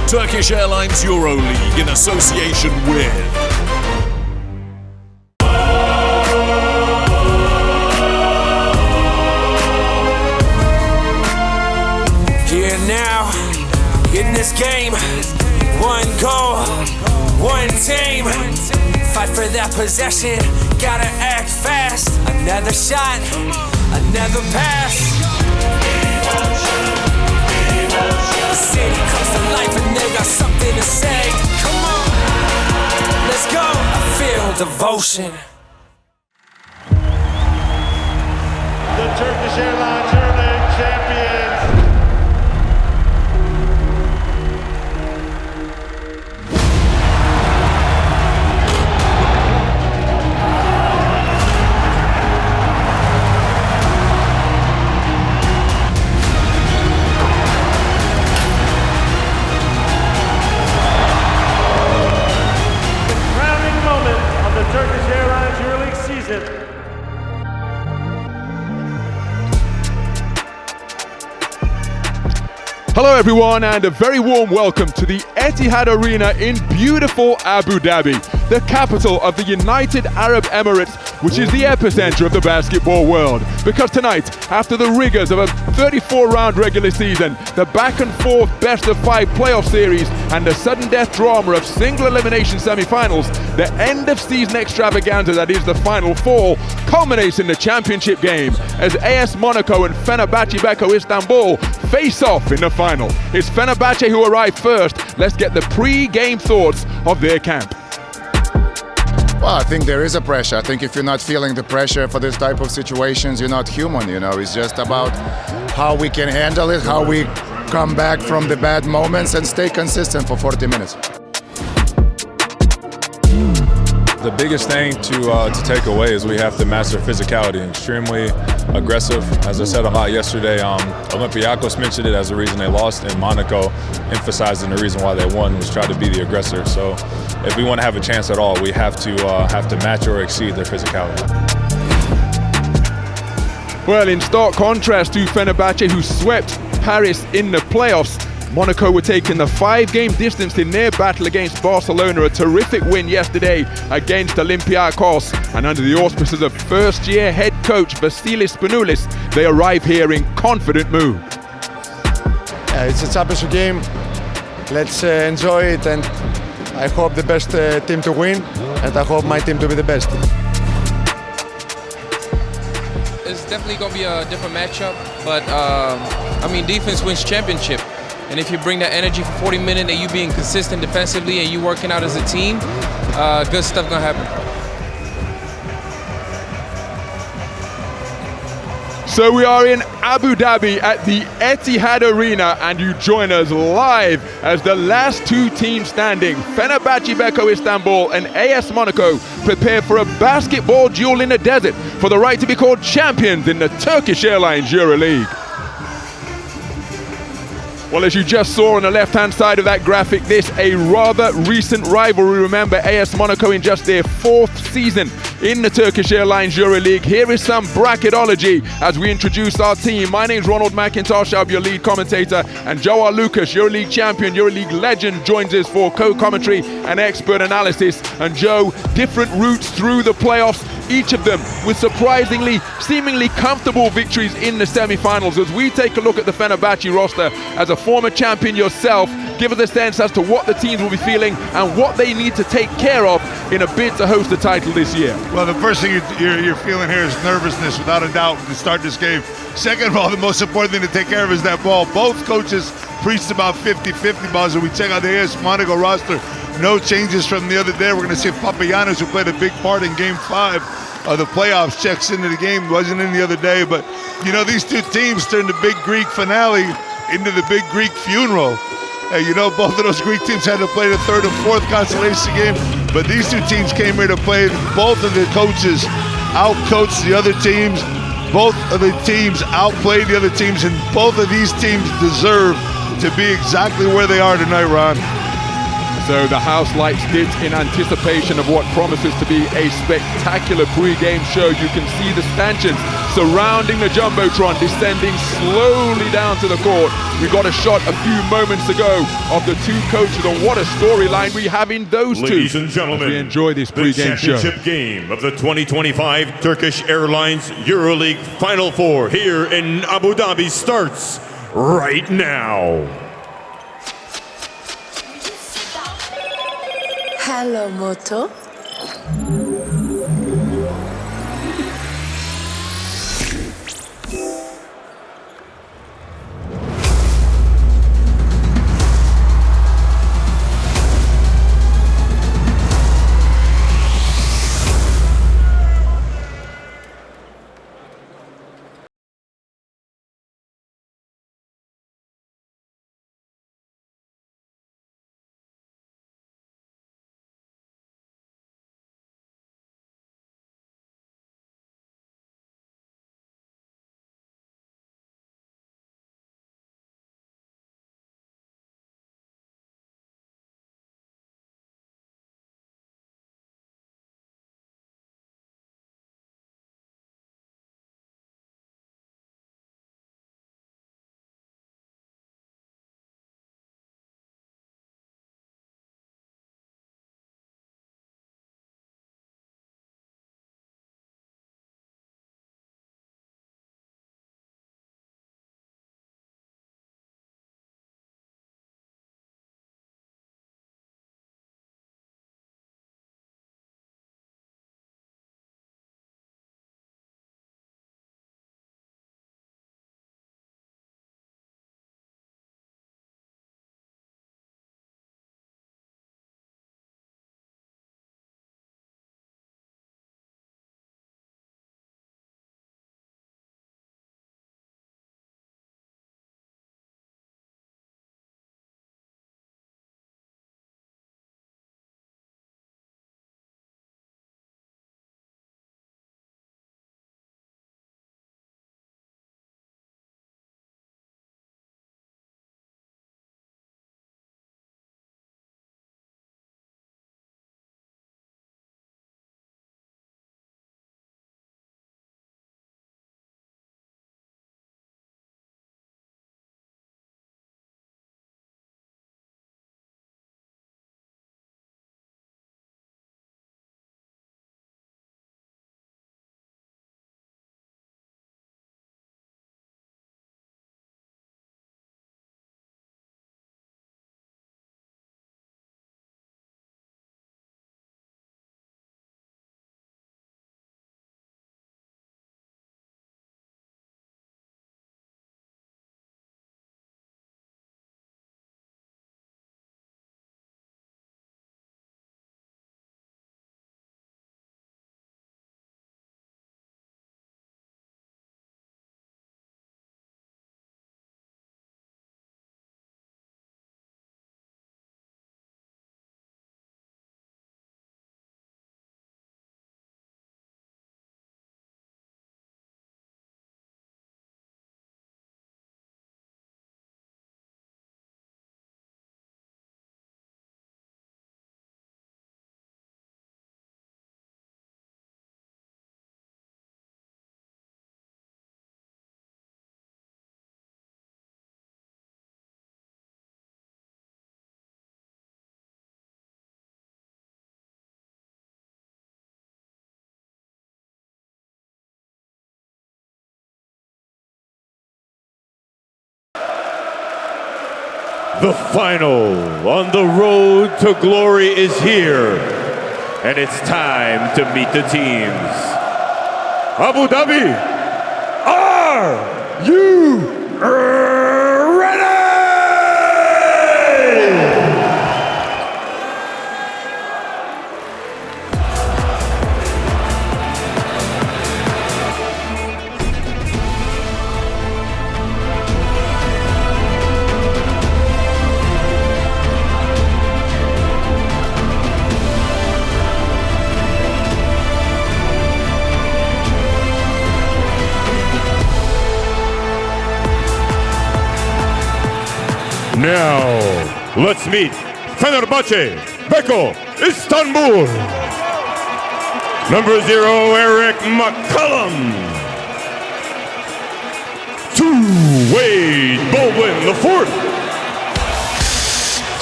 Turkish Airlines EuroLeague in association with Here now, in this game, one goal, one team. Fight for that possession, gotta act fast. Another shot, another pass. The city comes to life and they got something to say. Come on, let's go. I feel devotion. The Turkish Airlines EuroLeague champions. Turkish Airlines EuroLeague season. Hello everyone, and a very warm welcome to the Etihad Arena in beautiful Abu Dhabi, the capital of the United Arab Emirates, which is the epicenter of the basketball world. Because tonight, after the rigors of a 34-round regular season, the back and forth best-of-5 playoff series, and the sudden death drama of single elimination semi-finals, the end of season extravaganza that is the Final Four culminates in the championship game as AS Monaco and Fenerbahçe Istanbul face off in the final. It's Fenerbahçe who arrived first. Let's get the pre-game thoughts of their camp. Well, I think there is a pressure. I think if you're not feeling the pressure for this type of situations, you're not human, you know. It's just about how we can handle it, how we come back from the bad moments and stay consistent for 40 minutes. The biggest thing to take away is we have to master physicality, extremely aggressive. As I said a lot yesterday, Olympiacos mentioned it as the reason they lost, and Monaco emphasizing the reason why they won was try to be the aggressor. So if we want to have a chance at all, we have to match or exceed their physicality. Well, in stark contrast to Fenerbahçe, who swept Paris in the playoffs, Monaco were taking the 5-game distance in their battle against Barcelona, a terrific win yesterday against Olympiacos, and under the auspices of first-year head coach Vasilis Spanoulis, they arrive here in confident mood. It's a championship game. Let's enjoy it, and I hope the best team to win, and I hope my team to be the best. It's definitely going to be a different matchup, but defense wins championship. And if you bring that energy for 40 minutes and you being consistent defensively and you working out as a team, good stuff gonna happen. So we are in Abu Dhabi at the Etihad Arena, and you join us live as the last two teams standing, Fenerbahçe Istanbul and AS Monaco, prepare for a basketball duel in the desert for the right to be called champions in the Turkish Airlines EuroLeague. Well, as you just saw on the left-hand side of that graphic, this a rather recent rivalry. Remember, AS Monaco in just their 4th season in the Turkish Airlines EuroLeague. Here is some bracketology as we introduce our team. My name's Ronald McIntosh, I'll be your lead commentator, and Joao Lucas, EuroLeague champion, EuroLeague legend, joins us for co-commentary and expert analysis. And Joe, different routes through the playoffs, each of them with surprisingly, seemingly comfortable victories in the semi-finals. As we take a look at the Fenerbahçe roster, as a former champion yourself, give us a sense as to what the teams will be feeling and what they need to take care of in a bid to host the title this year. Well, the first thing you're feeling here is nervousness, without a doubt, to start this game. Second of all, the most important thing to take care of is that ball. Both coaches preached about 50-50 balls. When we check out the AS Monaco roster, no changes from the other day. We're going to see Papagiannis, who played a big part in Game 5 of the playoffs, checks into the game. Wasn't in the other day, but you know, these two teams turned the big Greek finale into the big Greek funeral. You know, both of those Greek teams had to play the 3rd and 4th consolation game, but these two teams came here to play. Both of the coaches out-coached the other teams. Both of the teams outplayed the other teams, and both of these teams deserve to be exactly where they are tonight, Ron. So the house lights lit in anticipation of what promises to be a spectacular pre-game show. You can see the stanchions surrounding the Jumbotron descending slowly down to the court. We got a shot a few moments ago of the two coaches, and what a storyline we have in those two. Ladies and gentlemen, we enjoy this the pre-game show. championship game of the 2025 Turkish Airlines EuroLeague Final Four here in Abu Dhabi starts right now. Hello, Moto. The final on the road to glory is here, and it's time to meet the teams. Abu Dhabi, are you ready? Now, let's meet Fenerbahçe, Beko, Istanbul. Number 0, Eric McCollum. 2, Wade Baldwin, the 4th.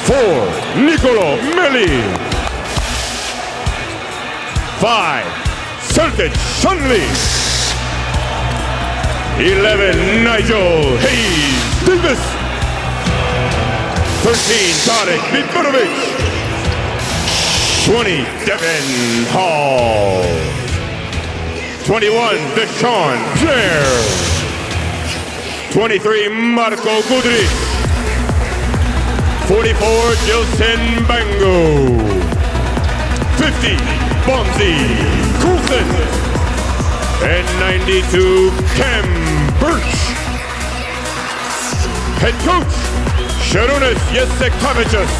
4, Nicolo Melli. 5, Sertic Shanli. 11, Nigel Hayes-Davis. 13, Tarek Bitmarovic. 20, Devon Hall. 21, Deshaun Pierre. 23, Marko Guduric. 44, Gilson Bango. 50, Bonzi Coulson. And 92, Cam Birch. Head coach, Sarunas Jasikevicius.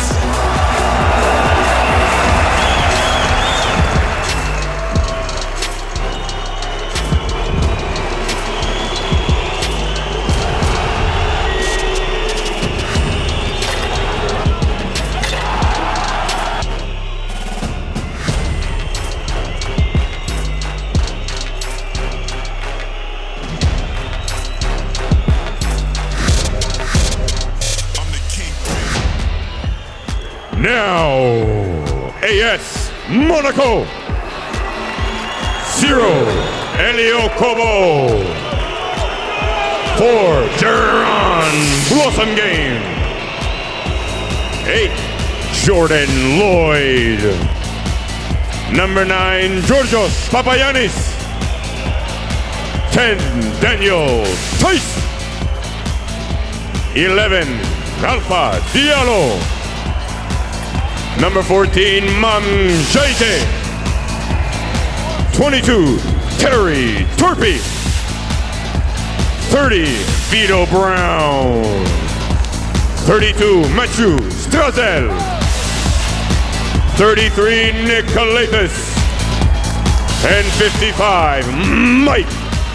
Now, AS Monaco. 0, Elio Kobo. 4, Jerron Blossom Game. 8, Jordan Lloyd. Number 9, Georgios Papagiannis. 10, Daniel Tice. 11, Alpha Diallo. Number 14, Mam Jaite. 22, Terry Turpy. 30, Vito Brown. 32, Matthew Strazel. 33, Nicolaitis. And 55, Mike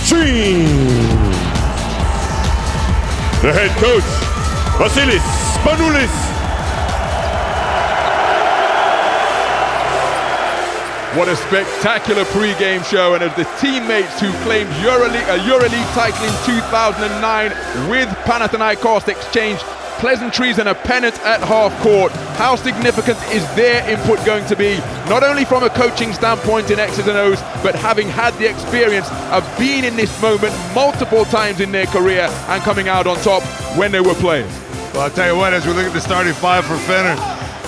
Sheen. The head coach, Vasilis Spanoulis. What a spectacular pre-game show, and as the teammates who claimed EuroLeague title in 2009 with Panathinaikos exchanged pleasantries and a pennant at half court, how significant is their input going to be, not only from a coaching standpoint in X's and O's, but having had the experience of being in this moment multiple times in their career and coming out on top when they were playing? Well, I'll tell you what, as we look at the starting 5 for Fener,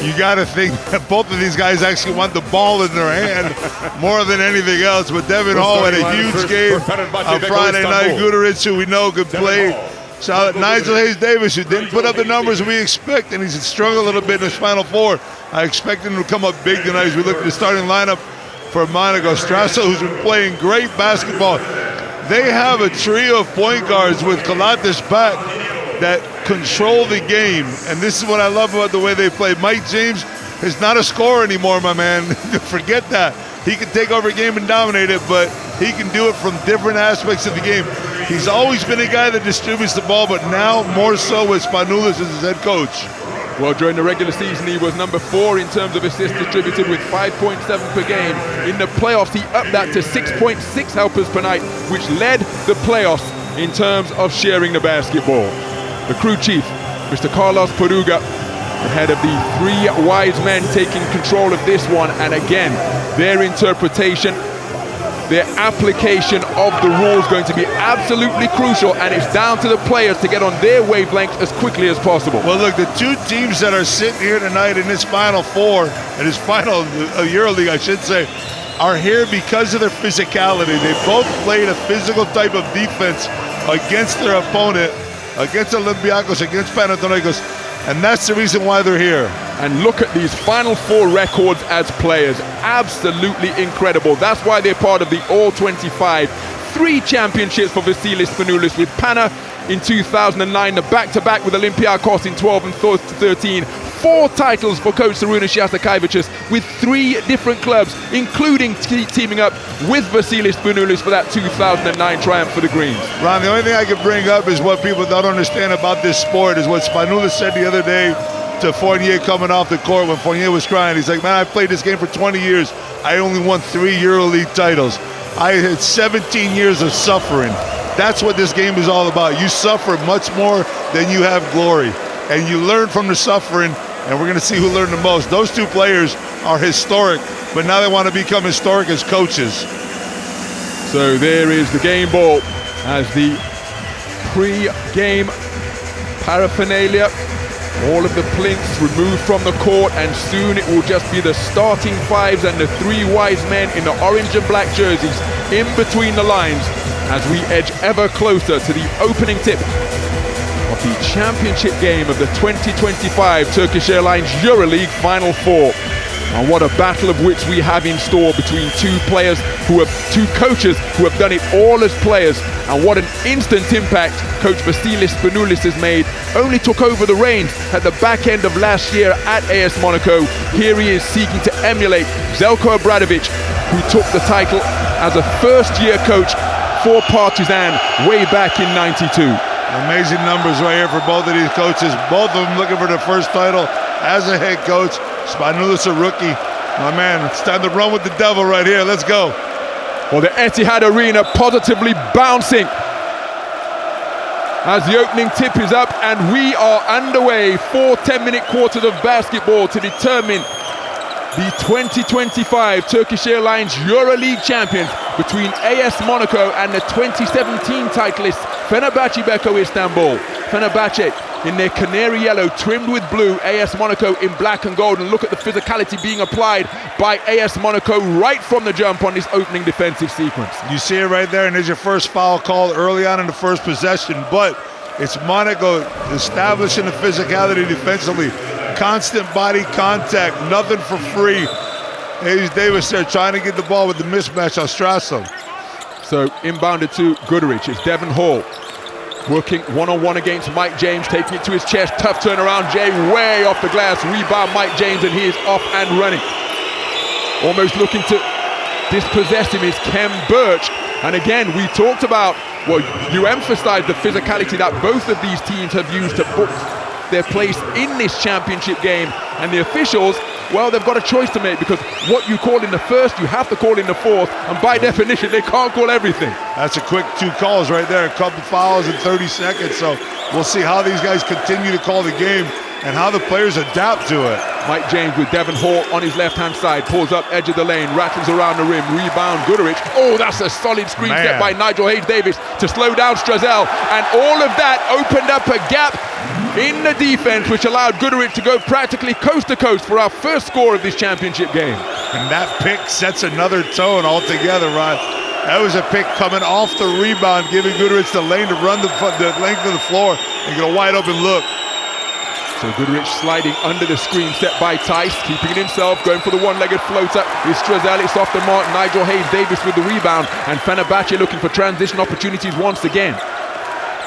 you got to think that both of these guys actually want the ball in their hand more than anything else. But Devon Hall had a huge game on Friday night. Guduric, who we know could play. Shout out Nigel Hayes-Davis, who didn't put up the numbers we expect, and he's struggled a little bit in his Final Four. I expect him to come up big tonight as we look at the starting lineup for Monaco. Strasso, who's been playing great basketball. They have a trio of point guards with Calates back that control the game, and this is what I love about the way they play. Mike James is not a scorer anymore, my man. Forget that. He can take over a game and dominate it, but he can do it from different aspects of the game. He's always been a guy that distributes the ball, but now more so with Spanoulis as his head coach. Well, during the regular season, he was number 4 in terms of assists distributed with 5.7 per game. In the playoffs, he upped that to 6.6 helpers per night, which led the playoffs in terms of sharing the basketball. The crew chief, Mr. Carlos Peruga, the head of the 3 wise men, taking control of this one. And again, their interpretation, their application of the rules going to be absolutely crucial, and it's down to the players to get on their wavelength as quickly as possible. Well, look, the 2 teams that are sitting here tonight in this Final Four, in this final EuroLeague, I should say, are here because of their physicality. They both played a physical type of defense against their opponent, against Olympiacos, against Panathinaikos, and that's the reason why they're here. And look at these Final Four records as players. Absolutely incredible. That's why they're part of the All-25. 3 championships for Vasilis Spanoulis with Pana in 2009, the back-to-back with Olympiacos in 12 and 13. 4 titles for coach Sarunas Jasikevicius with 3 different clubs, including teaming up with Vasilis Spanoulis for that 2009 triumph for the Greens. Ron, the only thing I can bring up is what people don't understand about this sport is what Spanoulis said the other day to Fournier coming off the court when Fournier was crying. He's like, man, I played this game for 20 years. I only won 3 EuroLeague titles. I had 17 years of suffering. That's what this game is all about. You suffer much more than you have glory. And you learn from the suffering, and we're going to see who learned the most. Those two players are historic, but now they want to become historic as coaches. So there is the game ball as the pre-game paraphernalia. All of the plinths removed from the court, and soon it will just be the starting fives and the three wise men in the orange and black jerseys in between the lines as we edge ever closer to the opening tip of the championship game of the 2025 Turkish Airlines EuroLeague Final Four. And what a battle of wits we have in store between two coaches who have done it all as players, and what an instant impact Coach Vasilis Spanoulis has made. Only took over the reins at the back end of last year at AS Monaco. Here he is seeking to emulate Željko Obradović, who took the title as a first-year coach for Partizan way back in '92. Amazing numbers right here for both of these coaches. Both of them looking for their first title as a head coach. Spanoulis a rookie. My man, it's time to run with the devil right here. Let's go. Well, the Etihad Arena positively bouncing as the opening tip is up, and we are underway. 4 10-minute quarters of basketball to determine the 2025 Turkish Airlines EuroLeague champions between AS Monaco and the 2017 titleists Fenerbahçe Beko Istanbul. Fenerbahçe in their canary yellow trimmed with blue, AS Monaco in black and gold, and look at the physicality being applied by AS Monaco right from the jump on this opening defensive sequence. You see it right there, and there's your first foul called early on in the first possession, but it's Monaco establishing the physicality defensively. Constant body contact, nothing for free. Hayes-Davis there trying to get the ball with the mismatch on Strasso. So inbounded to Guduric, it's Devon Hall. Working one-on-one against Mike James, taking it to his chest, tough turnaround, Jay way off the glass, rebound Mike James, and he is off and running. Almost looking to dispossess him is Kem Birch, and again, we talked about, well, you emphasized the physicality that both of these teams have used to book their place in this championship game, and the officials, well, they've got a choice to make, because what you call in the first, you have to call in the fourth, and by definition, they can't call everything. That's a quick 2 calls right there, a couple fouls in 30 seconds, so we'll see how these guys continue to call the game and how the players adapt to it. Mike James with Devon Hall on his left-hand side, pulls up edge of the lane, rattles around the rim, rebound Guduric. Oh, that's a solid screen step by Nigel Hayes-Davis to slow down Strazel, and all of that opened up a gap in the defense, which allowed Guduric to go practically coast to coast for our first score of this championship game. And that pick sets another tone altogether, Ron. That was a pick coming off the rebound, giving Guduric the lane to run the length of the floor and get a wide open look. So Guduric sliding under the screen set by Tice, keeping it himself, going for the one-legged floater. It's Strazel, it's off the mark. Nigel Hayes-Davis with the rebound, and Fenerbahçe looking for transition opportunities once again.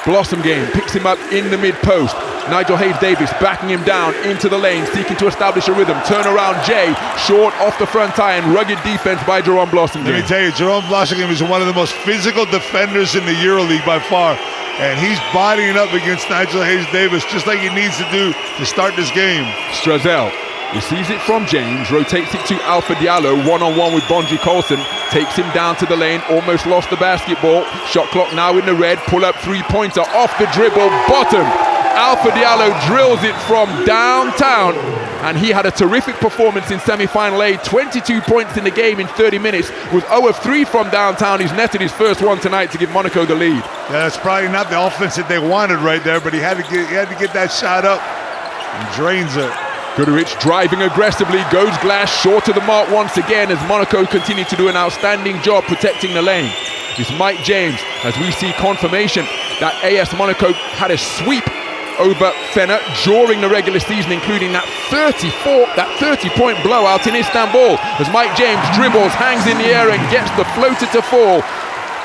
Blossom game, picks him up in the mid-post. Nigel Hayes-Davis backing him down into the lane, seeking to establish a rhythm. Turnaround Jay, short off the front iron, rugged defense by Jerome Blossom. Let me tell you, Jerome Blossom is one of the most physical defenders in the EuroLeague by far. And he's bodying up against Nigel Hayes-Davis just like he needs to do to start this game. Strazel receives it from James, rotates it to Alpha Diallo, one-on-one with Bonji Colson, takes him down to the lane, almost lost the basketball. Shot clock now in the red, pull-up three-pointer off the dribble, bottom. Alpha Diallo drills it from downtown, and he had a terrific performance in semi-final A, 22 points in the game in 30 minutes, with 0 of 3 from downtown. He's netted his first one tonight to give Monaco the lead. Yeah, that's probably not the offense that they wanted right there, but he had to get that shot up and drains it. Guduric driving aggressively, goes glass short of the mark once again as Monaco continue to do an outstanding job protecting the lane. It's Mike James as we see confirmation that AS Monaco had a sweep over Fener during the regular season, including that 30-point blowout in Istanbul as Mike James dribbles, hangs in the air and gets the floater to fall.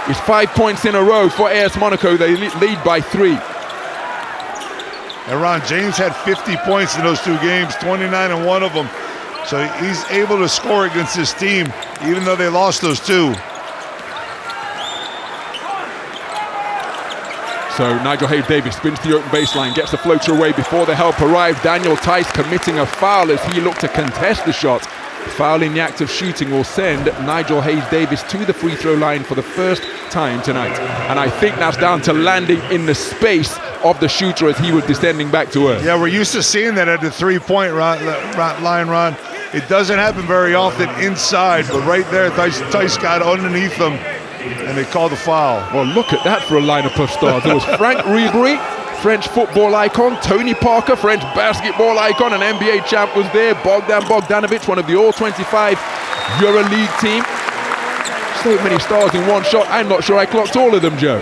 It's 5 points in a row for AS Monaco. They lead by 3. And Ron, James had 50 points in those 2 games, 29 in one of them. So he's able to score against this team, even though they lost those 2. So Nigel Hayes-Davis spins the open baseline, gets the floater away before the help arrives. Daniel Tice committing a foul as he looked to contest the shot. Foul in the act of shooting will send Nigel Hayes-Davis to the free throw line for the first time tonight. And I think that's down to landing in the space of the shooter as he was descending back to earth. Yeah, we're used to seeing that at the three-point line, Ron. It doesn't happen very often inside, but right there, Tice got underneath them, and they called the foul. Well, look at that for a lineup of stars. There was Frank Ribery, French football icon, Tony Parker, French basketball icon, an NBA champ was there, Bogdan Bogdanovic, one of the All-25 EuroLeague team. So many stars in one shot. I'm not sure I clocked all of them, Joe.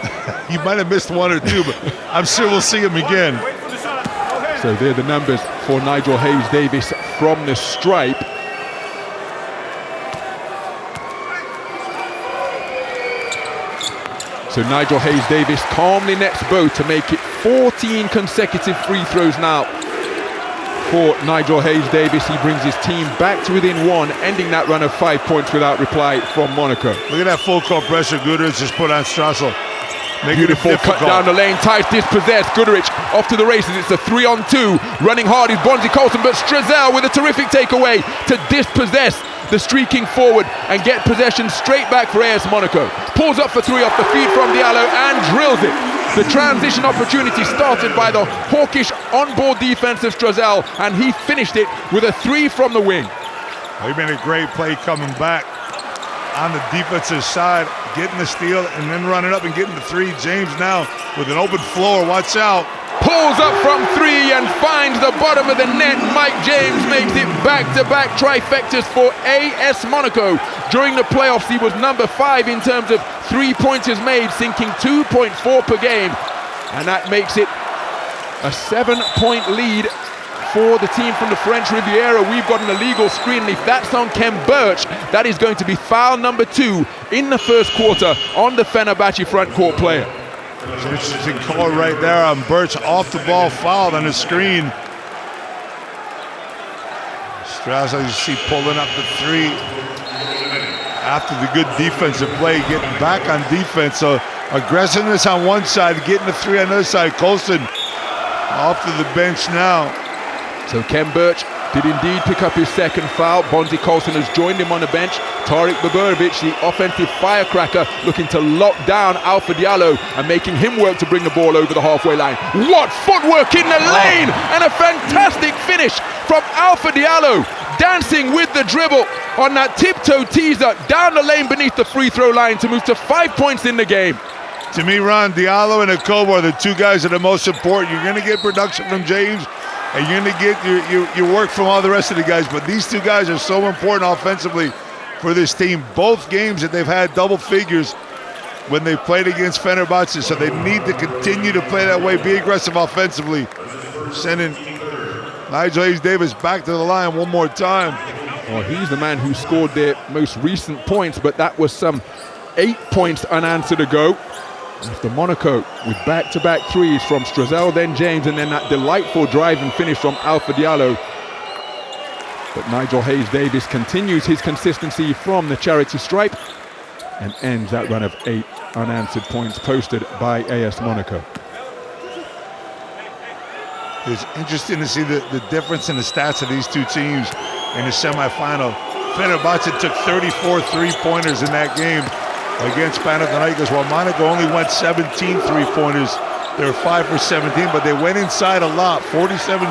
You might have missed one or two, but I'm sure we'll see them again. So there are the numbers for Nigel Hayes-Davis from the stripe. So Nigel Hayes-Davis calmly nets both to make it 14 consecutive free throws now for Nigel Hayes-Davis. He brings his team back to within one, ending that run of 5 points without reply from Monaco. Look at that full court pressure Guduric just put on Strassel. Beautiful cut down the lane, Tice dispossessed, Guduric off to the races. It's a 3-on-2, running hard is Bonzi Colson, but Strassel with a terrific takeaway to dispossess the streaking forward and get possession straight back for AS Monaco. Pulls up for three off the feed from Diallo and drills it. The transition opportunity started by the hawkish on-board defense of Strassel, and he finished it with a three from the wing. He made a great play coming back on the defensive side, getting the steal and then running up and getting the three. James now with an open floor, watch out. Pulls up from three and finds the bottom of the net. Mike James makes it back-to-back trifectas for AS Monaco. During the playoffs, he was number 5 in terms of three-pointers made, sinking 2.4 per game. And that makes it a 7-point lead for the team from the French Riviera. We've got an illegal screen, and if that's on Ken Birch, that is going to be foul number 2 in the first quarter on the Fenerbahce front court player. It's an interesting call right there on Birch, off the ball, fouled on the screen. Strassel, you see, pulling up the three after the good defensive play, getting back on defense. So aggressiveness on one side, getting the three on the other side. Colson off to the bench now. So Ken Birch did indeed pick up his second foul. Bonzi Colson has joined him on the bench. Tariq Baburovic, the offensive firecracker, looking to lock down Alpha Diallo and making him work to bring the ball over the halfway line. What footwork in the lane! And a fantastic finish from Alpha Diallo, dancing with the dribble on that tiptoe teaser down the lane beneath the free throw line to move to 5 points in the game. To me, Ron, Diallo and Akobo are the two guys that are most important. You're going to get production from James, and you're going to get your work from all the rest of the guys. But these two guys are so important offensively for this team. Both games that they've had double figures when they played against Fenerbahce, so they need to continue to play that way, be aggressive offensively. Sending Nigel Hayes-Davis back to the line one more time. Well, he's the man who scored their most recent points, but that was some 8 points unanswered ago. After Monaco with back-to-back threes from Strassel, then James, and then that delightful drive and finish from Alpha Diallo. But Nigel Hayes-Davis continues his consistency from the charity stripe and ends that run of 8 unanswered points posted by AS Monaco. It's interesting to see the difference in the stats of these two teams in the semifinal. Fenerbahce took 34 three-pointers in that game against Panathinaikos, while Monaco only went 17 three-pointers. They were 5 for 17, but they went inside a lot, 47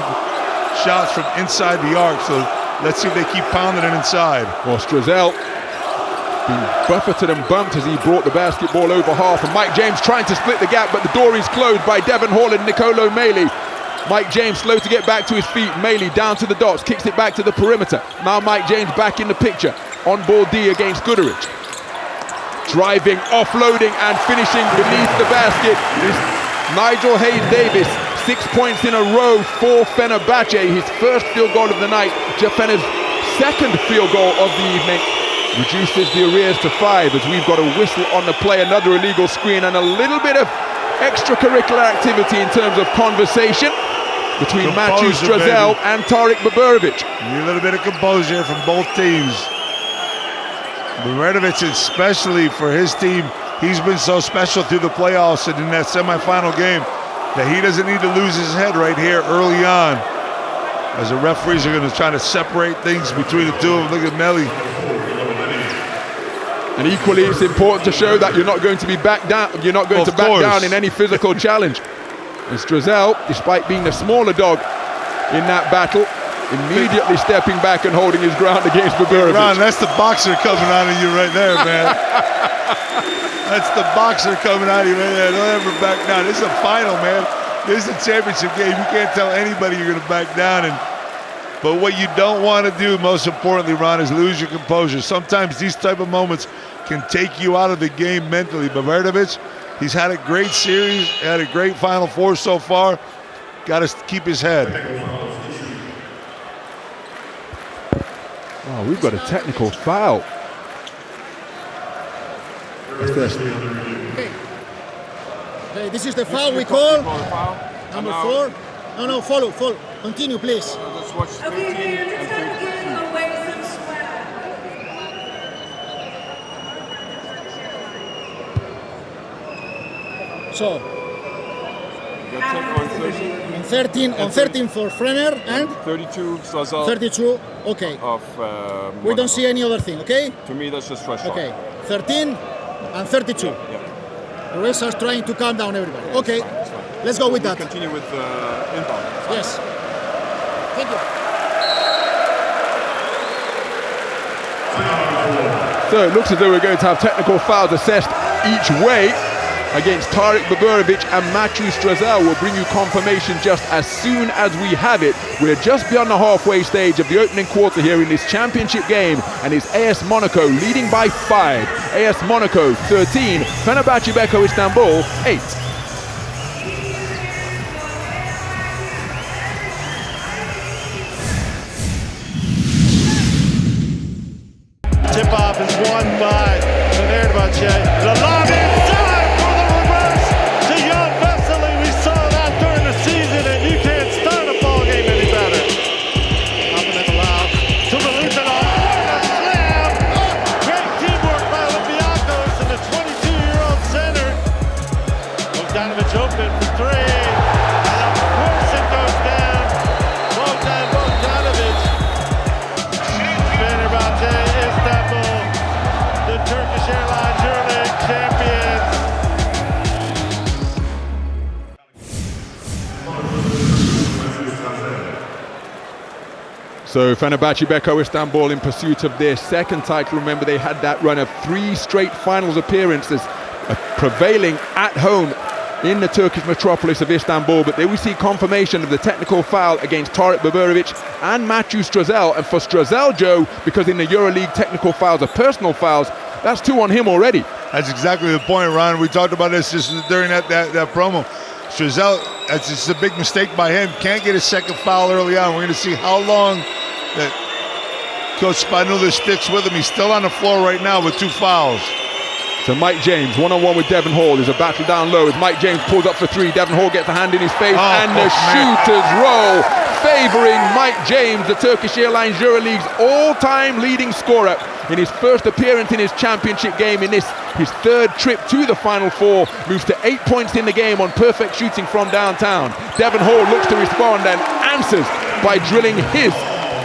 shots from inside the arc. So let's see if they keep pounding it inside. Well, Strassel being buffeted and bumped as he brought the basketball over half, and Mike James trying to split the gap, but the door is closed by Devon Hall and Nicolo Meili. Mike James slow to get back to his feet. Meili down to the dots, kicks it back to the perimeter. Now Mike James back in the picture. On board D against Guduric. Driving, offloading, and finishing beneath the basket is Nigel Hayes-Davis. 6 points in a row for Fenerbahce. His first field goal of the night. Jafena's second field goal of the evening. Reduces the arrears to 5 as we've got a whistle on the play, another illegal screen, and a little bit of extracurricular activity in terms of conversation between Matthew Strassel and Tariq Baburovic. A little bit of composure from both teams. Baburovic, especially for his team, he's been so special through the playoffs and in that semifinal game that he doesn't need to lose his head right here early on, as the referees are going to try to separate things between the two of them. Look at Melli. And equally, it's important to show that you're not going to be back down. You're not going to back down in any physical challenge. And Strazel, despite being the smaller dog in that battle, immediately stepping back and holding his ground against Guduric. Ron, that's the boxer coming out of you right there, man. That's the boxer coming out of you right there. Don't ever back down. This is a final, man. This is a championship game. You can't tell anybody you're going to back down. But what you don't want to do, most importantly, Ron, is lose your composure. Sometimes these type of moments can take you out of the game mentally. Bogdanovic, he's had a great series, had a great Final Four so far. Got to keep his head. Oh, we've got a technical foul. Hey, this is the foul we call. Number 4. No, follow. Continue, please. Let's watch 13 and 32. So, on 13 for Fener and 32 Slazal 32. Okay. Of we don't see any other thing. Okay. To me, that's just threshold. Okay. 13 and 32. Yeah. The rest are trying to calm down everybody. Okay. It's fine. Let's go with that. Continue with inbound. Yes. Thank you. So it looks as though we're going to have technical fouls assessed each way against Tarik Guduric and Matthew Strazel. Will bring you confirmation just as soon as we have it. We're just beyond the halfway stage of the opening quarter here in this championship game, and it's AS Monaco leading by 5. AS Monaco 13, Fenerbahçe Beko Istanbul 8. Tip-off is won by Fenerbahçe. The lob inside for the reverse to Jan Vesely. We saw that during the season, and you can't start a ball game any better. Popping it allowed to Milutinoff. A slam. Great teamwork by Olympiacos and the 22-year-old center. Bogdanovic open for 3. And of course it goes down. Bogdanovic. Fenerbahçe Istanbul, the Turkish Airlines EuroLeague champions. So Fenerbahçe Beko Istanbul in pursuit of their second title. Remember, they had that run of 3 straight finals appearances, prevailing at home in the Turkish metropolis of Istanbul. But there we see confirmation of the technical foul against Tarik Guduric and Matthew Strazel. And for Strazel, Joe, because in the EuroLeague technical fouls are personal fouls, that's 2 on him already. That's exactly the point, Ron. We talked about this just during that promo. Strazel, it's just a big mistake by him. Can't get a second foul early on. We're going to see how long that Coach Spagnuolo sticks with him. He's still on the floor right now with 2 fouls. So Mike James, one-on-one with Devon Hall. There's a battle down low as Mike James pulls up for 3. Devon Hall gets a hand in his face, and the shooters roll, favoring Mike James, the Turkish Airlines EuroLeague's all-time leading scorer in his first appearance in his championship game. In this, his 3rd trip to the Final Four, moves to 8 points in the game on perfect shooting from downtown. Devon Hall looks to respond and answers by drilling his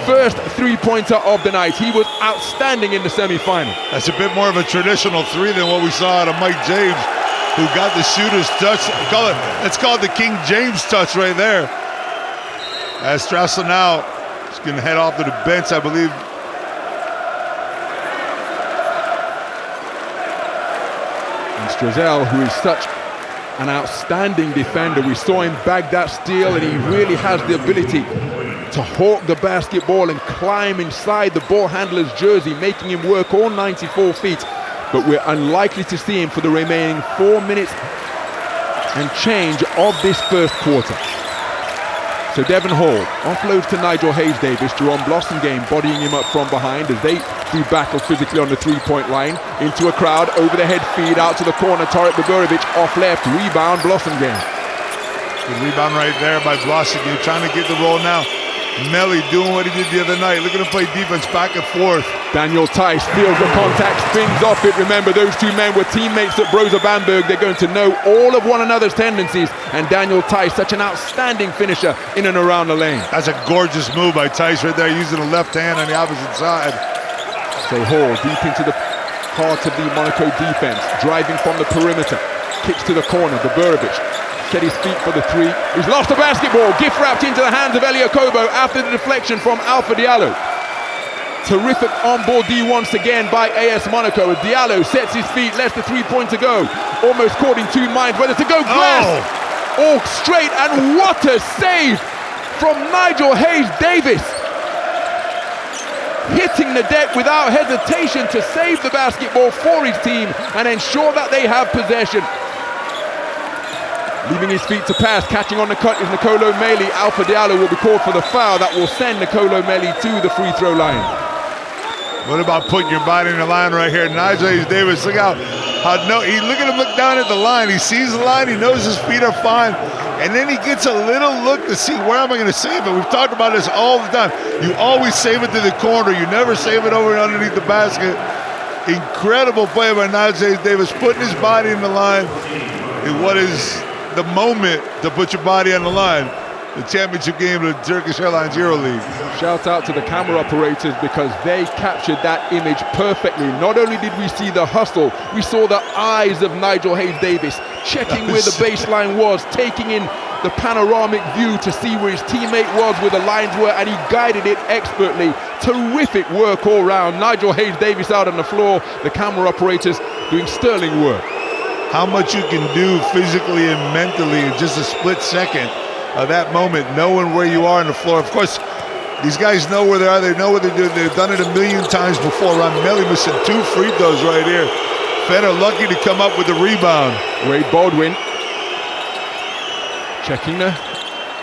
first 3-pointer of the night. He was outstanding in the semi-final. That's a bit more of a traditional 3 than what we saw out of Mike James, who got the shooter's touch. It's called the King James touch right there. As Strazel now is going to head off to the bench, I believe. And Strazel, who is such an outstanding defender, we saw him bag that steal, and he really has the ability to hawk the basketball and climb inside the ball handler's jersey, making him work all 94 feet. But we're unlikely to see him for the remaining 4 minutes and change of this first quarter. So Devon Hall offloads to Nigel Hayes-Davis. Jerome Blossomgame bodying him up from behind as they do battle physically on the 3-point line. Into a crowd, over the head feed, out to the corner. Tarik Guduric off left, rebound Blossomgame. Good rebound right there by Blossomgame, trying to get the roll now. Melly doing what he did the other night. Look at him play defense back and forth. Daniel Tice feels the contact, spins off it. Remember, those two men were teammates at Broza Bamberg. They're going to know all of one another's tendencies. And Daniel Tice, such an outstanding finisher in and around the lane. That's a gorgeous move by Tice right there, using the left hand on the opposite side. So Hall deep into the heart of the Monaco defense, driving from the perimeter. Kicks to the corner, Guduric. Set his feet for the three. He's lost the basketball. Gift wrapped into the hands of Elie Okobo after the deflection from Alpha Diallo. Terrific on-ball D once again by AS Monaco. Diallo sets his feet, lets the three-pointer go. Almost caught in two minds whether to go glass. All straight, and what a save from Nigel Hayes-Davis. Hitting the deck without hesitation to save the basketball for his team and ensure that they have possession. Leaving his feet to pass, catching on the cut is Nicolo Melli. Alpha Diallo will be called for the foul that will send Nicolo Melli to the free throw line. What about putting your body in the line right here? Nigel Hayes-Davis, look out. Look at him look down at the line. He sees the line, he knows his feet are fine, and then he gets a little look to see where am I going to save it. We've talked about this all the time. You always save it to the corner. You never save it over and underneath the basket. Incredible play by Nigel Hayes-Davis, putting his body in the line in what is the moment to put your body on the line. The championship game of the Turkish Airlines EuroLeague. Shout out to the camera operators because they captured that image perfectly. Not only did we see the hustle, we saw the eyes of Nigel Hayes-Davis checking where the baseline was, taking in the panoramic view to see where his teammate was, where the lines were, and he guided it expertly. Terrific work all round. Nigel Hayes-Davis out on the floor, the camera operators doing sterling work. How much you can do physically and mentally in just a split second of that moment, knowing where you are on the floor. Of course, these guys know where they are. They know what they're doing. They've done it a million times before. Melli missing 2 free throws right here. Fener lucky to come up with the rebound. Wade Baldwin checking the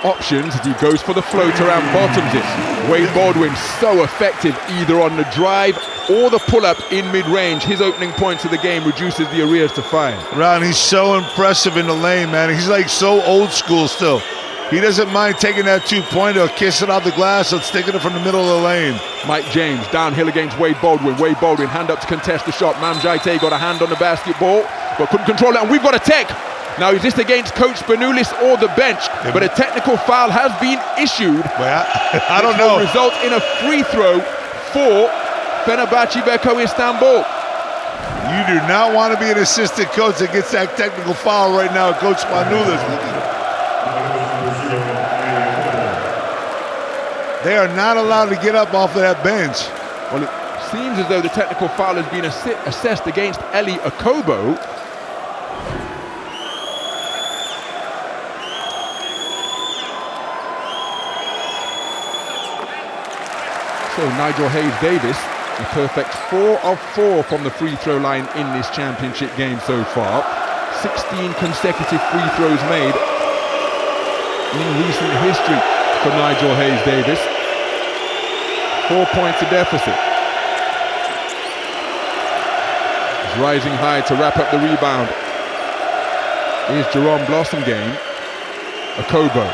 options as he goes for the floater and bottoms it. Wade Baldwin so effective either on the drive or the pull-up in mid-range. His opening points of the game reduces the arrears to 5. Ron, he's so impressive in the lane, man. He's like so old school still. He doesn't mind taking that 2-pointer, kissing out the glass, and sticking it from the middle of the lane. Mike James downhill against Wade Baldwin. Wade Baldwin hand up to contest the shot. Mamjaite got a hand on the basketball, but couldn't control it, and we've got a tech. Now, is this against Coach Spanulis or the bench? But a technical foul has been issued. Well, I don't know. Result in a free throw for Fenerbahçe Beko Istanbul. You do not want to be an assistant coach that gets that technical foul right now, Coach Spanulis. They are not allowed to get up off of that bench. Well, it seems as though the technical foul has been assessed against Elie Okobo. So Nigel Hayes-Davis, a perfect 4 of 4 from the free throw line in this championship game so far. 16 consecutive free throws made in recent history for Nigel Hayes-Davis. 4 points to deficit. He's rising high to wrap up the rebound. Here's Jerome Blossomgame. Okobo.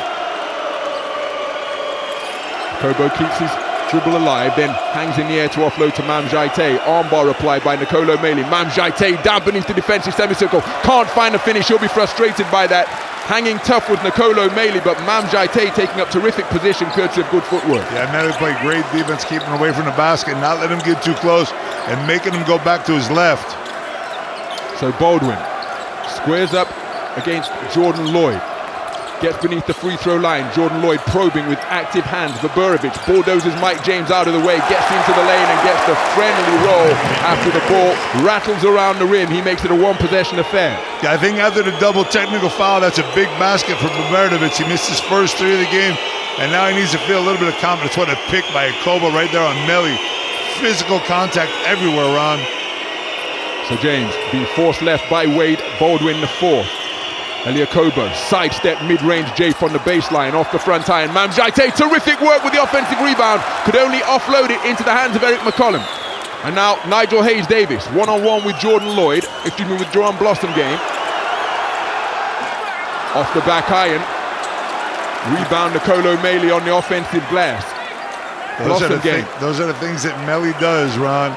Okobo keeps his dribble alive, then hangs in the air to offload to Mamjaite. Armbar applied by Nicolo Melli. Mamjaite down beneath the defensive semicircle. Can't find a finish. He'll be frustrated by that. Hanging tough with Nicolo Melli, but Mamjaite taking up terrific position courtesy of good footwork. Yeah, Melli played great defense, keeping him away from the basket, not letting him get too close, and making him go back to his left. So Baldwin squares up against Jordan Lloyd. Gets beneath the free throw line. Jordan Lloyd probing with active hands. Guduric bulldozes Mike James out of the way, gets into the lane and gets the friendly roll after the ball rattles around the rim. He makes it a one-possession affair. Yeah, I think after the double technical foul, that's a big basket for Guduric. He missed his first 3 of the game, and now he needs to feel a little bit of confidence. What a pick by Okobo right there on Melli. Physical contact everywhere, Ron. So James being forced left by Wade Baldwin the 4th. Elie Okobo, sidestep mid-range J from the baseline, off the front iron. Mamjaite, terrific work with the offensive rebound. Could only offload it into the hands of Eric McCollum. And now Nigel Hayes-Davis, one-on-one with Jordan Lloyd, with Jerome Blossomgame. Off the back iron. Rebound, Nicolo Meili on the offensive glass. Blossom game. Those are the things that Melli does, Ron.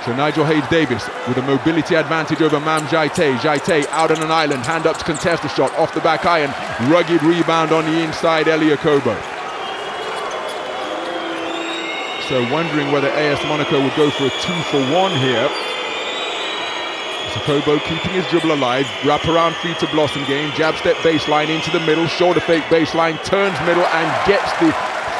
So Nigel Hayes-Davis with a mobility advantage over Mam Jaite. Jaite out on an island, hand up to contest the shot, off the back iron. Rugged rebound on the inside, Elie Okobo. So wondering whether AS Monaco would go for a 2-for-1 here. Okobo keeping his dribble alive, wrap around feed to Blossom game, jab step baseline into the middle, shoulder fake baseline, turns middle and gets the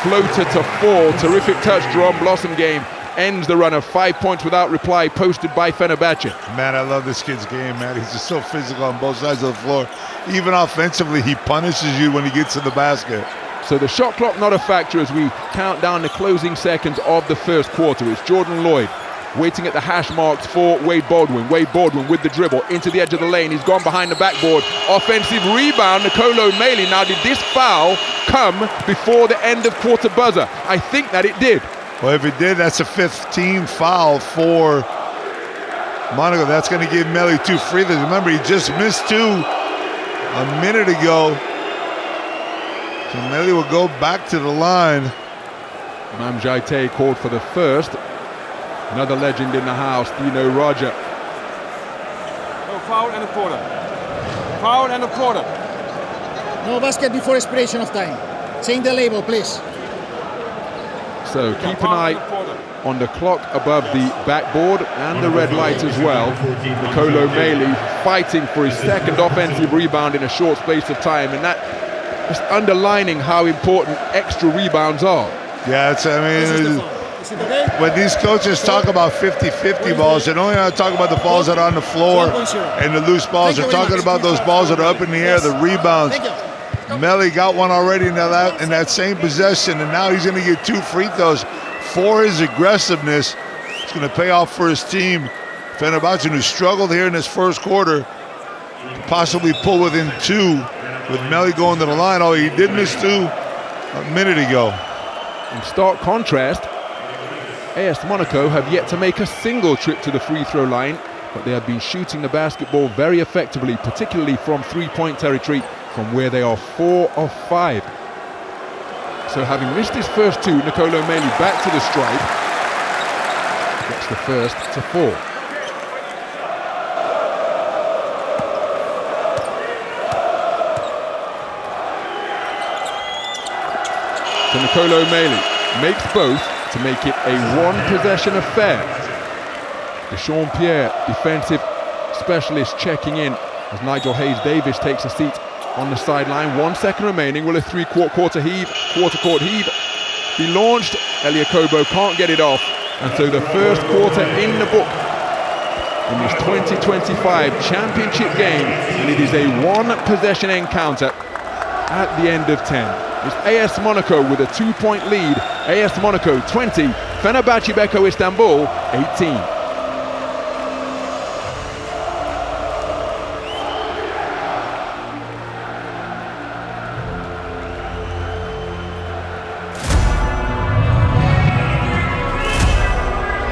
floater to fall. Terrific touch draw on Blossom game. Ends the run of 5 points without reply posted by Fenerbahce. Man, I love this kid's game, man. He's just so physical on both sides of the floor. Even offensively, he punishes you when he gets to the basket. So the shot clock not a factor as we count down the closing seconds of the first quarter. It's Jordan Lloyd waiting at the hash marks for Wade Baldwin. Wade Baldwin with the dribble into the edge of the lane. He's gone behind the backboard. Offensive rebound, Nicolo Meili. Now, did this foul come before the end of quarter buzzer? I think that it did. Well, if it did, that's a 15 foul for Monaco. That's going to give Meili 2 free throws. Remember, he just missed 2 a minute ago. So Meili will go back to the line. Mam Jaite called for the first. Another legend in the house, Dino Roger. No, foul and a quarter. Foul and a quarter. No basket before expiration of time. Change the label, please. So keep an eye on the clock above the backboard and the red light as well. Nicolo Meili fighting for his second offensive rebound in a short space of time, and that is underlining how important extra rebounds are. Yeah, when these coaches talk about 50-50 balls, they don't talk about the balls that are on the floor and the loose balls. They're talking about those balls that are up in the air, the rebounds. Meili got one already in that same possession, and now he's going to get 2 free throws for his aggressiveness. It's going to pay off for his team. Fenerbahçe, who struggled here in this first quarter, possibly pull within 2 with Meili going to the line. Oh, he did miss 2 a minute ago. In stark contrast, AS Monaco have yet to make a single trip to the free throw line, but they have been shooting the basketball very effectively, particularly from 3-point territory, from where they are 4 of 5. So having missed his first 2, Nicolo Meili back to the stripe, gets the first to 4. So Nicolo Meili makes both to make it a 1-possession affair. Dechampierre, defensive specialist, checking in as Nigel Hayes-Davis takes a seat on the sideline. 1 second remaining. Will a quarter court heave be launched? Elie Okobo can't get it off, and so the first quarter in the book in this 2025 championship game, and it is a 1-possession encounter at the end of 10. It's AS Monaco with a 2-point lead. AS Monaco 20, Fenerbahçe Beko Istanbul 18.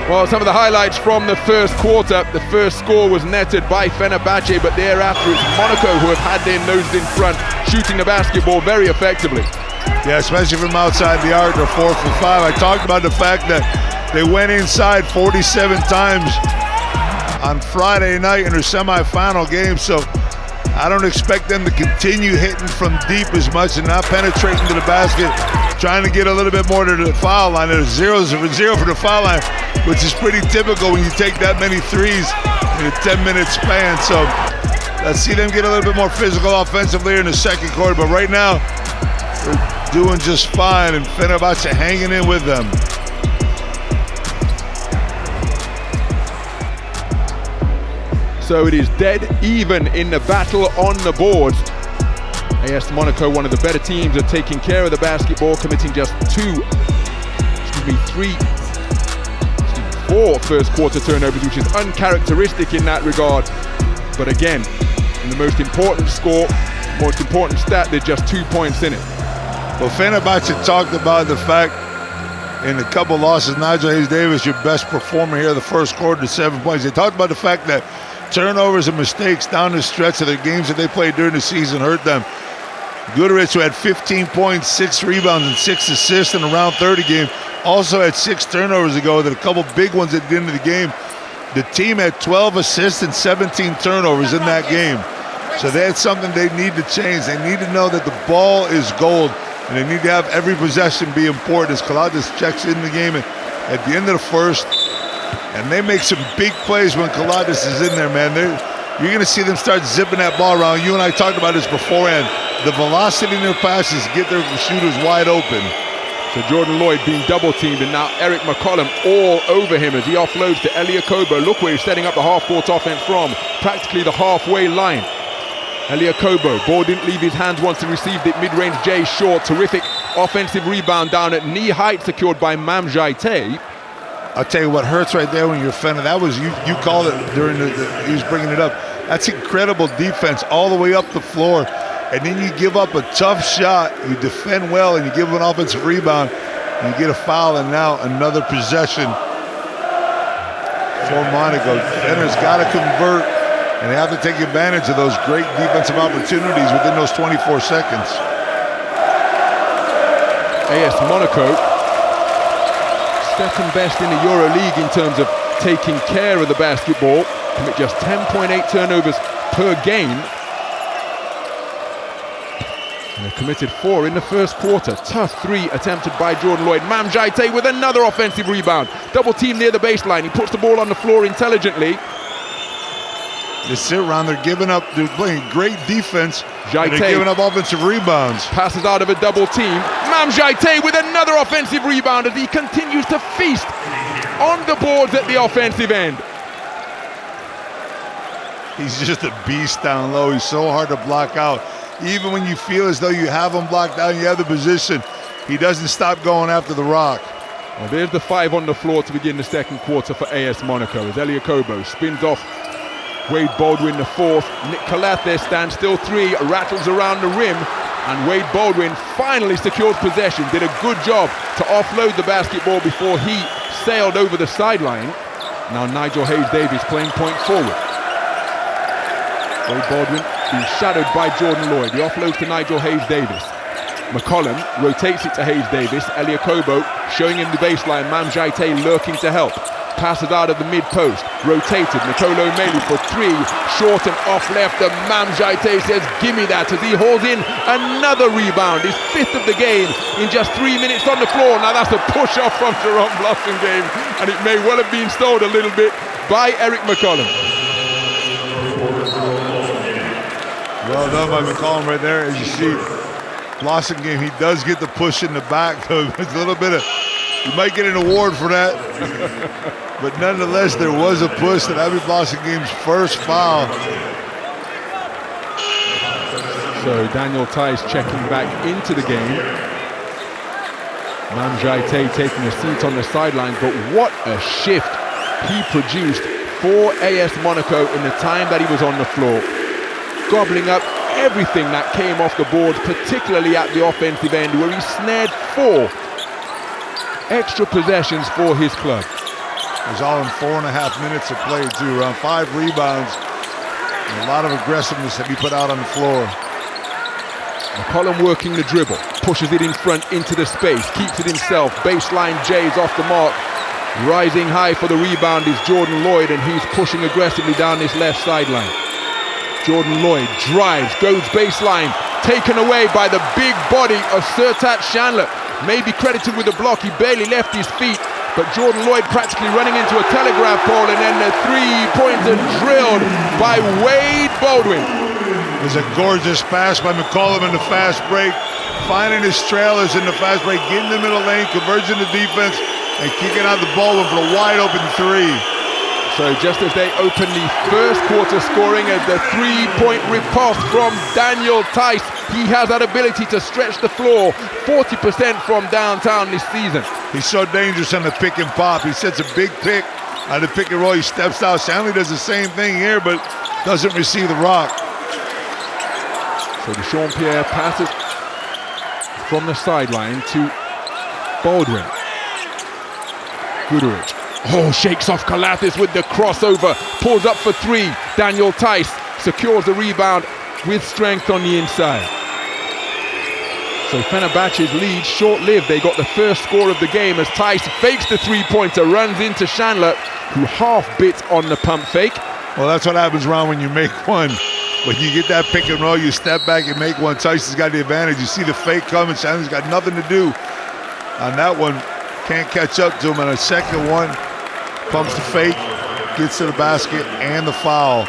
Well, some of the highlights from the first quarter. The first score was netted by Fenerbahçe, but thereafter it's Monaco who have had their noses in front, shooting the basketball very effectively. Yeah, especially from outside the arc, they're 4 for 5. I talked about the fact that they went inside 47 times on Friday night in their semifinal game, so I don't expect them to continue hitting from deep as much and not penetrating to the basket, trying to get a little bit more to the foul line. There's 0 for the foul line, which is pretty typical when you take that many threes in a 10-minute span. So let's see them get a little bit more physical offensively in the second quarter, but right now they're doing just fine, and Fenerbahçe hanging in with them. So it is dead even in the battle on the boards. AS Monaco, one of the better teams, are taking care of the basketball, committing just 4 first quarter turnovers, which is uncharacteristic in that regard. But again, in the most important stat, there's just 2 points in it. Well, Fenerbahçe talked about the fact in a couple losses, Nigel Hayes-Davis, your best performer here the first quarter to 7 points. They talked about the fact that turnovers and mistakes down the stretch of the games that they played during the season hurt them. Guduric, who had 15 points, 6 rebounds, and 6 assists in the round 30 game, also had 6 turnovers ago, then a couple big ones at the end of the game. The team had 12 assists and 17 turnovers in that game. So that's something they need to change. They need to know that the ball is gold, and they need to have every possession be important as Kalaitis checks in the game at the end of the first. And they make some big plays when Kalaitis is in there, man. You're going to see them start zipping that ball around. You and I talked about this beforehand. The velocity in their passes get their shooters wide open. So Jordan Lloyd being double-teamed, and now Eric McCollum all over him as he offloads to Eliakobo. Look where he's setting up the half-court offense from, practically the halfway line. Eliakobo, ball didn't leave his hands once he received it. Mid-range Jay short, terrific offensive rebound down at knee height, secured by Mam Jaite. I'll tell you what hurts right there when you're Fener. That was, you called it during he was bringing it up. That's incredible defense all the way up the floor. And then you give up a tough shot, you defend well, and you give an offensive rebound, and you get a foul, and now another possession for Monaco. Fener's got to convert, and they have to take advantage of those great defensive opportunities within those 24 seconds. AS Monaco, second best in the EuroLeague in terms of taking care of the basketball, commit just 10.8 turnovers per game. And they committed 4 in the first quarter. Tough 3 attempted by Jordan Lloyd. Mam Jaite with another offensive rebound. Double team near the baseline. He puts the ball on the floor intelligently. They sit around, they're giving up, they're playing great defense. Jaite they're giving up offensive rebounds. Passes out of a double team. Mam Jaite with another offensive rebound as he continues to feast on the boards at the offensive end. He's just a beast down low. He's so hard to block out. Even when you feel as though you have him blocked out and you have the position, he doesn't stop going after the rock. Well, there's the 5 on the floor to begin the second quarter for AS Monaco as Eliakobo spins off Wade Baldwin the 4th. Nick Kalaitis stands still 3, rattles around the rim, and Wade Baldwin finally secures possession. Did a good job to offload the basketball before he sailed over the sideline. Now Nigel Hayes-Davis playing point forward. Wade Baldwin being shadowed by Jordan Lloyd. The offload to Nigel Hayes-Davis. McCollum rotates it to Hayes-Davis. Eliakobo showing him the baseline. Mam Jaite lurking to help. Passes out of the mid-post. Rotated. Nicolo Melu for 3. Short and off left. And Mam Jaite says, gimme that, as he hauls in another rebound. His 5th of the game in just 3 minutes on the floor. Now that's a push-off from Jerome Blossomgame, and it may well have been stowed a little bit by Eric McCollum. Well done by McCollum right there. As you see, Blossomgame, he does get the push in the back, though. It's a little bit of, you might get an award for that. But nonetheless, there was a push. That'd be Blossomgame's first foul. So Daniel Tice checking back into the game. Mam Jaite taking a seat on the sideline, but what a shift he produced for AS Monaco in the time that he was on the floor. Gobbling up everything that came off the board, particularly at the offensive end, where he snared 4 extra possessions for his club. It was all in 4.5 minutes of play, too. Around 5 rebounds. And a lot of aggressiveness that he put out on the floor. McCollum working the dribble, pushes it in front into the space, keeps it himself. Baseline Jay's off the mark. Rising high for the rebound is Jordan Lloyd, and he's pushing aggressively down this left sideline. Jordan Lloyd drives, goes baseline, taken away by the big body of Sertat Chandler. Maybe credited with a block, he barely left his feet, but Jordan Lloyd practically running into a telegraph pole, and then the 3-pointer drilled by Wade Baldwin. There's a gorgeous pass by McCollum in the fast break, finding his trailers in the fast break, getting them in the lane, converging the defense, and kicking out the ball for a wide open 3. So just as they open the first quarter scoring at the 3-point riposte from Daniel Tice, he has that ability to stretch the floor 40% from downtown this season. He's so dangerous on the pick and pop. He sets a big pick on the pick and roll. He steps out. Shanley does the same thing here, but doesn't receive the rock. So Deshaun Pierre passes from the sideline to Baldwin. Guduric. Oh, shakes off Kalaitis with the crossover, pulls up for 3. Daniel Tice secures the rebound with strength on the inside. So Fenerbahce's lead short-lived. They got the first score of the game as Thijs fakes the three-pointer, runs into Chandler, who half bit on the pump fake. Well, that's what happens, Ron, when you make one. When you get that pick and roll, you step back and make one. Thijs has got the advantage. You see the fake coming. Chandler's got nothing to do on that one. Can't catch up to him on a second one. Pumps the fake, gets to the basket, and the foul.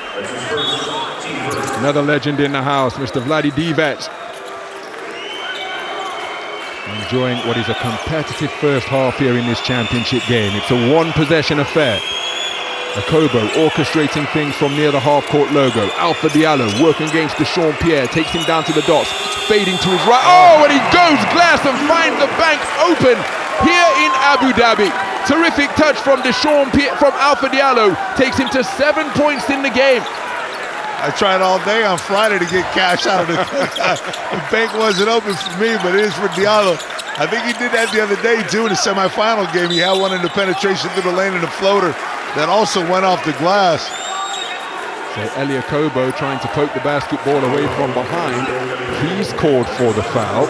Another legend in the house, Mr. Vlade Divac. Enjoying what is a competitive first half here in this championship game. It's a one-possession affair. Akobo orchestrating things from near the half-court logo. Alpha Diallo working against Deshaun Pierre, takes him down to the dots, fading to his right. Oh, and he goes glass and finds the bank open here in Abu Dhabi. Terrific touch from Deshaun Pierre, from Alpha Diallo, takes him to 7 points in the game. I tried all day on Friday to get cash out of it. The bank wasn't open for me, but it is for Diallo. I think he did that the other day, too, in the semifinal game. He had one in the penetration through the lane and the floater that also went off the glass. So Elie Akobo trying to poke the basketball away from behind. He's called for the foul.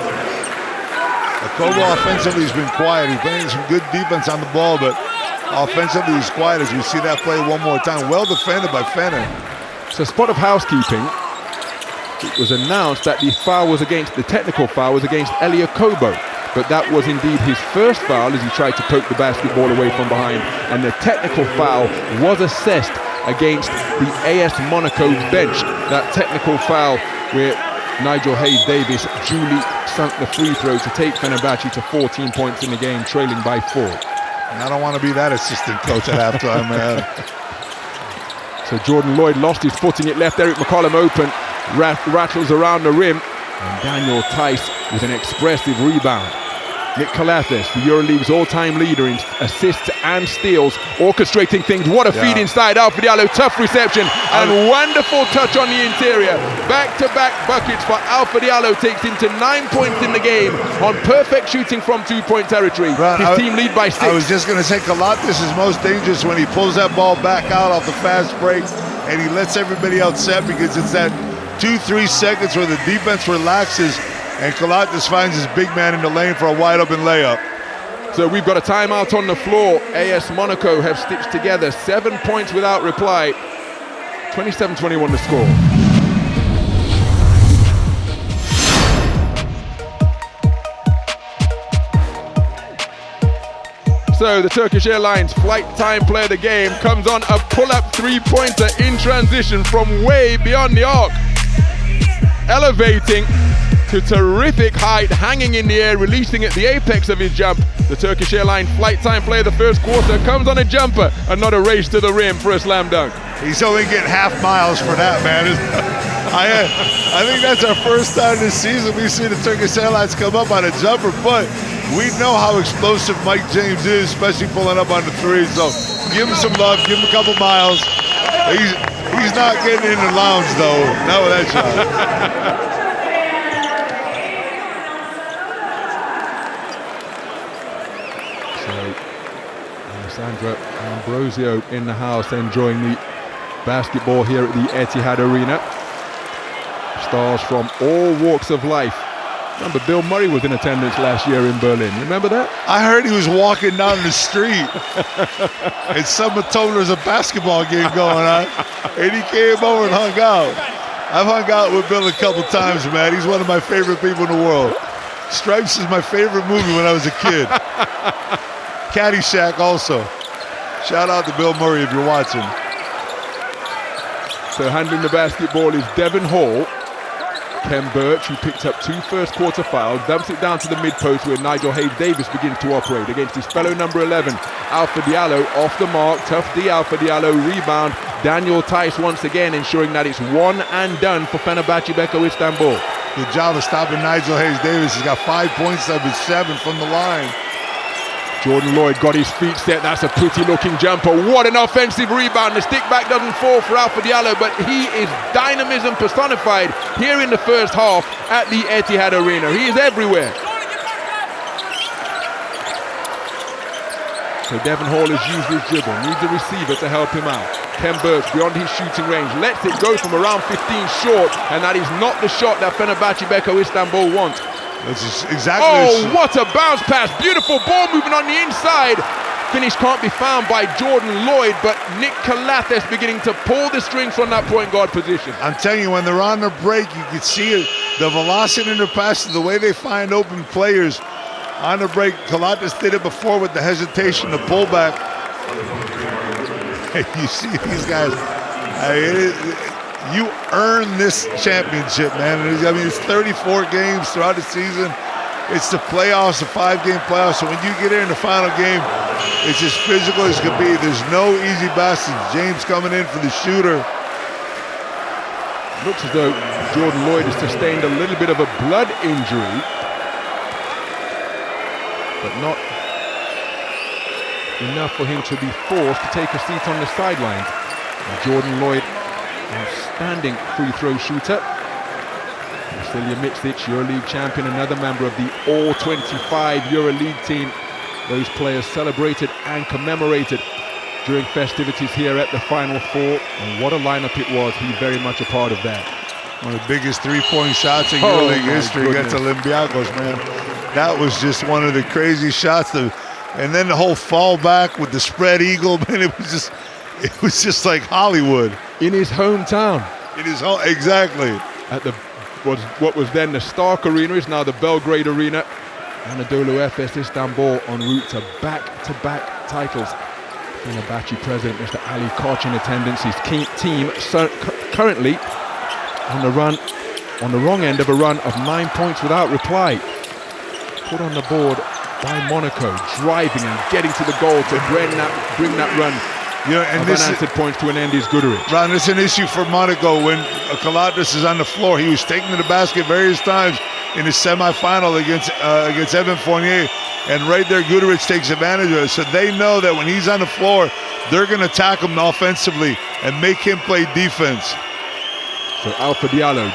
Akobo offensively has been quiet. He's playing some good defense on the ball, but offensively he's quiet as we see that play one more time. Well defended by Fener. So spot of housekeeping. It was announced that the foul was against, the technical foul was against Elie Akobo. But that was indeed his first foul as he tried to poke the basketball away from behind. And the technical foul was assessed against the AS Monaco bench. That technical foul where Nigel Hayes-Davis duly sunk the free throw to take Fenerbahce to 14 points in the game, trailing by 4. And I don't want to be that assistant coach at halftime, man. So Jordan Lloyd lost his footing. It left Eric McCollum open. Rattles around the rim. And Daniel Thijs with an expressive rebound. Nick Kalathis, the EuroLeague's all-time leader in assists and steals, orchestrating things. What a feed inside. Alpha Diallo, tough reception and wonderful touch on the interior. Back-to-back buckets for Alpha Diallo, takes him to 9 points in the game on perfect shooting from two-point territory. His team lead by 6. I was just going to say Kalathis is most dangerous when he pulls that ball back out off the fast break and he lets everybody else set, because it's that 2-3 seconds where the defense relaxes and Kalathis finds his big man in the lane for a wide open layup. So we've got a timeout on the floor. AS Monaco have stitched together 7 points without reply. 27-21 the score. So the Turkish Airlines flight time player of the game comes on a pull-up three-pointer in transition from way beyond the arc. Elevating to terrific height, hanging in the air, releasing at the apex of his jump. The Turkish Airlines flight time player of the first quarter comes on a jumper and not a race to the rim for a slam dunk. He's only getting half miles for that, man. I think that's our first time this season we've seen the Turkish Airlines come up on a jumper, but we know how explosive Mike James is, especially pulling up on the three. So give him some love, give him a couple miles. He's not getting in the lounge though, not with that shot. Sandra Ambrosio in the house, enjoying the basketball here at the Etihad Arena. Stars from all walks of life. Remember, Bill Murray was in attendance last year in Berlin. Remember that? I heard he was walking down the street and someone told him there's a basketball game going on, and he came over and hung out. I've hung out with Bill a couple times, man. He's one of my favorite people in the world. Stripes is my favorite movie when I was a kid. Caddyshack also. Shout out to Bill Murray if you're watching. So handling the basketball is Devon Hall. Ken Birch, who picked up 2 first quarter fouls, dumps it down to the mid-post where Nigel Hayes-Davis begins to operate against his fellow number 11, Alpha Diallo, off the mark. Tough D, Alpha Diallo, rebound. Daniel Thijs once again ensuring that it's one and done for Fenerbahçe Beko Istanbul. Good job of stopping Nigel Hayes-Davis. He's got 5 points of his 7 from the line. Jordan Lloyd got his feet set. That's a pretty looking jumper. What an offensive rebound. The stick back doesn't fall for Alpha Diallo, but he is dynamism personified here in the first half at the Etihad Arena. He is everywhere. So Devon Hall has used his dribble, needs a receiver to help him out. Ken Birch beyond his shooting range, lets it go from around 15 short, and that is not the shot that Fenerbahçe Beko Istanbul wants. This is exactly. Oh, what a bounce pass. Beautiful ball movement on the inside. Finish can't be found by Jordan Lloyd, but Nick Calathes beginning to pull the strings from that point guard position. I'm telling you, when they're on the break, you can see it, the velocity in their passes, the way they find open players on the break. Calathes did it before with the hesitation, the pullback. You see these guys. You earn this championship, man. I mean, it's 34 games throughout the season. It's the playoffs, the 5-game playoffs. So when you get in the final game, it's as physical as can be. There's no easy baskets. James coming in for the shooter. Looks as though Jordan Lloyd has sustained a little bit of a blood injury, but not enough for him to be forced to take a seat on the sidelines. And Jordan Lloyd, outstanding free throw shooter. Vasilija Micic, EuroLeague champion, another member of the All-25 EuroLeague team. Those players celebrated and commemorated during festivities here at the Final Four. And what a lineup it was. He's very much a part of that. One of the biggest three-point shots in EuroLeague history against Olympiacos, man. That was just one of the crazy shots. And then the whole fallback with the spread eagle, man, it was just like Hollywood. In his hometown. In his home, exactly. At what was then the Stark Arena is now the Belgrade Arena. Anadolu Efes Istanbul en route to back-to-back titles. Fenerbahçe president Mr. Ali Koç in attendance. His team currently on the run, on the wrong end of a run of 9 points without reply. Put on the board by Monaco, driving and getting to the goal to bring that run. And this unanswered points to an end is Guduric. Ron, it's an issue for Monaco when Calathes is on the floor. He was taking to the basket various times in his semifinal against Evan Fournier, and right there Guduric takes advantage of it. So they know that when he's on the floor, they're going to attack him offensively and make him play defense. So Alpha Diallo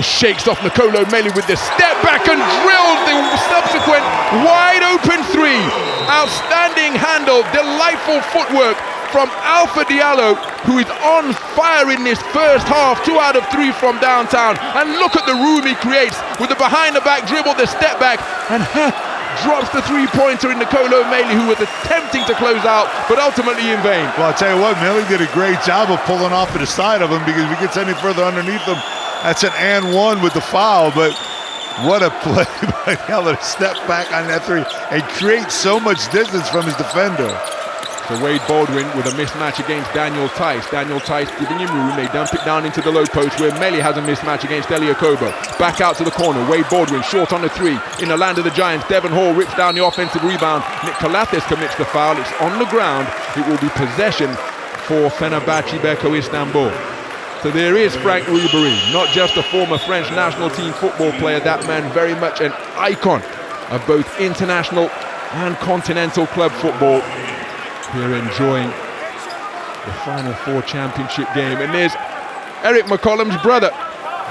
shakes off Nicolo Melli with the step back and drills the subsequent wide open three. Outstanding handle, delightful footwork from Alpha Diallo, who is on fire in this first half. 2 out of 3 from downtown. And look at the room he creates with the behind the back dribble, the step back, and drops the three-pointer in Nicolo Melli, who was attempting to close out, but ultimately in vain. Well, I'll tell you what, Melli did a great job of pulling off to the side of him, because if he gets any further underneath him, that's an and one with the foul. But what a play by Diallo to step back on that three and create so much distance from his defender. So Wade Baldwin with a mismatch against Daniel Tice. Daniel Tice giving him room. They dump it down into the low post where Melli has a mismatch against Elie Okobo. Back out to the corner. Wade Baldwin short on the three. In the land of the Giants, Devon Hall rips down the offensive rebound. Nick Calathes commits the foul. It's on the ground. It will be possession for Fenerbahçe Beko Istanbul. So there is Franck Ribéry, not just a former French national team football player. That man very much an icon of both international and continental club football. Here enjoying the Final Four championship game. And there's Eric McCollum's brother.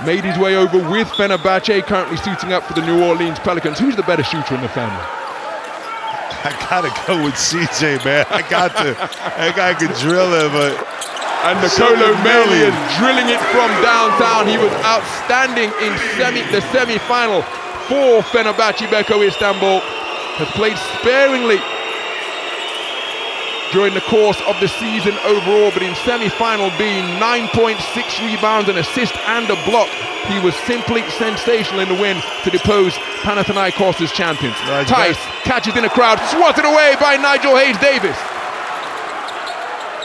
Made his way over with Fenerbahçe, currently suiting up for the New Orleans Pelicans. Who's the better shooter in the family? I gotta go with CJ, man. I got to. That guy could drill it, but... And Nicolo Melli is drilling it from downtown. He was outstanding in the semi-final for Fenerbahçe Beko Istanbul. Has played sparingly during the course of the season overall, but in semi-final being 9.6 rebounds, an assist and a block. He was simply sensational in the win to depose Panathinaikos as champions. Tice catches in a crowd, swatted away by Nigel Hayes-Davis.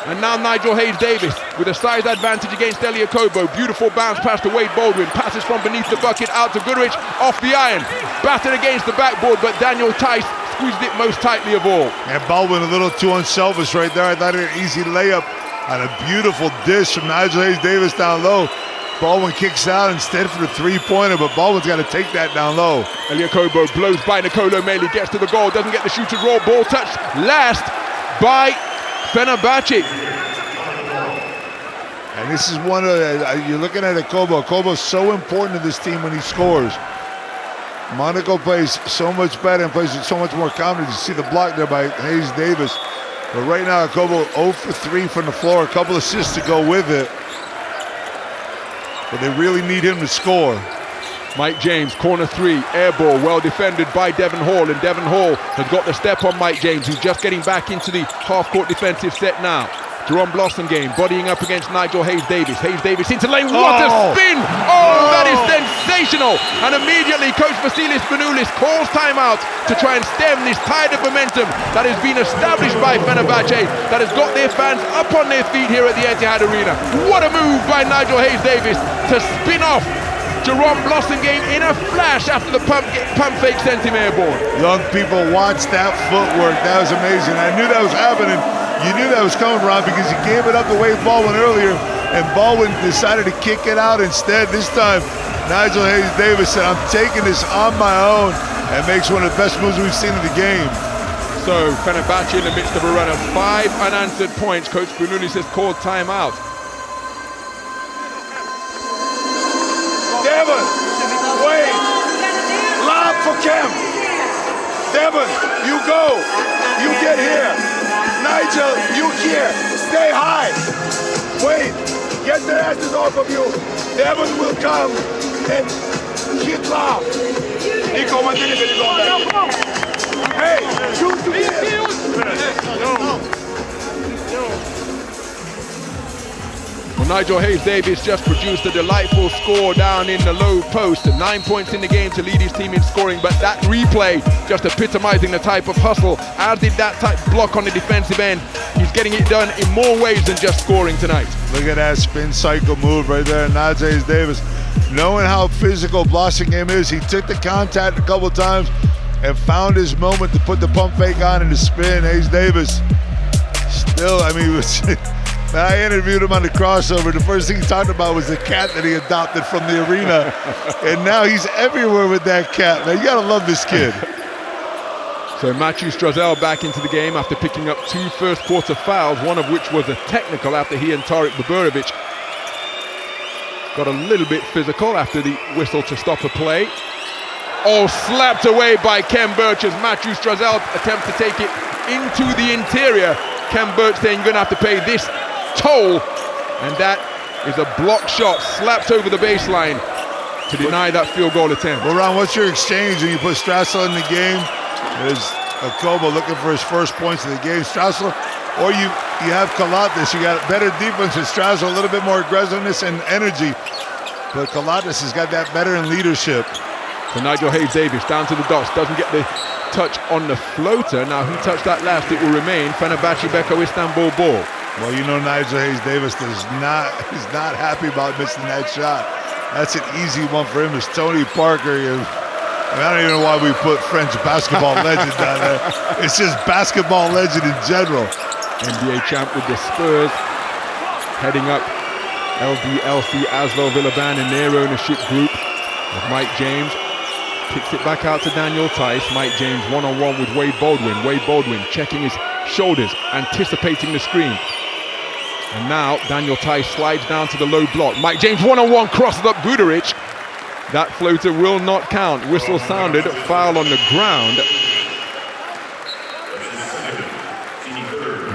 And now Nigel Hayes-Davis with a size advantage against Elie Okobo. Beautiful bounce pass to Wade Baldwin. Passes from beneath the bucket out to Guduric, off the iron. Battered against the backboard, but Daniel Tice squeezed it most tightly of all. And Baldwin a little too unselfish right there. I thought it an easy layup on a beautiful dish from Nigel Hayes-Davis down low. Baldwin kicks out instead for the three-pointer, but Baldwin's got to take that down low. Elie Okobo blows by Nicolo Melli, gets to the goal, doesn't get the shooter's roll. Ball touched last by Fenerbahçe. And this is one of the, you're looking at Okobo. Okobo's so important to this team when he scores. Monaco plays so much better and plays with so much more confidence. You see the block there by Hayes-Davis. But right now, Okobo 0 for 3 from the floor. A couple assists to go with it. But they really need him to score. Mike James, corner 3, air ball, well defended by Devon Hall, and Devon Hall has got the step on Mike James, who's just getting back into the half-court defensive set now. Jerome Blossom game, bodying up against Nigel Hayes-Davis. Hayes-Davis into lane, what a spin! Oh, that is sensational! And immediately Coach Vasilis Spanoulis calls timeout to try and stem this tide of momentum that has been established by Fenerbahce, that has got their fans up on their feet here at the Etihad Arena. What a move by Nigel Hayes-Davis to spin off Jerome Blossom game in a flash after the pump fake sent him airborne. Young people watch that footwork. That was amazing. I knew that was happening. You knew that was coming, Ron, because he gave it up to Wade Baldwin earlier, and Baldwin decided to kick it out instead. This time, Nigel Hayes-Davis said, I'm taking this on my own, and makes one of the best moves we've seen in the game. So, Fenerbahce in the midst of a run of 5 unanswered points. Coach Spanoulis has called timeout. Devon, Wade, lob for Kemp. Devon, you go, you get here. Nigel, you here, stay high. Wade, get the asses off of you. Devon will come and hit lob. Nico, mantiene que te Hey, shoot to Well, Nigel Hayes-Davis just produced a delightful score down in the low post. 9 points in the game to lead his team in scoring, but that replay just epitomizing the type of hustle, as did that type block on the defensive end. He's getting it done in more ways than just scoring tonight. Look at that spin cycle move right there, Nigel Hayes-Davis. Knowing how physical Blossom game is, he took the contact a couple times and found his moment to put the pump fake on and the spin. Hayes-Davis still, I mean, I interviewed him on the crossover. The first thing he talked about was the cat that he adopted from the arena. And now he's everywhere with that cat. Man, you gotta love this kid. So Matthew Strazel back into the game after picking up 2 first quarter fouls, one of which was a technical after he and Tarik Baburovic got a little bit physical after the whistle to stop a play. Oh, slapped away by Ken Birch as Matthew Strazel attempts to take it into the interior. Ken Birch saying you're gonna have to pay this toll, and that is a block shot slapped over the baseline to deny that field goal attempt. Well, Ron, what's your exchange when you put Strassel in the game? There's Akobo looking for his first points of the game. Strassel, or you have Kalates. You got better defense with Strassel, a little bit more aggressiveness and energy, but Kalates has got that better in leadership. So Nigel Hayes-Davis down to the dots, doesn't get the touch on the floater. Now, who touched that last? It will remain Fenerbahce Beko Istanbul ball. Well, you know Nigel Hayes-Davis is not happy about missing that shot. That's an easy one for him. It's Tony Parker. I don't even know why we put French basketball legend down there. It's just basketball legend in general. NBA champ with the Spurs, heading up LDLC Asvel Villeban in their ownership group of Mike James. Kicks it back out to Daniel Tice. Mike James one-on-one with Wade Baldwin. Wade Baldwin checking his shoulders, anticipating the screen. And now Daniel Tice slides down to the low block. Mike James one-on-one crosses up Guduric. That floater will not count. Whistle sounded, foul on the ground.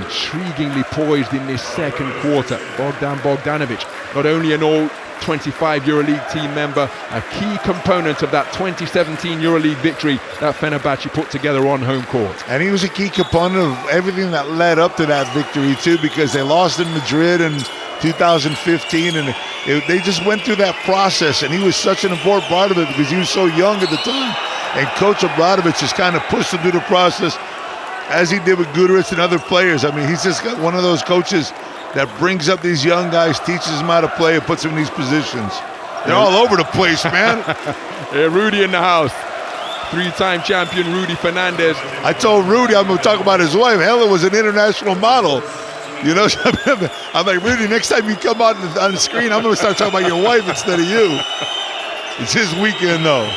Intriguingly poised in this second quarter. Bogdan Bogdanovic, not only an all-25 EuroLeague team member, a key component of that 2017 EuroLeague victory that Fenerbahce put together on home court. And he was a key component of everything that led up to that victory too, because they lost in Madrid in 2015, and they just went through that process, and he was such an important part of it because he was so young at the time. And Coach Obradovic just kind of pushed him through the process, as he did with Guduric and other players. I mean, he's just got one of those coaches that brings up these young guys, teaches them how to play, and puts them in these positions. They're all over the place, man. Yeah, Rudy in the house. 3-time champion Rudy Fernandez. I told Rudy I'm going to talk about his wife. Hella was an international model. You know, I'm like, Rudy, next time you come out on the screen, I'm going to start talking about your wife instead of you. It's his weekend, though.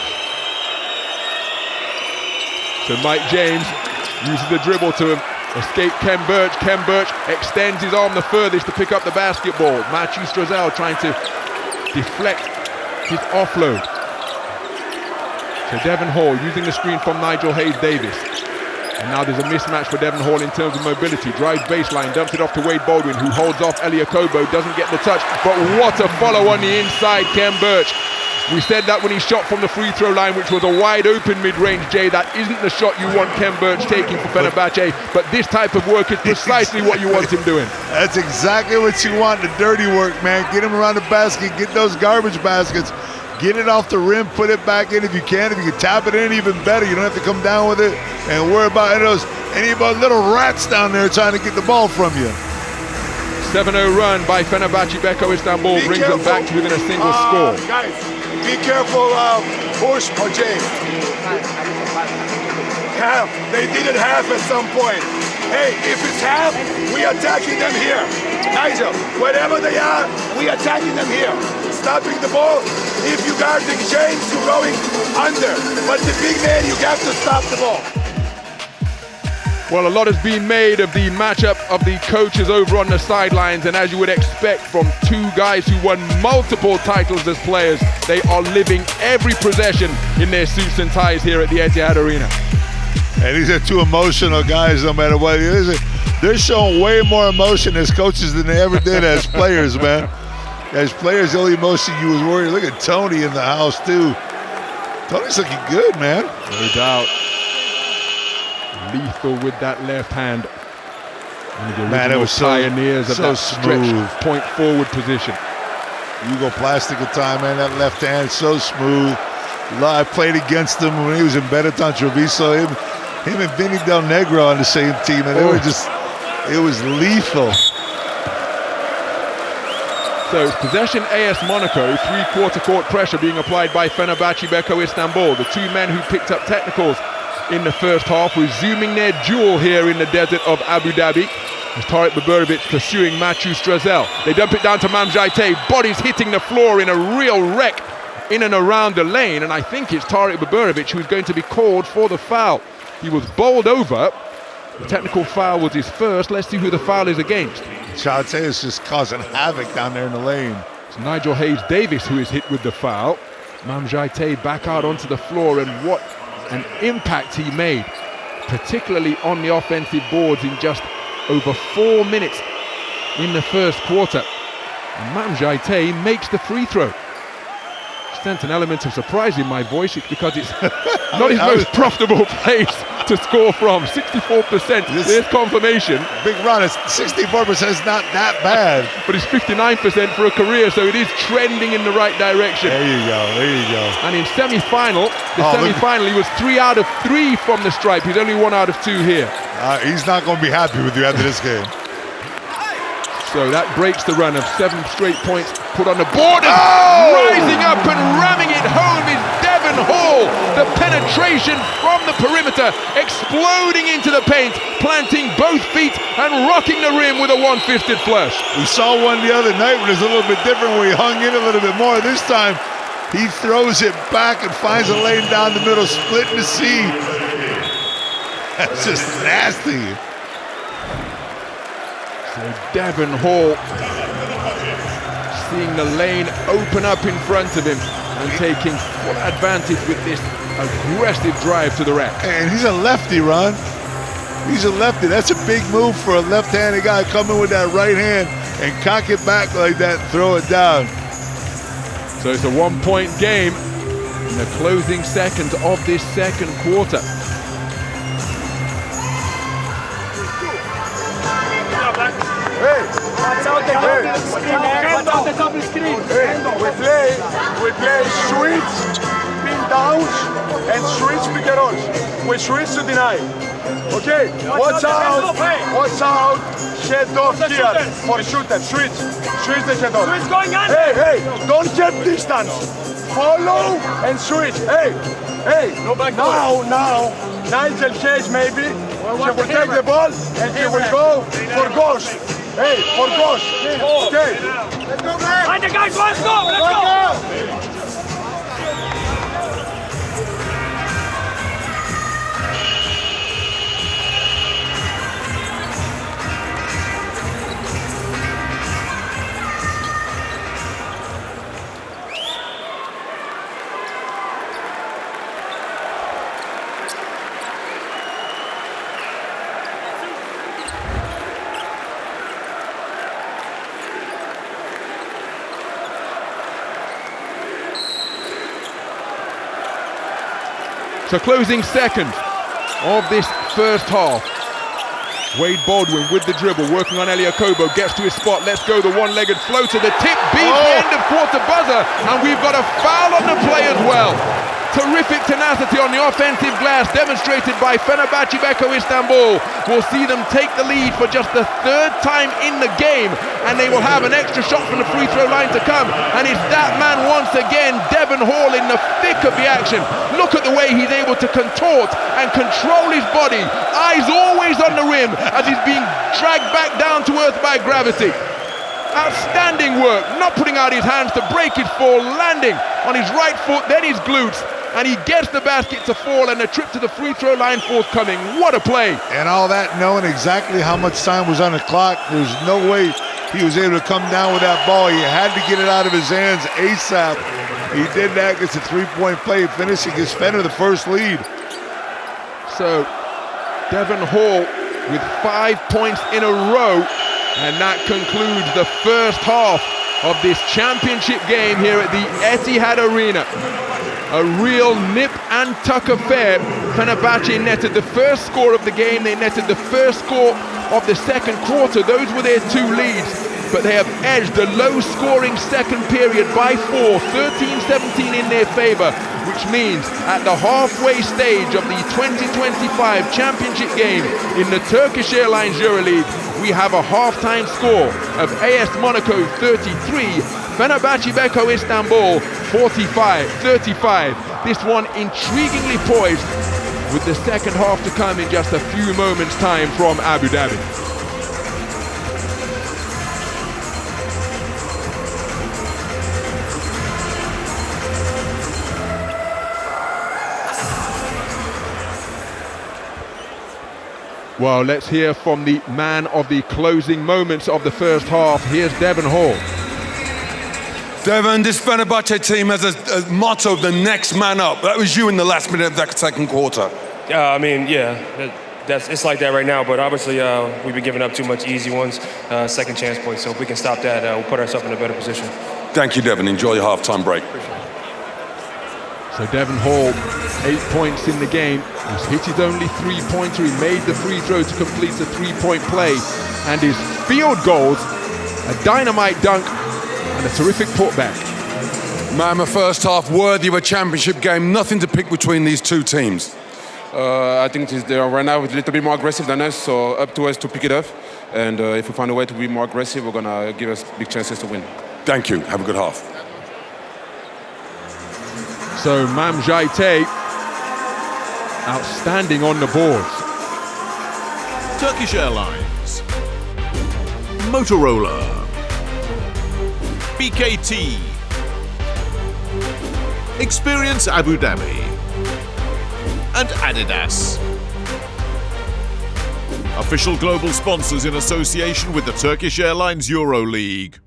So Mike James uses the dribble to escape Ken Birch. Ken Birch extends his arm the furthest to pick up the basketball. Matthew Strazel trying to deflect his offload. So Devon Hall using the screen from Nigel Hayes-Davis. And now there's a mismatch for Devon Hall in terms of mobility. Drives baseline, dumps it off to Wade Baldwin, who holds off Elie Akobo, doesn't get the touch. But what a follow on the inside, Ken Birch. We said that when he shot from the free throw line, which was a wide open mid-range, Jay. That isn't the shot you want Ken Birch taking for Fenerbahce, but this type of work is precisely what you want him doing. That's exactly what you want, the dirty work, man. Get him around the basket, get those garbage baskets, get it off the rim, put it back in if you can. If you can tap it in, even better. You don't have to come down with it and worry about any of those little rats down there trying to get the ball from you. 7-0 run by Fenerbahçe Beko Istanbul brings them back to within a single score. Guys, be careful, push or James. Half. They did it half at some point. Hey, if it's half, we attacking them here. Nigel, wherever they are, we attacking them here. Stopping the ball. If you guarding James, you're going under. But the big man, you have to stop the ball. Well, a lot has been made of the matchup of the coaches over on the sidelines, and as you would expect from two guys who won multiple titles as players, they are living every possession in their suits and ties here at the Etihad Arena. And these are two emotional guys, no matter what it is. They're showing way more emotion as coaches than they ever did as players, man. As players, the only emotion you was worried. Look at Tony in the house, too. Tony's looking good, man. No doubt. Lethal with that left hand. Man, it was pioneers of that smooth point forward position. Hugo Plastic at time, man. That left hand so smooth. I played against him when he was in Benetton Treviso. Him and Vinny Del Negro on the same team, and they were just, it was lethal. So possession AS Monaco, three-quarter court pressure being applied by Fenerbahçe Beko Istanbul. The two men who picked up technicals in the first half, resuming their duel here in the desert of Abu Dhabi. As Tarik Baburovic pursuing Mathieu Strazel. They dump it down to Mamjite, bodies hitting the floor in a real wreck in and around the lane, and I think it's Tarik Baburovic who's going to be called for the foul. He was bowled over. The technical foul was his first. Let's see who the foul is against. Chate is just causing havoc down there in the lane. It's Nigel Hayes-Davis who is hit with the foul. Mamjite back out onto the floor, and what an impact he made, particularly on the offensive boards in just over 4 minutes in the first quarter. And Mamjite makes the free throw. Sent an element of surprise in my voice. It's because it's not his most profitable place to score from. 64%. There's confirmation. Big run. 64% is not that bad. But it's 59% for a career, so it is trending in the right direction. There you go. There you go. And in semi-final, he was 3 out of 3 from the stripe. He's only 1 out of 2 here. He's not going to be happy with you after this game. So that breaks the run of 7 straight points put on the board, and rising up and ramming it home is Devon Hall. The penetration from the perimeter, exploding into the paint, planting both feet and rocking the rim with a one-fisted flush. We saw one the other night when it was a little bit different, where he hung in a little bit more. This time, he throws it back and finds a lane down the middle, splitting the sea. That's just nasty. So Devon Hall seeing the lane open up in front of him and taking full advantage with this aggressive drive to the rack. And he's a lefty, Ron. He's a lefty. That's a big move for a left-handed guy, coming with that right hand and cock it back like that and throw it down. So it's a 1-point game in the closing seconds of this second quarter. We play switch, pin downs, and switch pick and rolls. We switch to deny. Okay, watch out, head off here for shooter, switch the head off. Switch going on. Hey, don't get distance. Follow and switch. Hey, now, Nigel Hayes maybe, he will take the ball and he will go for Ghost. Hey, for Ghost. Okay. Let's go, man. Right, guys, let's go. So closing seconds of this first half. Wade Baldwin with the dribble, working on Eliakobo, gets to his spot, let's go, the one-legged floater, the tip beats the end of quarter buzzer, and we've got a foul on the play as well. Terrific tenacity on the offensive glass demonstrated by Fenerbahçe Beko Istanbul. We'll see them take the lead for just the third time in the game, and they will have an extra shot from the free throw line to come, and it's that man once again, Devon Hall, in the thick of the action. Look at the way he's able to contort and control his body, eyes always on the rim as he's being dragged back down to earth by gravity. Outstanding work, not putting out his hands to break his fall, landing on his right foot, then his glutes, and he gets the basket to fall, and a trip to the free throw line forthcoming. What a play. And all that knowing exactly how much time was on the clock. There's no way he was able to come down with that ball. He had to get it out of his hands ASAP. He did that. It's a three-point play, finishing his Fener the first lead. So Devon Hall with 5 points in a row, and that concludes the first half of this championship game here at the Etihad Arena. A real nip and tuck affair. Fenerbahce netted the first score of the game. They netted the first score of the second quarter. Those were their two leads, but they have edged the low-scoring second period by 4, 13-17 in their favor, which means at the halfway stage of the 2025 championship game in the Turkish Airlines EuroLeague, we have a halftime score of AS Monaco 33, Fenerbahçe Beko Istanbul 45-35. This one intriguingly poised, with the second half to come in just a few moments' time from Abu Dhabi. Well, let's hear from the man of the closing moments of the first half. Here's Devon Hall. Devon, this Fenerbahce team has a motto, the next man up. That was you in the last minute of that second quarter. I mean, yeah, it's like that right now, but obviously we've been giving up too much easy ones, second chance points, so if we can stop that, we'll put ourselves in a better position. Thank you, Devon. Enjoy your halftime break. So Devon Hall, 8 points in the game. He's hit his only three-pointer. He made the free throw to complete the three-point play. And his field goals, a dynamite dunk and a terrific putback. Man, the first half worthy of a championship game. Nothing to pick between these two teams. I think they are right now a little bit more aggressive than us, so up to us to pick it up. And if we find a way to be more aggressive, we're going to give us big chances to win. Thank you. Have a good half. So Mam Jaite, outstanding on the boards. Turkish Airlines, Motorola, BKT, Experience Abu Dhabi, and Adidas. Official global sponsors in association with the Turkish Airlines EuroLeague.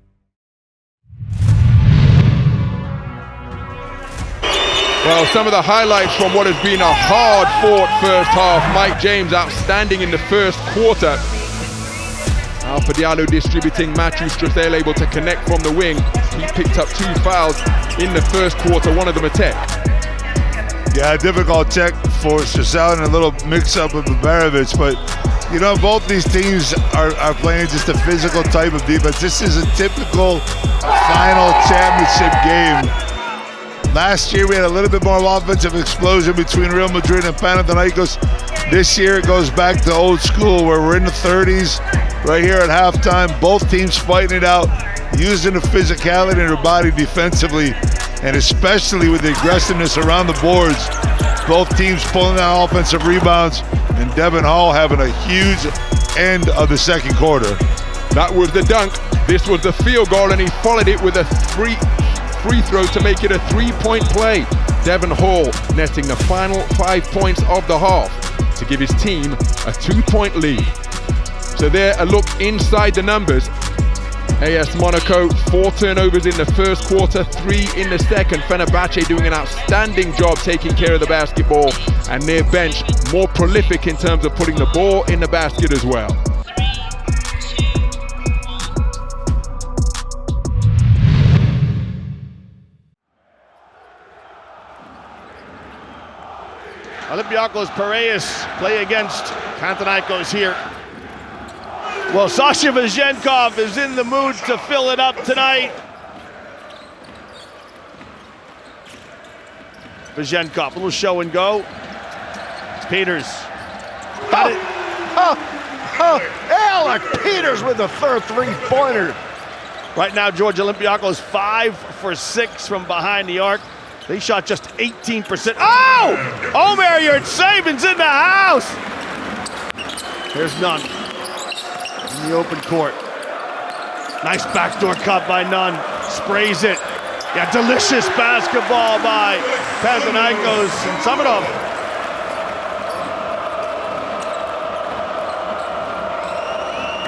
Well, some of the highlights from what has been a hard-fought first half. Mike James outstanding in the first quarter. Alpha Diallo distributing, Matthew Strathel able to connect from the wing. He picked up 2 fouls in the first quarter, one of them a tech. Yeah, difficult check for Strathel and a little mix-up with Babarovic, but you know, both these teams are playing just a physical type of defense. This is a typical final championship game. Last year we had a little bit more offensive explosion between Real Madrid and Panathinaikos. This year it goes back to old school where we're in the 30s right here at halftime. Both teams fighting it out, using the physicality in their body defensively, and especially with the aggressiveness around the boards. Both teams pulling out offensive rebounds, and Devon Hall having a huge end of the second quarter. That was the dunk. This was the field goal, and he followed it with a free throw to make it a 3-point play. Devon Hall netting the final 5 points of the half to give his team a 2-point lead. So there, a look inside the numbers. AS Monaco, 4 turnovers in the first quarter, 3 in the second. Fenerbahce doing an outstanding job taking care of the basketball, and their bench more prolific in terms of putting the ball in the basket as well. Olympiacos Piraeus play against Panathinaikos here. Well, Sasha Vezenkov is in the mood to fill it up tonight. Vezenkov, a little show and go. Peters. Got it. Alec Peters with the third three-pointer. Right now, Georgia Olympiacos 5 for 6 from behind the arc. They shot just 18%. Oh! Omer Yurtseven's in the house! There's none. In the open court. Nice backdoor cut by Nunn. Sprays it. Yeah, delicious basketball by Panathinaikos and Samanov.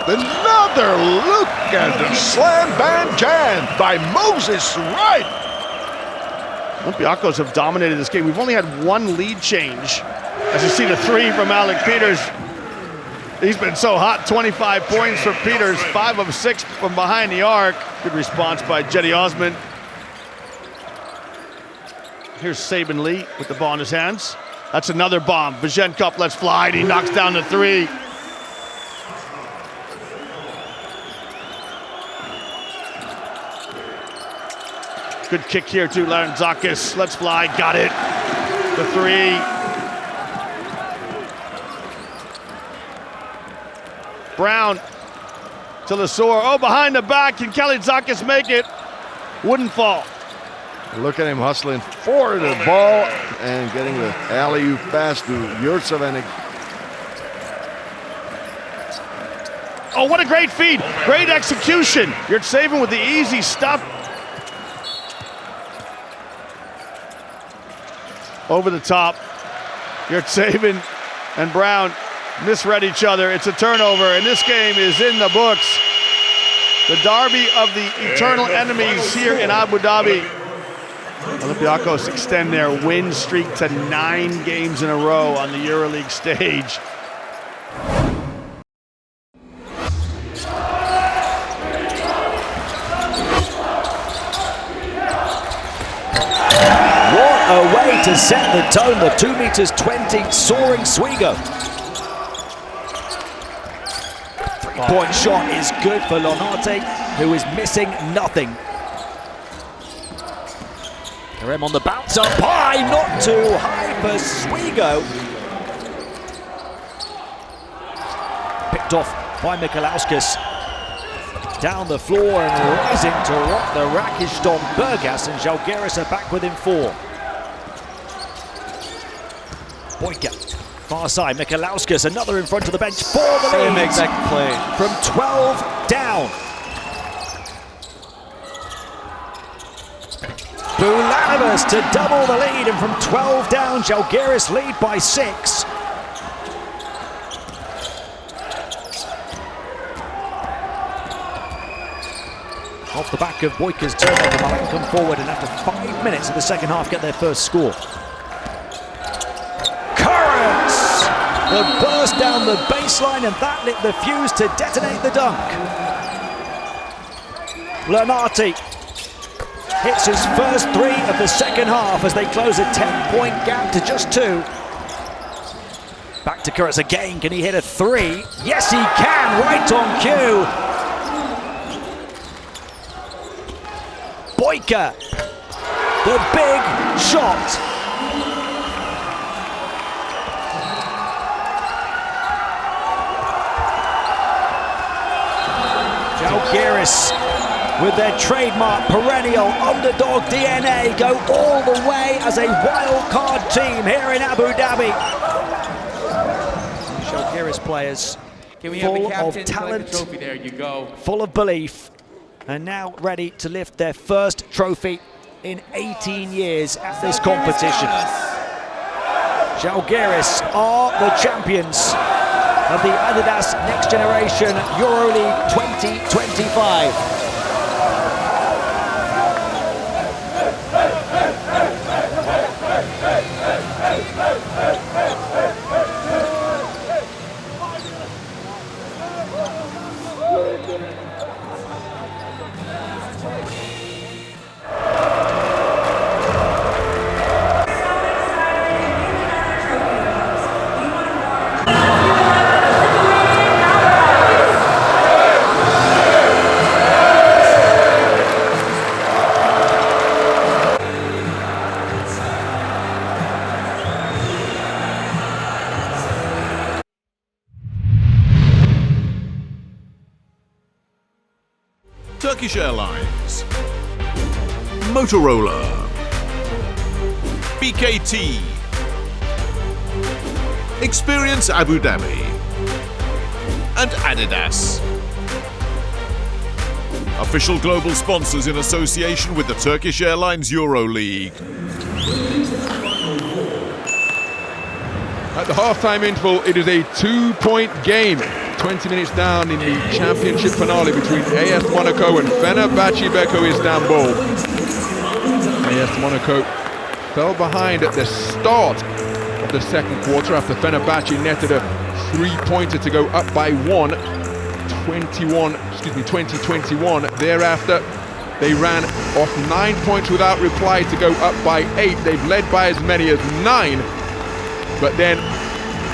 Another look at the slam bang jam by Moses Wright. Olympiacos have dominated this game. We've only had one lead change. As you see the three from Alec Peters. He's been so hot, 25 points for Peters, 5 of 6 from behind the arc. Good response by Jetty Osman. Here's Sabin Lee with the ball in his hands. That's another bomb. Vezenkov lets fly, and he knocks down the three. Good kick here too, Larentzakis. Let's fly, got it. The three. Brown to Lesor. Oh, behind the back. Can Larentzakis make it? Wouldn't fall. Look at him hustling for the ball and getting the alley-oop pass to Yurtseven. Oh, what a great feed. Great execution. Yurtseven with the easy stuff. Over the top. Yurtseven and Brown misread each other. It's a turnover, and this game is in the books. The derby of the eternal enemies here in Abu Dhabi. Olympiacos extend their win streak to 9 games in a row on the EuroLeague stage. A way to set the tone, the 2 meters 20 soaring Swigo. Three-point shot is good for Lonarte, who is missing nothing. Karem on the bounce up high, not too high for Swigo. Picked off by Mikalauskas. Down the floor and rising to rock the rakish Dom Burgas, and Žalgiris are back within 4. Boyka, far side, Mikalauskas, another in front of the bench for the lead. Same exact play. From 12 down. Bulanovas to double the lead, and from 12 down, Žalgiris lead by 6. Off the back of Boyka's turnover, Milan come forward and after 5 minutes of the second half get their first score. The burst down the baseline, and that lit the fuse to detonate the dunk. Lonarte hits his first 3 of the second half as they close a 10-point gap to just 2. Back to Kurtz again. Can he hit a 3? Yes, he can, right on cue. Boyka, the big shot. Žalgiris, with their trademark perennial underdog DNA, go all the way as a wild card team here in Abu Dhabi. Žalgiris players full of talent, trophy, there you go. full of belief, and now ready to lift their first trophy in 18 years at this competition. Žalgiris are the champions of the Adidas Next Generation EuroLeague 2025. Turkish Airlines, Motorola, BKT, Experience Abu Dhabi, and Adidas. Official global sponsors in association with the Turkish Airlines EuroLeague. At the halftime interval, it is a 2-point game. 20 minutes down in the championship finale between AS Monaco and Fenerbahçe Beko Istanbul. AS Monaco fell behind at the start of the second quarter after Fenerbahçe netted a three-pointer to go up by 20-21. Thereafter, they ran off 9 points without reply to go up by 8. They've led by as many as 9. But then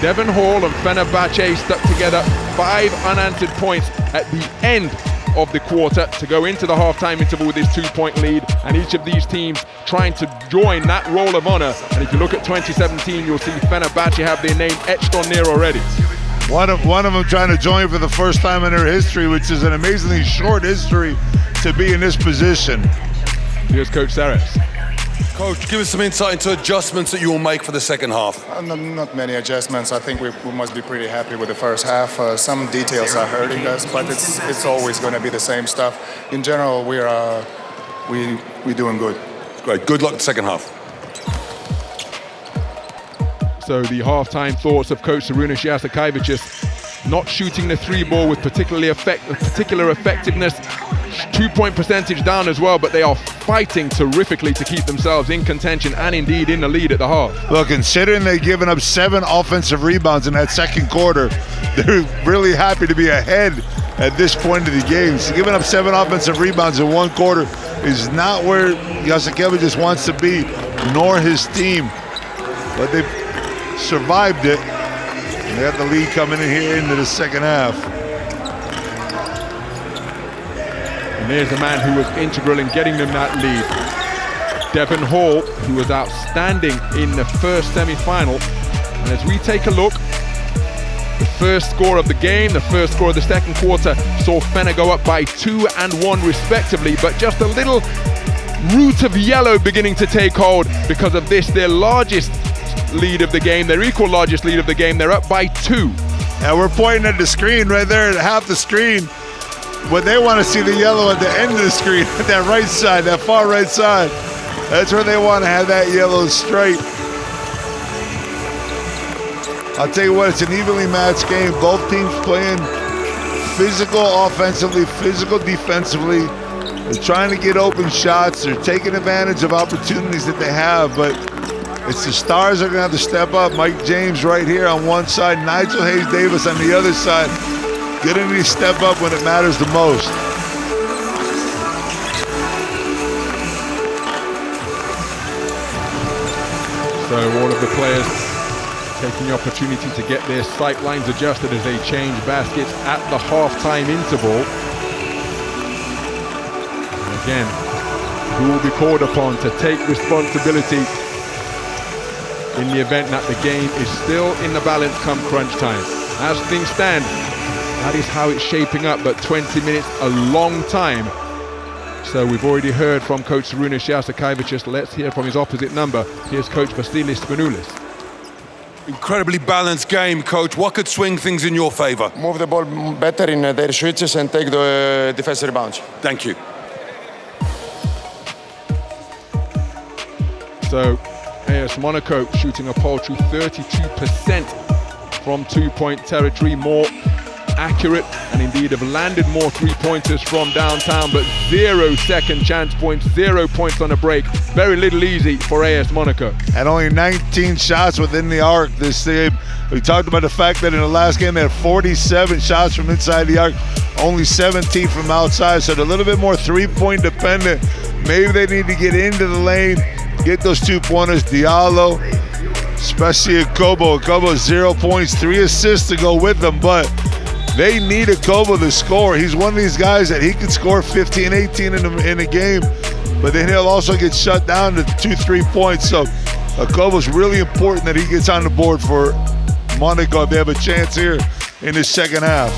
Devon Hall and Fenerbahçe stuck together 5 unanswered points at the end of the quarter to go into the halftime interval with this 2-point lead, and each of these teams trying to join that roll of honor. And if you look at 2017, you'll see Fenerbahçe have their name etched on there already. One of them trying to join for the first time in their history, which is an amazingly short history to be in this position. Here's Coach Saras. Coach, give us some insight into adjustments that you will make for the second half. Not many adjustments. I think we must be pretty happy with the first half. Some details are hurting us, but it's always going to be the same stuff. In general, we're doing good. Great. Good luck in the second half. So the halftime thoughts of Coach Sarunas Jasikevicius: not shooting the three ball with particular effectiveness. 2-point percentage down as well, but they are fighting terrifically to keep themselves in contention and indeed in the lead at the half. Well, considering they've given up 7 offensive rebounds in that second quarter, they're really happy to be ahead at this point of the game. So giving up 7 offensive rebounds in one quarter is not where Jasikevicius wants to be, nor his team. But they've survived it. And they got the lead coming in here into the second half. And there's the man who was integral in getting them that lead. Devon Hall, who was outstanding in the first semi-final. And as we take a look, the first score of the game, the first score of the second quarter, saw Fener go up by 2 and 1 respectively, but just a little root of yellow beginning to take hold because of this, their largest lead of the game, their equal largest lead of the game. They're up by 2. And we're pointing at the screen right there, at half the screen. But they want to see the yellow at the end of the screen, at that right side, that far right side. That's where they want to have that yellow stripe. I'll tell you what, it's an evenly matched game. Both teams playing physical offensively, physical defensively. They're trying to get open shots. They're taking advantage of opportunities that they have, but it's the stars that are going to have to step up. Mike James right here on one side, Nigel Hayes-Davis on the other side. Getting to step up when it matters the most. So all of the players taking the opportunity to get their sight lines adjusted as they change baskets at the halftime interval. And again, who will be called upon to take responsibility in the event that the game is still in the balance come crunch time. As things stand, that is how it's shaping up, but 20 minutes, a long time. So we've already heard from Coach Sarunas Jasikevicius. Let's hear from his opposite number. Here's Coach Vasilis Spanoulis. Incredibly balanced game, Coach. What could swing things in your favor? Move the ball better in their switches and take the defensive rebounds. Thank you. So AS Monaco shooting a paltry 32% from 2-point territory, more accurate, and indeed have landed more 3-pointers from downtown, but 0 second chance points, 0 points on a break. Very little easy for AS Monaco. And only 19 shots within the arc this game. We talked about the fact that in the last game they had 47 shots from inside the arc, only 17 from outside, so they're a little bit more 3-point dependent. Maybe they need to get into the lane, get those 2-pointers. Diallo, especially Kobo. Kobo 0 points, 3 assists to go with them, but they need a Kobo to score. He's one of these guys that he can score 15, 18 in a game, but then he'll also get shut down to 2-3 points. So Kobo's really important that he gets on the board for Monaco if they have a chance here in the second half.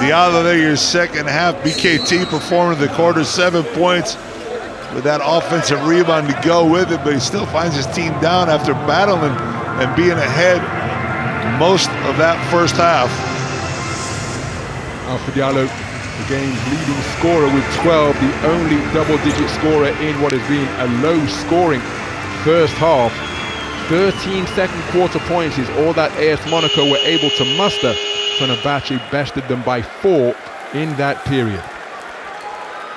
Diallo there, your second half. BKT performing the quarter, 7 points with that offensive rebound to go with it, but he still finds his team down after battling and being ahead most of that first half. Alpha Diallo, the game's leading scorer with 12, the only double-digit scorer in what has been a low-scoring first half. 13 second quarter points is all that AS Monaco were able to muster. Fenerbahce bested them by 4 in that period.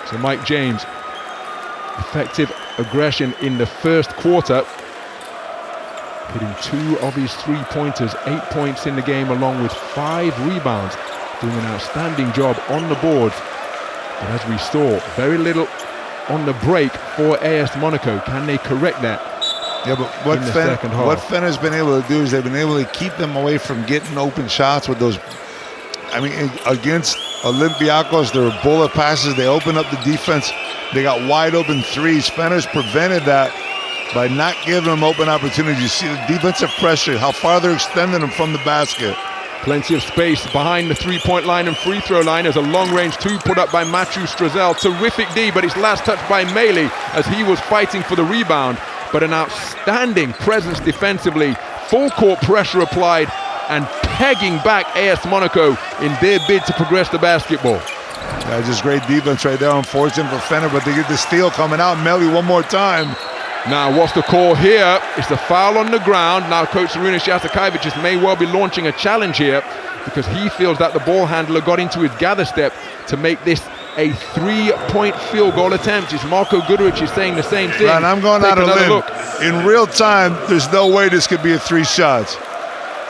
So Mike James, effective aggression in the first quarter, hitting 2 of his 3-pointers, 8 points in the game along with 5 rebounds, doing an outstanding job on the boards. But as we saw, very little on the break for AS Monaco. Can they correct that? Yeah, but what Fener's been able to do is they've been able to keep them away from getting open shots with those. I mean, against Olympiacos, there were bullet passes. They opened up the defense. They got wide open threes. Fener's prevented that by not giving them open opportunities. You see the defensive pressure, how far they're extending them from the basket. Plenty of space behind the three-point line and free throw line as a long-range 2 put up by Matthew Strazel. Terrific D, but it's last touched by Meili as he was fighting for the rebound. But an outstanding presence defensively, full court pressure applied, and pegging back AS Monaco in their bid to progress the basketball. Yeah, just great defense right there. Unfortunate for Fener, but they get the steal coming out. Meili one more time. Now, what's the call here? It's the foul on the ground. Now, Coach Sarunas Jasikevicius may well be launching a challenge here because he feels that the ball handler got into his gather step to make this a 3-point field goal attempt. It's Marko Guduric is saying the same thing. And I'm going out of limb. Look. In real time, there's no way this could be a 3 shots.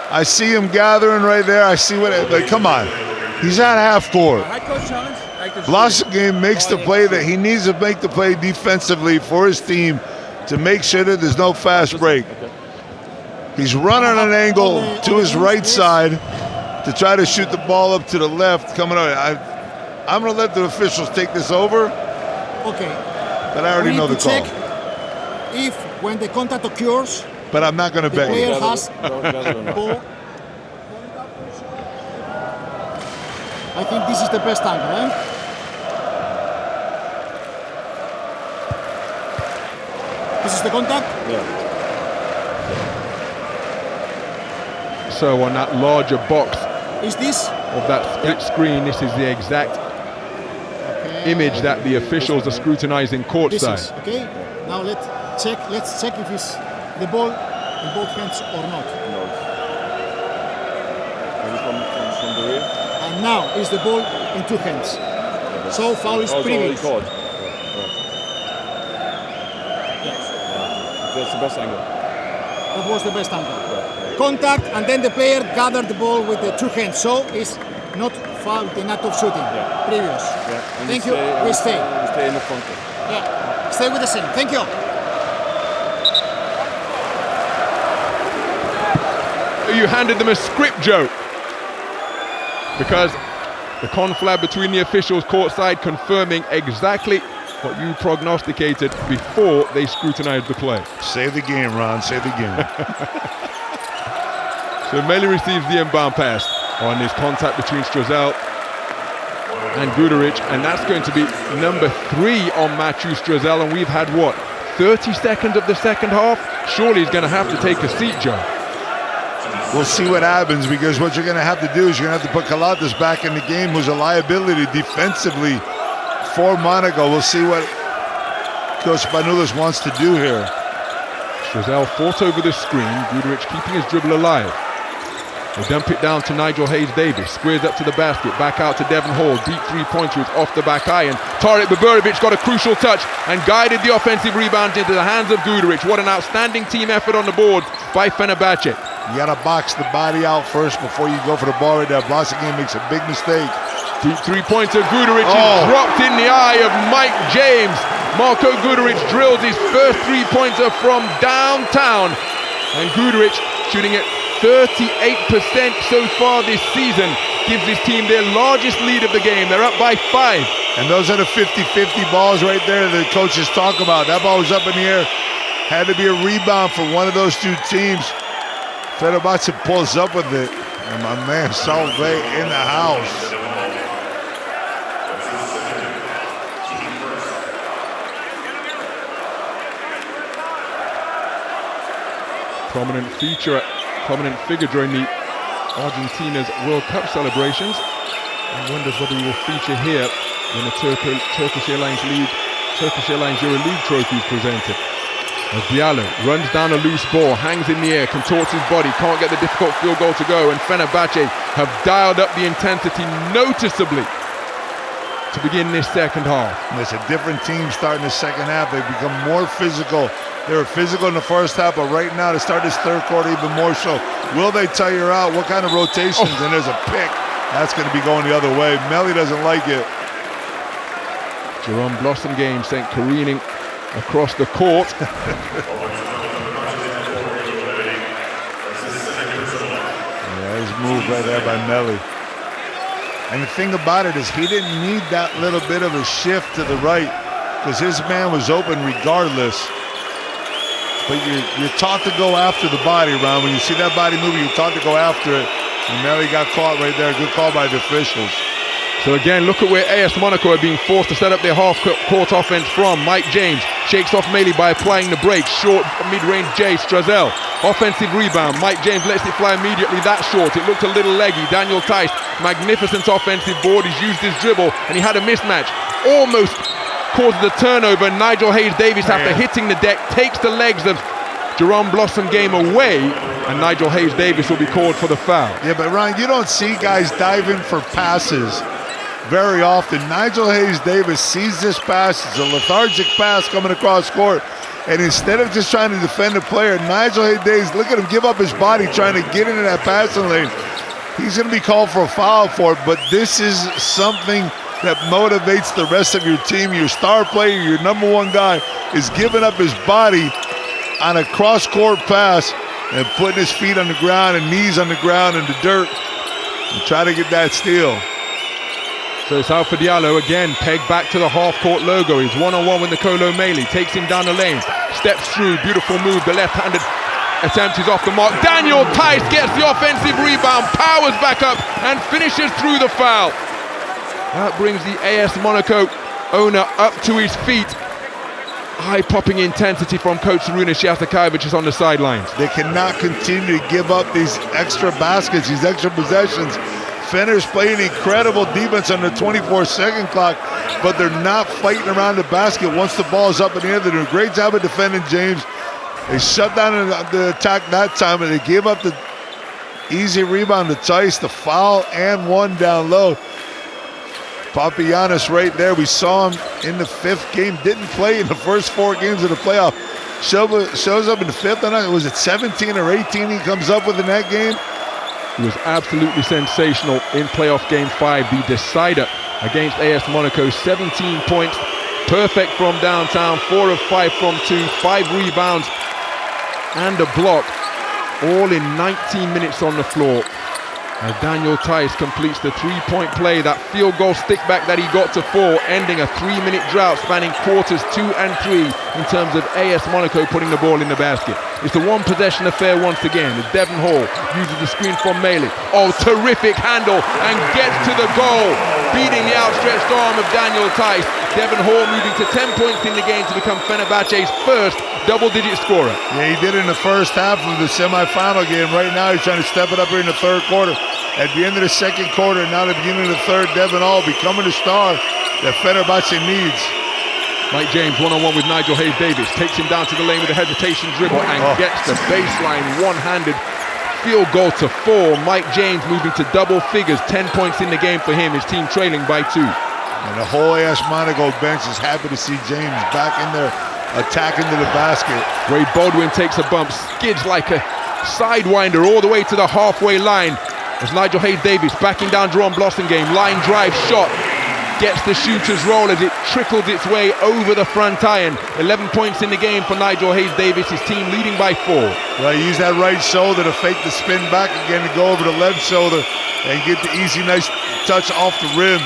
I see him gathering right there. I see what, like, come on. He's at half court. Jasikevicius makes the play that he needs to make the play defensively for his team to make sure that there's no fast break. He's running an angle to his right side to try to shoot the ball up to the left. Coming out. I'm going to let the officials take this over. Okay. But I already know the call. Check if when the contact occurs, but I'm not going to bet you. The player has ball. I think this is the best angle, eh? This is the contact? Yeah. So on that larger box is this? Of that split screen, this is the exact image that the officials are scrutinizing courtside. Okay, now let's check if it's the ball in both hands or not. No. Maybe from the rear? And now is the ball in 2 hands. So foul is previous. That's the best angle. That was the best angle. Yeah. Contact, and then the player gathered the ball with the 2 hands. So it's not foul, the act of shooting. Yeah. Previous. Yeah. Thank you. We stay. We stay in the front. Yeah. Stay with the same. Thank you. You handed them a script joke because the conflab between the officials courtside confirming exactly what you prognosticated before they scrutinized the play. Save the game, Ron. Save the game. So Meili receives the inbound pass on this contact between Strazel and Guduric, and that's going to be number 3 on Matthew Strazel, and we've had, what, 30 seconds of the second half? Surely he's going to have to take a seat, Joe. We'll see what happens, because what you're going to have to do is you're going to have to put Kalatas back in the game, who's a liability defensively for Monaco. We'll see what Coach Panoulis wants to do here. Strazel fought over the screen, Guduric keeping his dribble alive. They dump it down to Nigel Hayes-Davis, squares up to the basket, back out to Devon Hall, deep 3-pointer, it's off the back iron. Tarek Baburovic got a crucial touch and guided the offensive rebound into the hands of Guduric. What an outstanding team effort on the board by Fenerbahce. You got to box the body out first before you go for the ball right there. Jasikevicius makes a big mistake. Deep 3-pointer, Guduric is dropped in the eye of Mike James. Marko Guduric drills his first 3-pointer from downtown. And Guduric shooting at 38% so far this season, gives his team their largest lead of the game. They're up by 5. And those are the 50-50 balls right there that the coaches talk about. That ball was up in the air. Had to be a rebound for one of those 2 teams. Fenerbahce pulls up with it. And my man Salve in the house. Prominent figure during the Argentina's World Cup celebrations, and wonders whether he will feature here when the Turkish Airlines EuroLeague trophy is presented. As Diallo runs down a loose ball, hangs in the air, contorts his body, can't get the difficult field goal to go, and Fenerbahce have dialed up the intensity noticeably to begin this second half. It's a different team starting the second half. They've become more physical. They were physical in the first half, but right now to start this third quarter even more so. Will they tire out? What kind of rotations? And there's a pick. That's going to be going the other way. Melly doesn't like it. Jerome Blossom game sent careening across the court. Yeah, his move right there by Melly. And the thing about it is he didn't need that little bit of a shift to the right because his man was open regardless. But you're taught to go after the body, Ron. When you see that body moving, you're taught to go after it. And Melly got caught right there. Good call by the officials. So again, look at where AS Monaco are being forced to set up their half-court offense from. Mike James shakes off Meili by applying the break. Short mid-range Jay Strazel. Offensive rebound. Mike James lets it fly immediately. That short. It looked a little leggy. Daniel Tice, magnificent offensive board. He's used his dribble and he had a mismatch. Almost causes a turnover. Nigel Hayes-Davis, after hitting the deck, takes the legs of Jerome Blossom game away, and Nigel Hayes-Davis will be called for the foul. Yeah, but Ryan, you don't see guys diving for passes very often. Nigel Hayes-Davis sees this pass. It's a lethargic pass coming across court. And instead of just trying to defend the player, Nigel Hayes-Davis, look at him give up his body trying to get into that passing lane. He's going to be called for a foul for it, but this is something that motivates the rest of your team. Your star player, your number one guy, is giving up his body on a cross-court pass and putting his feet on the ground and knees on the ground in the dirt and try to get that steal. So it's out for Diallo again, pegged back to the half-court logo. He's one-on-one with Nicolo Meili, takes him down the lane, steps through, beautiful move, the left-handed attempt is off the mark. Daniel Tice gets the offensive rebound, powers back up and finishes through the foul. That brings the AS Monaco owner up to his feet. High-popping intensity from coach Sarunas Jasikevicius on the sidelines. They cannot continue to give up these extra baskets, these extra possessions. Fener's playing incredible defense on the 24-second clock, but they're not fighting around the basket once the ball is up in the air. They're doing a great job of defending James. They shut down the attack that time, and they gave up the easy rebound to Tice, the foul, and one down low. Papagiannis right there. We saw him in the fifth game. Didn't play in the first 4 games of the playoff. Shows up in the fifth. Was it 17 or 18 he comes up with in that game? He was absolutely sensational in playoff game 5, the decider against AS Monaco. 17 points, perfect from downtown, 4 of 5 from 2, 5 rebounds and a block, all in 19 minutes on the floor. As Daniel Tice completes the 3-point play, that field goal stick back that he got to 4, ending a 3-minute drought spanning quarters 2 and 3 in terms of AS Monaco putting the ball in the basket. It's a one-possession affair once again, as Devon Hall uses the screen from Meili. Oh, terrific handle, and gets to the goal, beating the outstretched arm of Daniel Tice. Devon Hall moving to 10 points in the game to become Fenerbahce's first double-digit scorer. Yeah, he did it in the first half of the semifinal game. Right now, he's trying to step it up here in the third quarter. At the end of the second quarter, now the beginning of the third, Devon Hall becoming the star that Fenerbahce needs. Mike James one-on-one with Nigel Hayes-Davis, takes him down to the lane with a hesitation dribble and gets the baseline one-handed field goal to 4. Mike James moving to double figures, 10 points in the game for him, his team trailing by 2. And the whole AS Monaco bench is happy to see James back in there attacking to the basket. Wade Baldwin takes a bump, skids like a sidewinder all the way to the halfway line. As Nigel Hayes-Davis backing down Jerome Blossom game, line drive shot, gets the shooter's roll as it trickles its way over the front iron. 11 points in the game for Nigel Hayes-Davis, his team leading by 4. Well, he used that right shoulder to fake the spin back again to go over the left shoulder and get the easy, nice touch off the rim.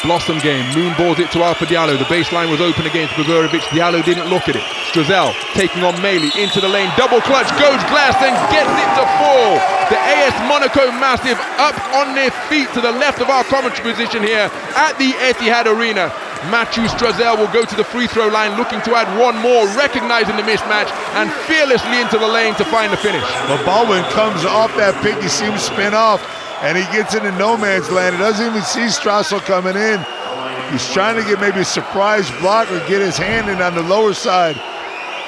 Blossom game, moonballs it to Alpha Diallo. The baseline was open against Guduric. Diallo didn't look at it. Strazel taking on Meili into the lane. Double clutch, goes glass and gets it to 4. The AS Monaco Massive up on their feet to the left of our commentary position here at the Etihad Arena. Matthew Strazel will go to the free throw line looking to add one more, recognizing the mismatch and fearlessly into the lane to find the finish. But Baldwin comes off that pick, you see him spin off, and he gets into no man's land. He doesn't even see Strassel coming in. He's trying to get maybe a surprise block or get his hand in on the lower side,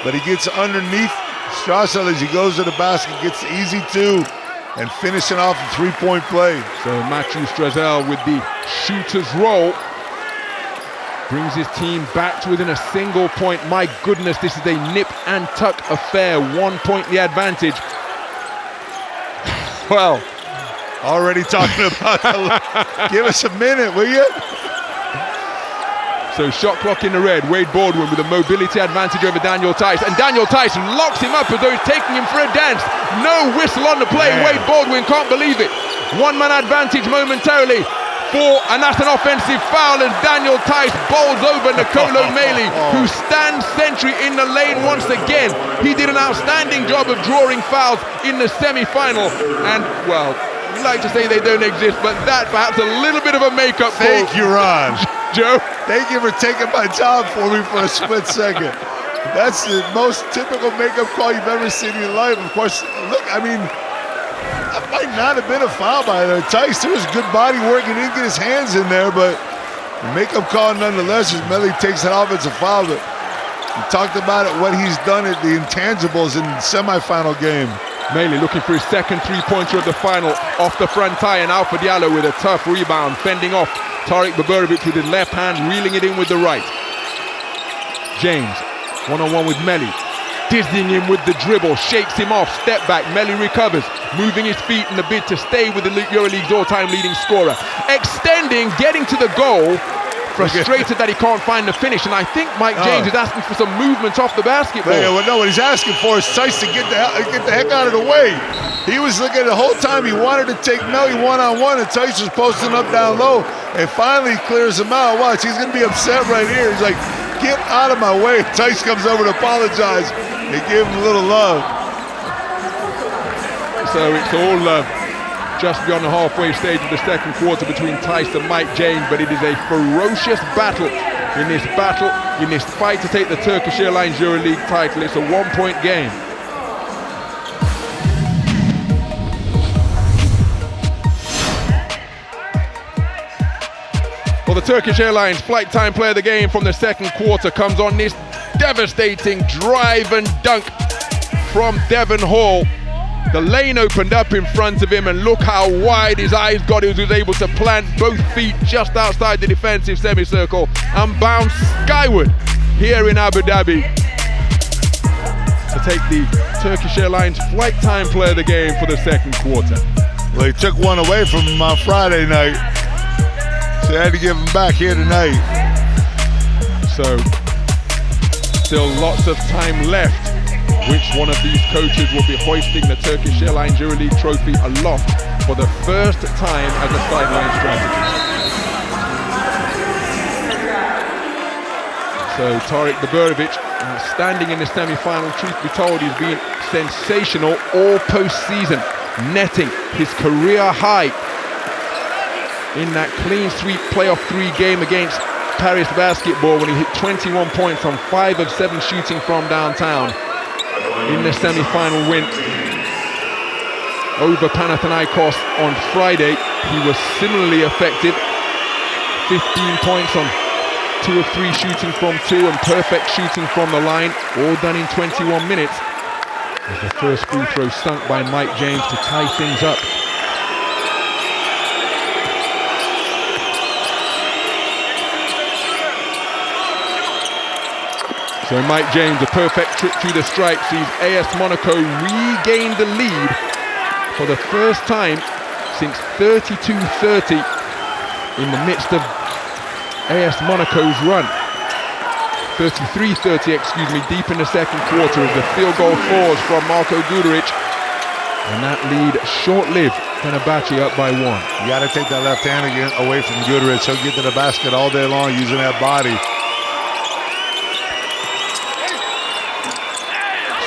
but he gets underneath Strassel as he goes to the basket, gets the easy two, and finishing off the three-point play. So Matthew Strazel with the shooter's roll brings his team back to within a single point. My goodness, this is a nip and tuck affair. 1 point the advantage. Well, already talking about give us a minute, will you? So shot clock in the red. Wade Baldwin with a mobility advantage over Daniel Tice. And Daniel Tice locks him up as though he's taking him for a dance. No whistle on the play. Man. Wade Baldwin can't believe it. One-man advantage momentarily. And that's an offensive foul as Daniel Tice bowls over Nicolo Meili, who stands sentry in the lane once again. He did an outstanding job of drawing fouls in the semi-final. And, well, we like to say they don't exist, but that perhaps a little bit of a makeup call. Thank you, Ron. Joe? Thank you for taking my job for me for a split second. That's the most typical makeup call you've ever seen in your life. Of course, look, I mean, that might not have been a foul by Tice. There was good body work. He didn't get his hands in there, but the makeup call nonetheless as Meili takes an offensive foul. But we talked about it, what he's done at the intangibles in the semifinal game. Meili looking for his second three-pointer of the final, off the front tie, and Alpha Diallo with a tough rebound, fending off Tarik Buborovic with his left hand, reeling it in with the right. James, one-on-one with Meili, dizzying him with the dribble, shakes him off, step back, Meili recovers, moving his feet in the bid to stay with the EuroLeague's all-time leading scorer. Extending, getting to the goal, frustrated that he can't find the finish, and I think Mike James is asking for some movement off the basketball. Yeah, well, no, what he's asking for is Tice to get the heck out of the way. He was looking the whole time, he wanted to take Meili one-on-one, and Tice was posting up down low, and finally clears him out. Watch, he's going to be upset right here. He's like, get out of my way. Tice comes over to apologize and give him a little love. So it's all love. Just beyond the halfway stage of the second quarter between Tice and Mike James, but it is a ferocious battle, in this fight to take the Turkish Airlines EuroLeague title. It's a 1 point game. Well, the Turkish Airlines flight time player of the game from the second quarter comes on this devastating drive and dunk from Devon Hall. The lane opened up in front of him, and look how wide his eyes got. He was able to plant both feet just outside the defensive semicircle and bounce skyward here in Abu Dhabi to take the Turkish Airlines flight time player of the game for the second quarter. Well, he took one away from him on Friday night, so I had to give him back here tonight. So, still lots of time left. Which one of these coaches will be hoisting the Turkish Airlines EuroLeague trophy aloft for the first time as a sideline strategist? So Tarik Buborovic, standing in the semi-final, truth be told, he's been sensational all postseason, netting his career high in that clean sweep playoff 3 game against Paris Basketball when he hit 21 points on 5 of 7 shooting from downtown. In the semi-final win over Panathinaikos on Friday, he was similarly effective. 15 points on 2 of 3 shooting from 2 and perfect shooting from the line, all done in 21 minutes. As the first free throw sunk by Mike James to tie things up. So Mike James, a perfect trip through the stripes, sees AS Monaco regain the lead for the first time since 32-30 in the midst of AS Monaco's run. 33-30, excuse me, deep in the second quarter as the field goal falls from Marko Guduric. And that lead short-lived, Fenerbahce up by 1. You got to take that left hand again away from Guduric. He'll get to the basket all day long using that body.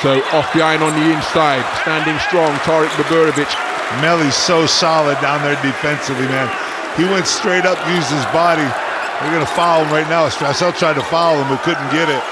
So off the iron on the inside, standing strong, Tarik Buborovic. Meili's so solid down there defensively, man. He went straight up, used his body. They're going to foul him right now. Strassel tried to foul him, but couldn't get it.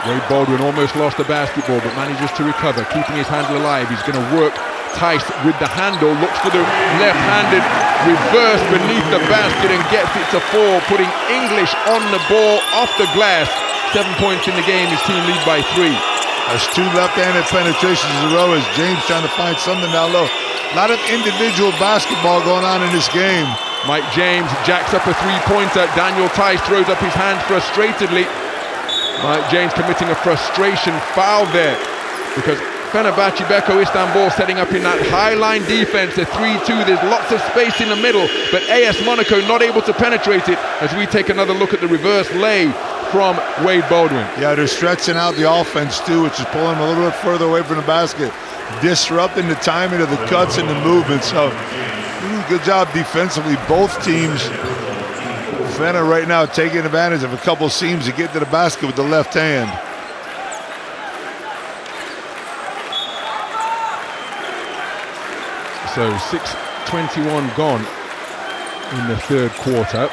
Wade Baldwin almost lost the basketball, but manages to recover, keeping his handle alive. He's going to work Tice with the handle, looks for the left-handed reverse beneath the basket and gets it to fall, putting English on the ball off the glass. 7 points in the game, his team lead by 3. That's 2 left-handed penetrations in a row as James trying to find something down low. A lot of individual basketball going on in this game. Mike James jacks up a 3-pointer. Daniel Tice throws up his hands frustratedly. Mike James committing a frustration foul there because Fenerbahçe Beko Istanbul setting up in that high line defense, a 3-2. There's lots of space in the middle, but AS Monaco not able to penetrate it as we take another look at the reverse lay from Wade Baldwin. Yeah, they're stretching out the offense too, which is pulling them a little bit further away from the basket, disrupting the timing of the cuts and the movement. So good job defensively, both teams. Fener right now taking advantage of a couple seams to get to the basket with the left hand. So 6:21 gone in the third quarter.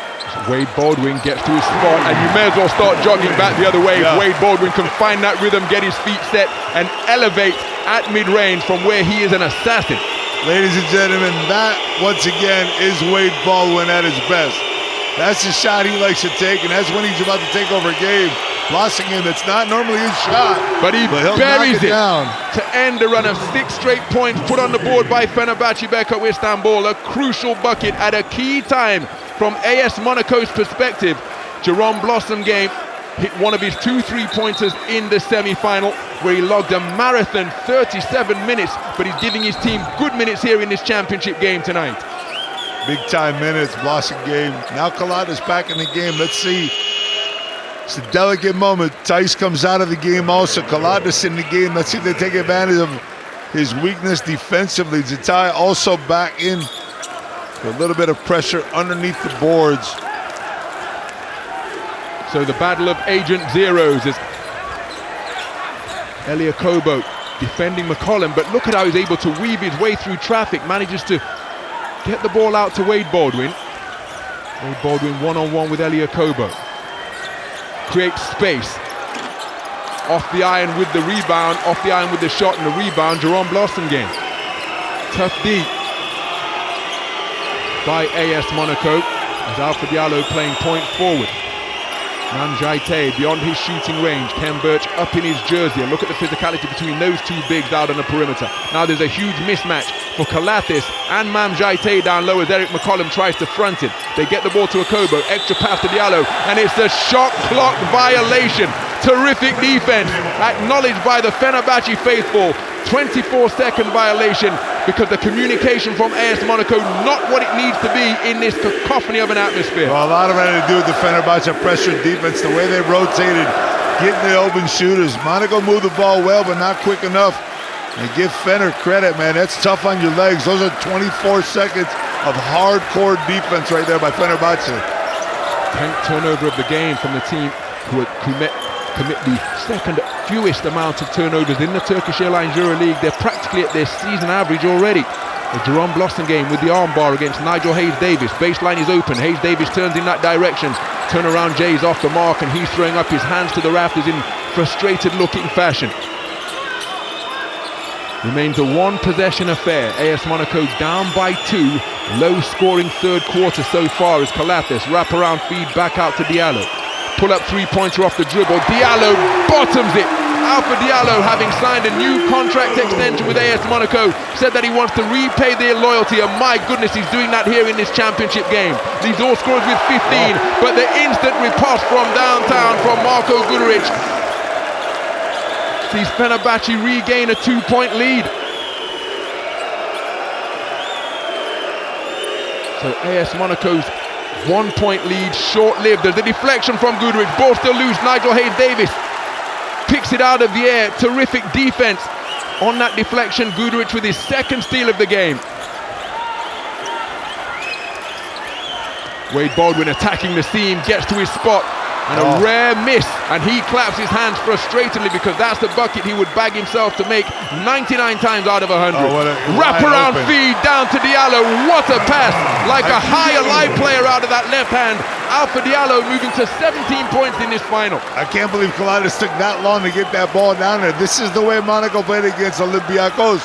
Wade Baldwin gets to his spot, and you may as well start jogging back the other way. Yeah. Wade Baldwin can find that rhythm, get his feet set, and elevate at mid-range from where he is an assassin. Ladies and gentlemen, that once again is Wade Baldwin at his best. That's the shot he likes to take, and that's when he's about to take over a game. Blossing in, that's not normally his shot. But he he'll buries knock it down to end a run of 6 straight points put on the board by Fenerbahçe Beko Istanbul. A crucial bucket at a key time from AS Monaco's perspective. Jerome Blossom game hit one of his 2 3-pointers in the semi-final, where he logged a marathon 37 minutes, but he's giving his team good minutes here in this championship game tonight. Big time minutes, Blossom game. Now Kalata's back in the game. Let's see. It's a delicate moment. Tice comes out of the game also. Kalata's in the game. Let's see if they take advantage of his weakness defensively. Zatai also back in. A little bit of pressure underneath the boards. So the battle of agent zeros is Elia Kobo defending McCollum, but look at how he's able to weave his way through traffic, manages to get the ball out to Wade Baldwin. Wade Baldwin one-on-one with Elia Kobo. Creates space. Off the iron with the rebound, off the iron with the shot and the rebound. Jerome Blossom game. Tough D by AS Monaco as Alpha Diallo playing point forward. Namjaite beyond his shooting range. Ken Birch up in his jersey. And look at the physicality between those 2 bigs out on the perimeter. Now there's a huge mismatch for Kalathis and Mamjaite down low as Eric McCollum tries to front it. They get the ball to Akobo. Extra pass to Diallo. And it's a shot clock violation. Terrific defense acknowledged by the Fenerbahçe faithful. 24-second violation because the communication from AS Monaco not what it needs to be in this cacophony of an atmosphere. Well, a lot of it had to do with the Fenerbahçe pressure defense, the way they rotated, getting the open shooters. Monaco moved the ball well, but not quick enough. And give Fener credit, man. That's tough on your legs. Those are 24 seconds of hardcore defense right there by Fenerbahçe. 10th turnover of the game from the team who commit the second fewest amount of turnovers in the Turkish Airlines EuroLeague. They're practically at their season average already. The Jerome Blossom game with the armbar against Nigel Hayes-Davis. Baseline is open. Hayes-Davis turns in that direction. Turnaround Jay's off the mark and he's throwing up his hands to the rafters in frustrated looking fashion. Remains a 1-possession affair. AS Monaco down by 2. Low scoring third quarter so far as Kalathis wraparound feed back out to Diallo. Pull up 3-pointer off the dribble. Diallo bottoms it. Alpha Diallo, having signed a new contract extension with AS Monaco, said that he wants to repay their loyalty, and my goodness, he's doing that here in this championship game. Leads all scorers with 15, but the instant riposte from downtown from Marko Guduric sees Fenerbahçe regain a 2-point lead. So AS Monaco's 1-point lead, short-lived. There's a deflection from Guduric. Ball still loose. Nigel Hayes-Davis picks it out of the air. Terrific defense on that deflection. Guduric with his second steal of the game. Wade Baldwin attacking the seam, gets to his spot. and a rare miss, and he claps his hands frustratingly because that's the bucket he would bag himself to make 99 times out of 100. Wraparound feed down to Diallo. What a pass! Like a high alive player out of that left hand. Alpha Diallo moving to 17 points in this final. I can't believe Kalidis took that long to get that ball down there. This is the way Monaco played against Olympiacos.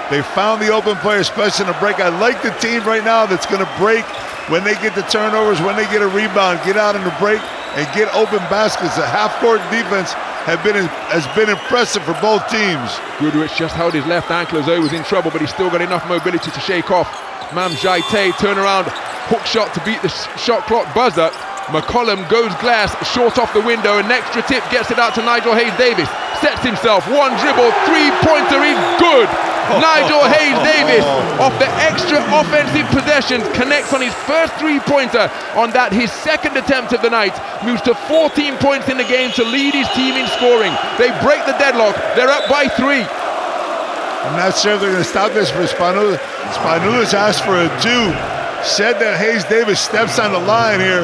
They found the open player, especially in the break. I like the team right now that's going to break when they get the turnovers, when they get a rebound, get out in the break and get open baskets. The half-court defense has been impressive for both teams. Guduric just held his left ankle as though he was in trouble, but he's still got enough mobility to shake off. Mam Jaite, turnaround hook shot to beat the shot clock buzzer. McCollum goes glass, short off the window, an extra tip gets it out to Nigel Hayes-Davis. Sets himself, one dribble, three-pointer is good. Nigel Hayes-Davis, off the extra offensive possessions, connects on his first three-pointer on that, his second attempt of the night, moves to 14 points in the game to lead his team in scoring. They break the deadlock, they're up by 3. I'm not sure if they're going to stop this for Spanulis. Spanulis asked for a 2, said that Hayes-Davis steps on the line here.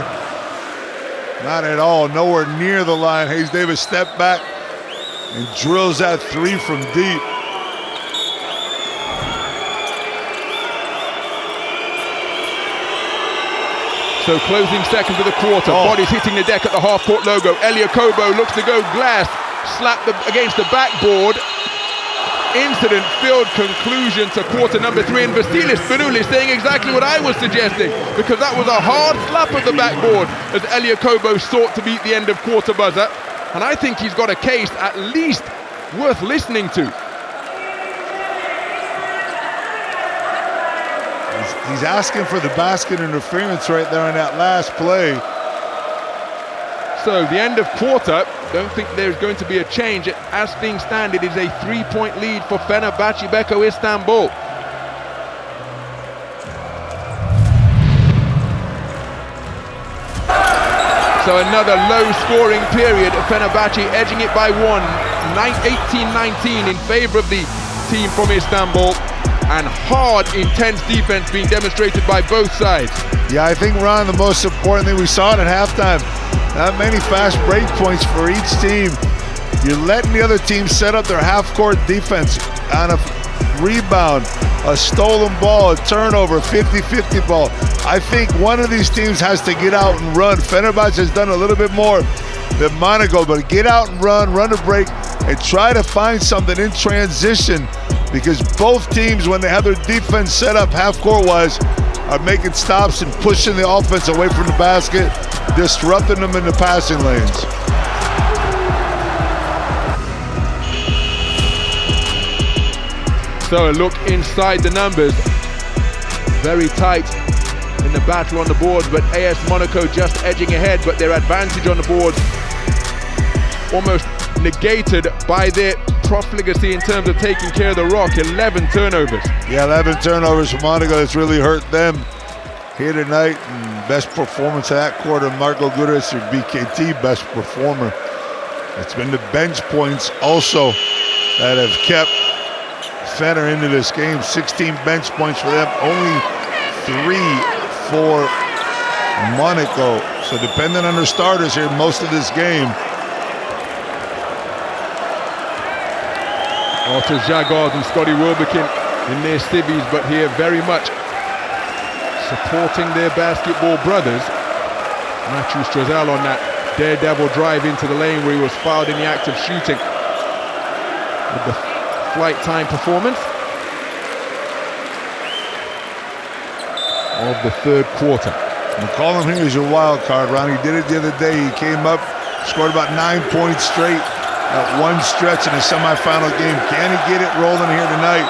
Not at all, nowhere near the line. Hayes-Davis stepped back and drills that 3 from deep. So closing seconds of the quarter, bodies hitting the deck at the half-court logo. Elia Kobo looks to go glass, slapped against the backboard. Incident field conclusion to quarter number 3, and Vasilis Spanoulis saying exactly what I was suggesting, because that was a hard slap of the backboard as Elia Kobo sought to beat the end of quarter buzzer. And I think he's got a case at least worth listening to. He's asking for the basket interference right there in that last play. So the end of quarter, don't think there's going to be a change. As things stand, it is a 3-point lead for Fenerbahçe Beko Istanbul. So another low-scoring period. Fenerbahçe edging it by 1, 18-19 in favor of the team from Istanbul. And hard, intense defense being demonstrated by both sides. Yeah, I think, Ron, the most important thing we saw it at halftime, not many fast break points for each team. You're letting the other team set up their half-court defense on a rebound, a stolen ball, a turnover, 50-50 ball. I think one of these teams has to get out and run. Fenerbahce has done a little bit more than Monaco, but get out and run a break, and try to find something in transition, because both teams, when they have their defense set up half-court-wise, are making stops and pushing the offense away from the basket, disrupting them in the passing lanes. So a look inside the numbers. Very tight in the battle on the boards, but AS Monaco just edging ahead, but their advantage on the boards almost negated by their profligacy in terms of taking care of the rock. 11 turnovers. Yeah, 11 turnovers for Monaco. That's really hurt them here tonight. And best performance of that quarter, Marko Guduric, your BKT best performer. It's been the bench points also that have kept Fener into this game. 16 bench points for them, only 3 for Monaco. So depending on their starters here most of this game. Otter Jagard and Scotty Wilbekin in their civvies, but here very much supporting their basketball brothers. Matthew Strazel on that daredevil drive into the lane where he was fouled in the act of shooting. With the flight time performance of the third quarter. McCollum here is your wild card, Ron. He did it the other day. He came up, scored about 9 points straight at one stretch in a semifinal game. Can he get it rolling here tonight?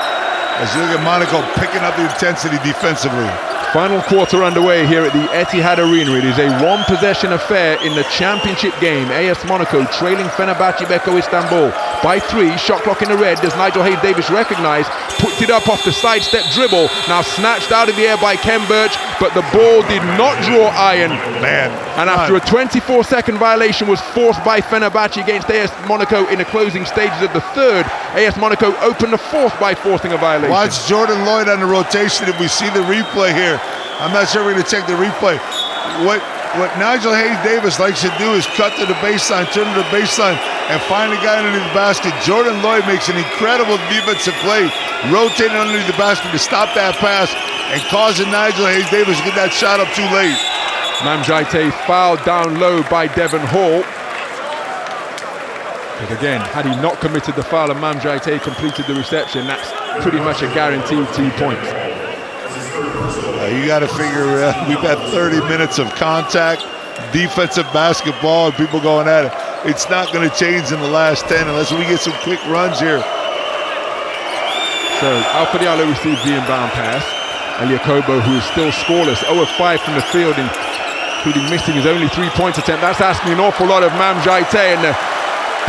As you look at Monaco picking up the intensity defensively. Final quarter underway here at the Etihad Arena. It is a one-possession affair in the championship game. AS Monaco trailing Fenerbahçe Beko Istanbul by 3. Shot clock in the red. Does Nigel Hayes-Davis recognize? Puts it up off the sidestep dribble. Now snatched out of the air by Ken Birch, but the ball did not draw iron. Man. And after a 24-second violation was forced by Fenerbahçe against AS Monaco in the closing stages of the third, AS Monaco opened the fourth by forcing a violation. Watch Jordan Lloyd on the rotation if we see the replay here. I'm not sure we're going to check the replay. What what Nigel Hayes-Davis likes to do is cut to the baseline, turn to the baseline, and find a guy underneath the basket. Jordan Lloyd makes an incredible defensive play, rotating underneath the basket to stop that pass and causing Nigel Hayes-Davis to get that shot up too late. Mamjaite fouled down low by Devon Hall. But again, had he not committed the foul and Mamjaite completed the reception, that's pretty much a guaranteed 2 points. You got to figure we've had 30 minutes of contact, defensive basketball, and people going at it. It's not going to change in the last 10 unless we get some quick runs here. So Alpha Diallo receives the inbound pass. Eliakobo, who is still scoreless, 0 of 5 from the field, including missing his only 3-point attempt. That's asking an awful lot of Mamjaite, and the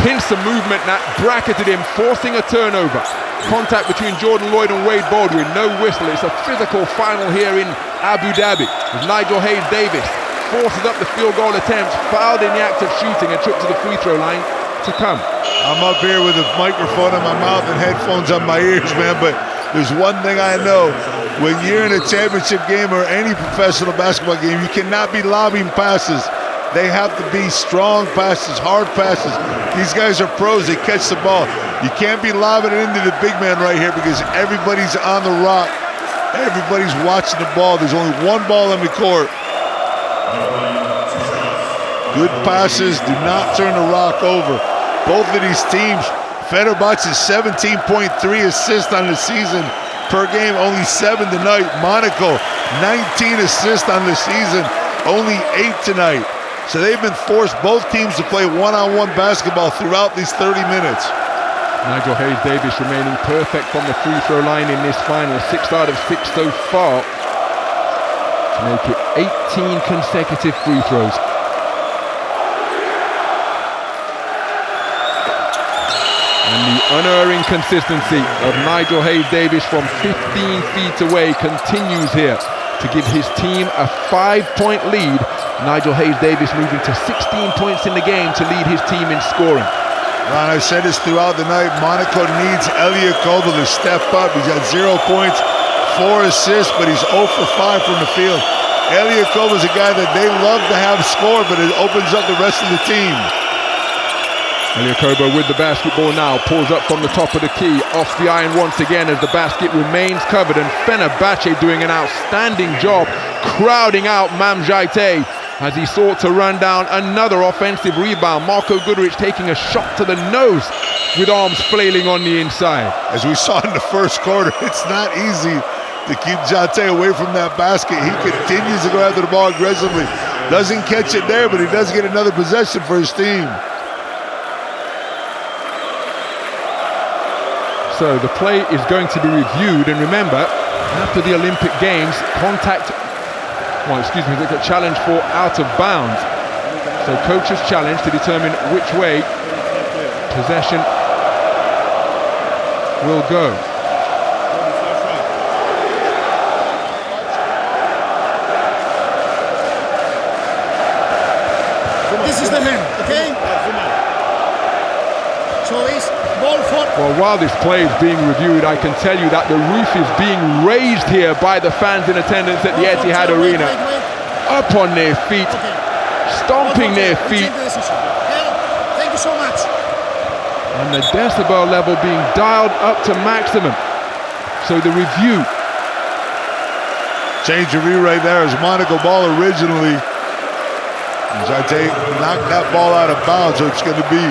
pincer movement that bracketed him, forcing a turnover. Contact between Jordan Lloyd and Wade Baldwin, no whistle. It's a physical final here in Abu Dhabi. As Nigel Hayes-Davis forces up the field goal attempt, fouled in the act of shooting and took to the free throw line to come. I'm up here with a microphone in my mouth and headphones on my ears, man, but there's one thing I know. When you're in a championship game or any professional basketball game, you cannot be lobbing passes. They have to be strong passes, hard passes. These guys are pros, they catch the ball. You can't be lobbing it into the big man right here because everybody's on the rock. Everybody's watching the ball. There's only one ball on the court. Good passes, do not turn the rock over. Both of these teams, Fenerbahçe 17.3 assists on the season per game, only 7 tonight. Monaco, 19 assists on the season, only 8 tonight. So they've been forced, both teams, to play one-on-one basketball throughout these 30 minutes. Nigel Hayes-Davis remaining perfect from the free throw line in this final, 6 out of 6 so far, to make it 18 consecutive free throws. And the unerring consistency of Nigel Hayes-Davis from 15 feet away continues here to give his team a 5-point lead. Nigel Hayes-Davis moving to 16 points in the game to lead his team in scoring. Ron, I said this throughout the night, Monaco needs Eliakobo to step up. He's got 0 points, 4 assists, but he's 0 for 5 from the field. Eliakobo is a guy that they love to have score, but it opens up the rest of the team. Eliakobo with the basketball now, pulls up from the top of the key, off the iron once again as the basket remains covered, and Fenerbahçe doing an outstanding job crowding out Mamjaite as he sought to run down another offensive rebound. Marko Guduric taking a shot to the nose with arms flailing on the inside. As we saw in the first quarter, it's not easy to keep Jate away from that basket. He continues to go after the ball aggressively. Doesn't catch it there, but he does get another possession for his team. So the play is going to be reviewed, and remember, after the Olympic Games, there's a challenge for out of bounds. So coach's challenge to determine which way possession will go. This is the man, okay? So it's ball for... Well, while this play is being reviewed, I can tell you that the roof is being raised here by the fans in attendance at the Etihad Arena. Up on their feet, stomping their feet. Thank you so much. And the decibel level being dialed up to maximum. So the review. Change of view right there as Monaco ball originally. Jate knocked that ball out of bounds, so it's going to be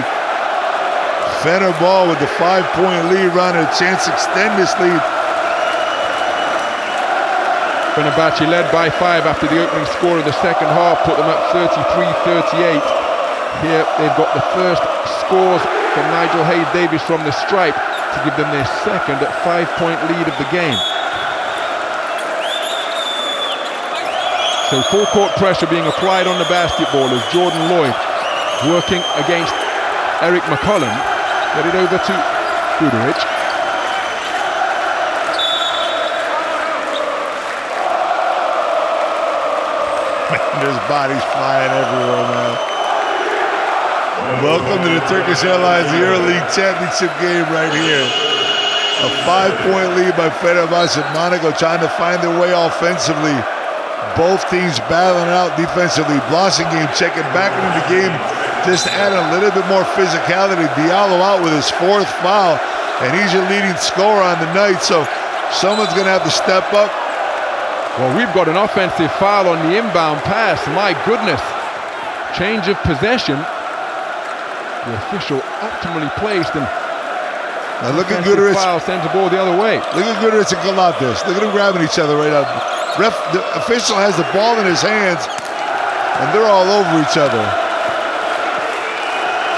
Fener ball with the 5-point lead, running a chance to extend this lead. Fenerbahçe led by 5 after the opening score of the second half, put them up 33-38. Here they've got the first scores from Nigel Hayes-Davis from the stripe to give them their second 5-point lead of the game. So full court pressure being applied on the basketball as Jordan Lloyd working against Eric McCollum. Get it over to Guduric. There's bodies flying everywhere, man. Welcome to the Turkish Airlines EuroLeague Championship game right here. A 5-point lead by Fenerbahçe. Monaco trying to find their way offensively. Both teams battling it out defensively. Blossomgame checking back into the game, just adding a little bit more physicality. Diallo out with his 4th foul, and he's your leading scorer on the night, so someone's going to have to step up. Well, we've got an offensive foul on the inbound pass. My goodness. Change of possession. The official optimally placed, and now look at Guduric. Foul sends the ball the other way. Look at Guduric and Galatas. Look at them grabbing each other right now. The official has the ball in his hands, and they're all over each other.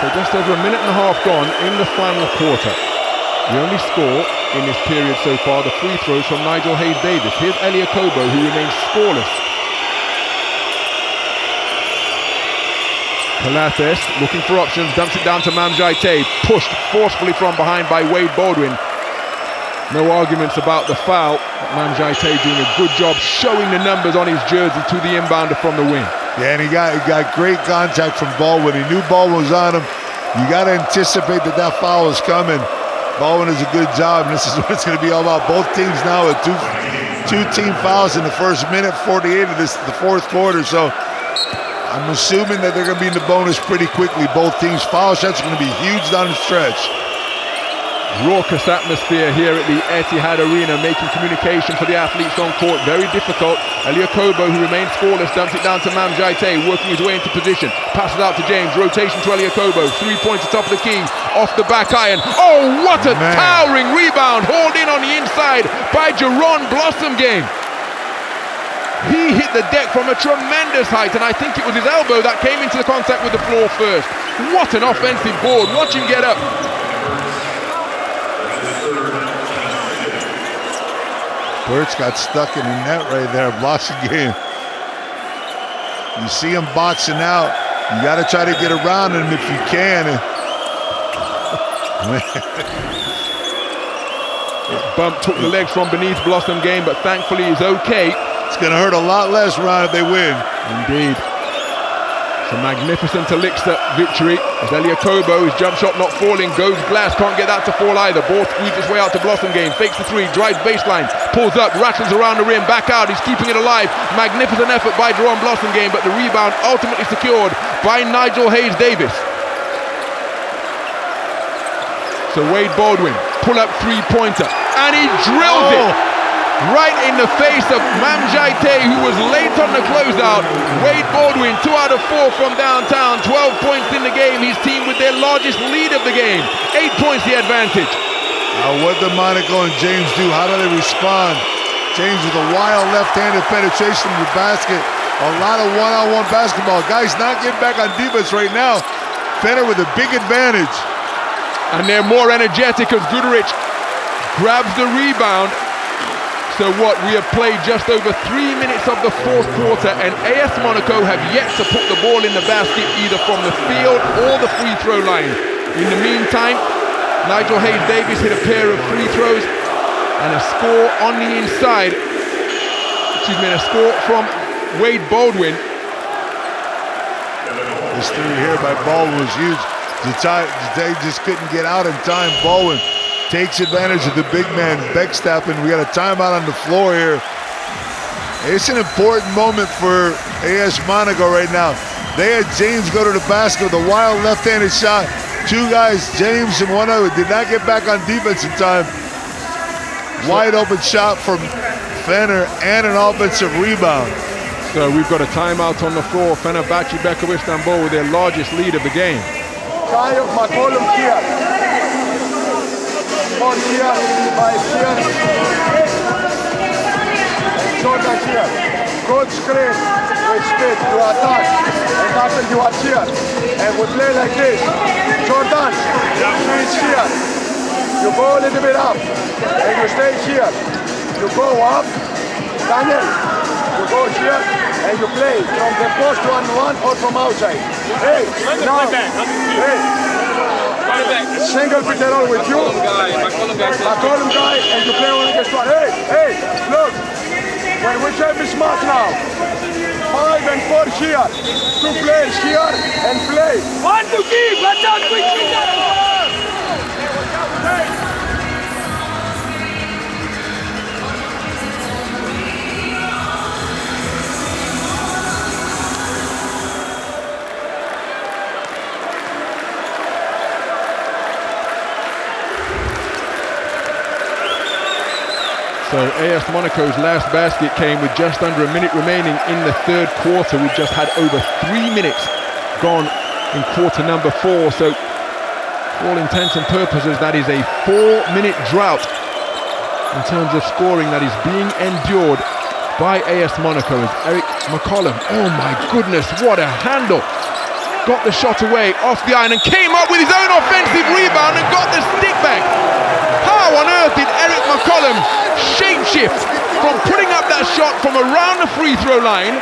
So just over a minute and a half gone in the final quarter. The only score in this period so far, the free throws from Nigel Hayes-Davis. Here's Kobo, who remains scoreless. Galatas looking for options, dumps it down to Mamjaite, pushed forcefully from behind by Wade Baldwin. No arguments about the foul. Mamjaite doing a good job showing the numbers on his jersey to the inbounder from the wing. Yeah, and he got great contact from Baldwin. He knew Baldwin was on him. You got to anticipate that foul is coming. Baldwin does a good job, and this is what it's going to be all about. Both teams now with two team fouls in the first minute, 48 of the 4th quarter. So I'm assuming that they're going to be in the bonus pretty quickly. Both teams' foul shots are going to be huge down the stretch. Raucous atmosphere here at the Etihad Arena, making communication for the athletes on court very difficult. Kobo, who remains scoreless, dumps it down to Mamjaite, working his way into position. Passes out to James, rotation to Kobo. 3-pointer top of the key, off the back iron. Oh, what a towering rebound, hauled in on the inside by Jeron Blossomgame. He hit the deck from a tremendous height, and I think it was his elbow that came into the contact with the floor first. What an offensive board. Watch him get up. Birch got stuck in the net right there, Blossomgame. You see him boxing out. You got to try to get around him if you can. Bump took the legs from beneath Blossomgame, but thankfully he's okay. It's going to hurt a lot less, Ron, if they win. Indeed. It's a magnificent elixir victory as Kobo, his jump shot not falling, goes glass, can't get that to fall either. Ball squeezes its way out to Blossomgame, fakes the 3, drives baseline, pulls up, rattles around the rim, back out, he's keeping it alive. Magnificent effort by Jeron Blossomgame, but the rebound ultimately secured by Nigel Hayes-Davis. So Wade Baldwin, pull up 3-pointer, and he drills it right in the face of Mamjaite, who was late on the closeout. Wade Baldwin, 2 out of 4 from downtown, 12 points in the game. His team with their largest lead of the game. 8 points the advantage. Now what do Monaco and James do? How do they respond? James with a wild left-handed penetration to the basket. A lot of one-on-one basketball. Guys not getting back on defense right now. Fener with a big advantage. And they're more energetic as Guduric grabs the rebound. So what, we have played just over 3 minutes of the 4th quarter, and AS Monaco have yet to put the ball in the basket either from the field or the free throw line. In the meantime, Nigel Hayes-Davis hit a pair of free throws and a score on the inside. And a score from Wade Baldwin. This 3 here by Baldwin was huge. They just couldn't get out in time. Baldwin takes advantage of the big man backstepping. We got a timeout on the floor here. It's an important moment for AS Monaco right now. They had James go to the basket with a wild left-handed shot. 2 guys, James and one other, did not get back on defense in time. Wide open shot from Fener and an offensive rebound. So we've got a timeout on the floor. Fenerbahçe Beko Istanbul with their largest lead of the game. Kind of McCollum here. 4 here, 5 here. And Jordan here. Good screen with speed to attack. And after you are here. And we play like this. Jordan, switch here. You go a little bit up. And you stay here. You go up. Daniel, you go here. And you play from the post 1-1 or from outside. Hey, now. Hey. Single pick and roll with you. McCollum guy, and you play one against one. Hey, look. When we can be smart now. 5 and 4 here. 2 players here and play. 1 to keep. Watch out, quick. So AS Monaco's last basket came with just under a minute remaining in the third quarter. We've just had over 3 minutes gone in quarter number 4. So for all intents and purposes, that is a 4-minute drought in terms of scoring that is being endured by AS Monaco. As Eric McCollum, oh my goodness, what a handle. Got the shot away off the iron and came up with his own offensive rebound and got the stick back. How on earth did Eric McCollum shapeshift from putting up that shot from around the free throw line?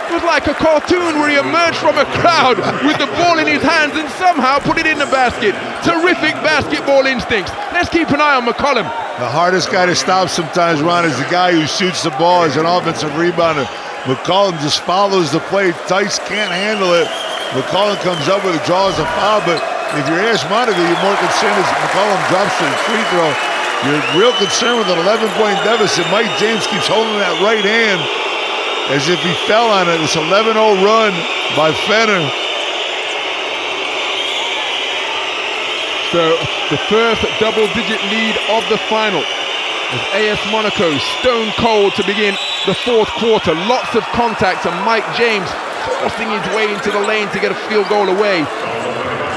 It was like a cartoon where he emerged from a crowd with the ball in his hands and somehow put it in the basket. Terrific basketball instincts. Let's keep an eye on McCollum. The hardest guy to stop sometimes, Ron, is the guy who shoots the ball as an offensive rebounder. McCollum just follows the play. Tice can't handle it. McCollum comes up with it, draws a foul, but if you're AS Monaco, you're more concerned as McCollum drops to the free throw. You're real concerned with an 11-point deficit. Mike James keeps holding that right hand as if he fell on it. It's an 11-0 run by Fener. So the first double-digit lead of the final as AS Monaco stone cold to begin the fourth quarter. Lots of contact and Mike James forcing his way into the lane to get a field goal away.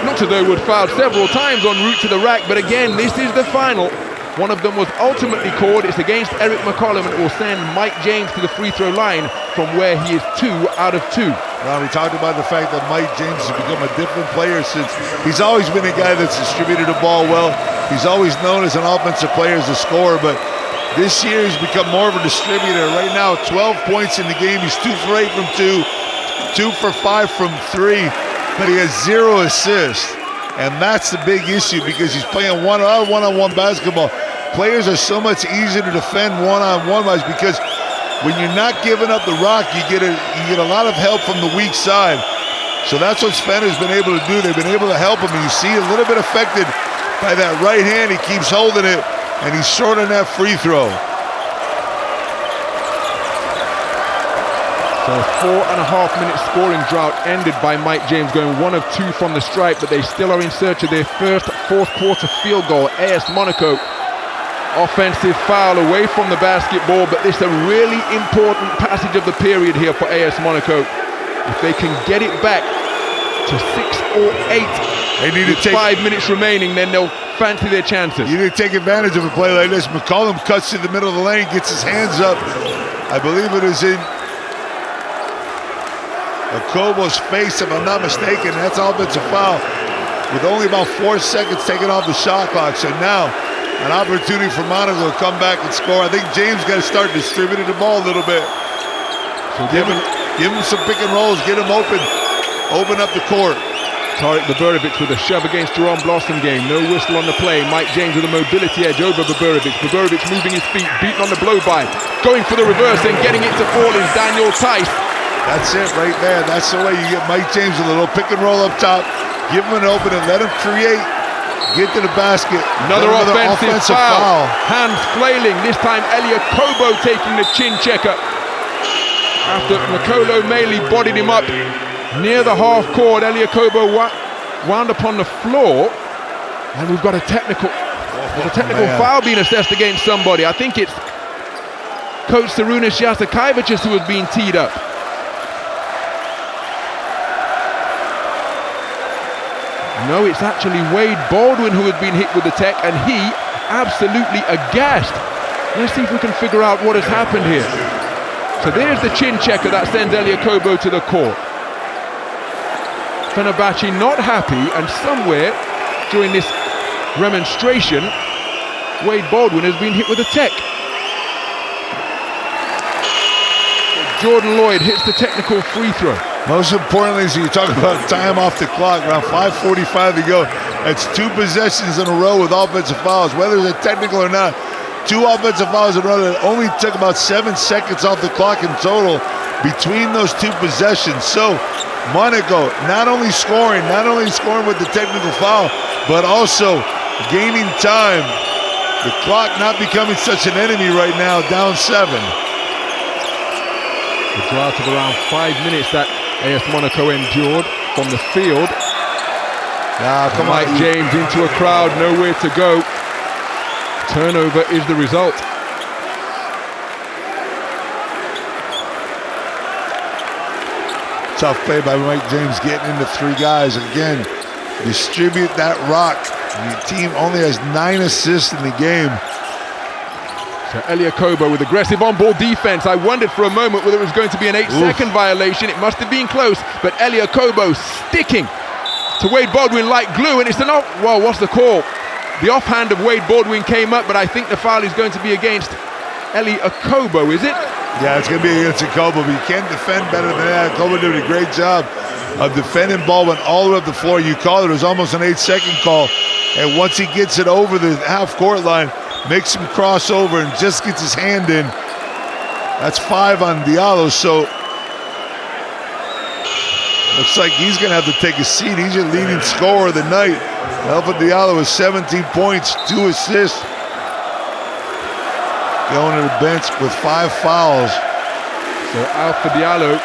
Looks as though he would foul several times en route to the rack, but again, this is the final. One of them was ultimately called. It's against Eric McCollum, and it will send Mike James to the free throw line from where he is 2 out of 2. Well, we talked about the fact that Mike James has become a different player since he's always been a guy that's distributed the ball well. He's always known as an offensive player, as a scorer, but this year he's become more of a distributor. Right now, 12 points in the game. He's 2 for 8 from 2, 2 for 5 from 3, but he has 0 assists. And that's the big issue because he's playing one-on-one basketball. Players are so much easier to defend one-on-one wise because when you're not giving up the rock, you get a lot of help from the weak side. So that's what Fener's been able to do. They've been able to help him. And you see a little bit affected by that right hand. He keeps holding it, and he's short on that free throw. So a 4.5-minute scoring drought ended by Mike James going 1 of 2 from the stripe, but they still are in search of their first fourth quarter field goal. AS Monaco, offensive foul away from the basketball, but this is a really important passage of the period here for AS Monaco. If they can get it back to 6 or 8 they need with 5 minutes remaining, then they'll fancy their chances. You need to take advantage of a play like this. McCollum cuts to the middle of the lane, gets his hands up. I believe it is in Akobo's face, if I'm not mistaken. That's offensive foul with only about 4 seconds taken off the shot clock. So now an opportunity for Monaco to come back and score. I think James got to start distributing the ball a little bit. So give him some pick and rolls, get him open up the court. Tarek Boborovic with a shove against Jerome Blossom game. No whistle on the play. Mike James with a mobility edge over Boborovic. Boborovic moving his feet, beaten on the blow-by. Going for the reverse and getting it to fall is Daniel Tice. That's it right there. That's the way you get Mike James with a little pick and roll up top. Give him an open and let him create. Get to the basket. Another offensive foul. Hands flailing. This time Elliot Kobo taking the chin checker. After Nicolo Maley bodied him up near the half court, Elliot Kobo wound up on the floor. And we've got a technical foul being assessed against somebody. I think it's Coach Sarunas Jasikevicius who has been teed up. No, it's actually Wade Baldwin who had been hit with the tech, and he absolutely aghast. Let's see if we can figure out what has happened here. So there's the chin checker that sends Elia Kobo to the court. Fenerbahce not happy, and somewhere during this remonstration, Wade Baldwin has been hit with a tech. Jordan Lloyd hits the technical free throw. Most importantly, as you talk about time off the clock, around 5:45 to go. That's 2 possessions in a row with offensive fouls, whether it's technical or not. 2 offensive fouls in a row that only took about 7 seconds off the clock in total between those 2 possessions. So Monaco not only scoring with the technical foul, but also gaining time. The clock not becoming such an enemy right now, down 7. The drought of around 5 minutes that AS Monaco endured from the field. Mike James into a crowd, nowhere to go. Turnover is the result. Tough play by Mike James getting into 3 guys. Again, distribute that rock. Your team only has 9 assists in the game. So Elia Kobo with aggressive on-ball defense. I wondered for a moment whether it was going to be an 8-second violation. It must have been close, but Elia Kobo sticking to Wade Baldwin like glue, and it's an off. Well, what's the call? The offhand of Wade Baldwin came up, but I think the foul is going to be against Elia Kobo, is it? Yeah, it's going to be against Kobo, but you can't defend better than that. Kobo did a great job of defending Baldwin all the way up the floor. You called it. It was almost an 8-second call, and once he gets it over the half-court line, makes him cross over and just gets his hand in. That's 5 on Diallo, so looks like he's going to have to take a seat. He's your leading scorer of the night. Alpha Diallo with 17 points, 2 assists. Going to the bench with 5 fouls. So Alpha Diallo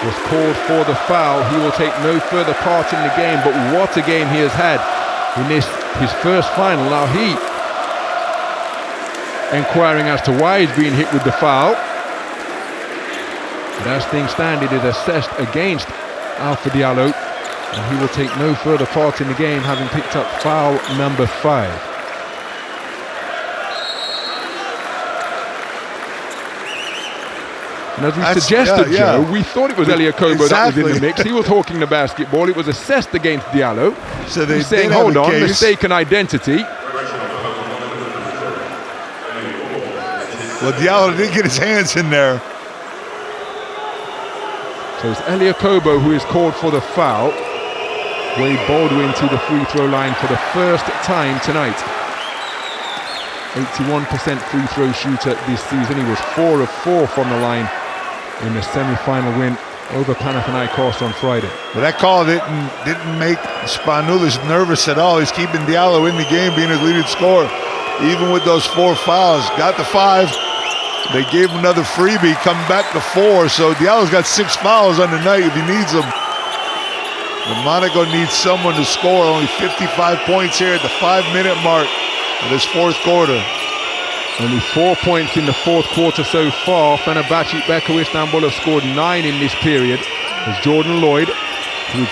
was called for the foul. He will take no further part in the game, but what a game he has had in his first final. Now he inquiring as to why he's being hit with the foul. But as things stand, it is assessed against Alpha Diallo, and he will take no further part in the game, having picked up foul number 5. And as we suggested, Joe, we thought it was Elia Kobo that was in the mix. He was hawking the basketball. It was assessed against Diallo. So they're saying, hold on, mistaken identity. Well, Diallo did get his hands in there. So it's Elia Kobo who is called for the foul. Wade Baldwin to the free throw line for the first time tonight. 81% free throw shooter this season. He was 4 of 4 from the line in the semi-final win over Panathinaikos on Friday. But that call didn't make Spanulis nervous at all. He's keeping Diallo in the game, being his leading scorer. Even with those 4 fouls, got the 5. They gave him another freebie, come back to 4. So Diallo's got 6 fouls on the night if he needs them. But Monaco needs someone to score. Only 55 points here at the 5-minute mark of this 4th quarter. Only 4 points in the 4th quarter so far. Fenerbahçe Beko Istanbul have scored 9 in this period. There's Jordan Lloyd, who's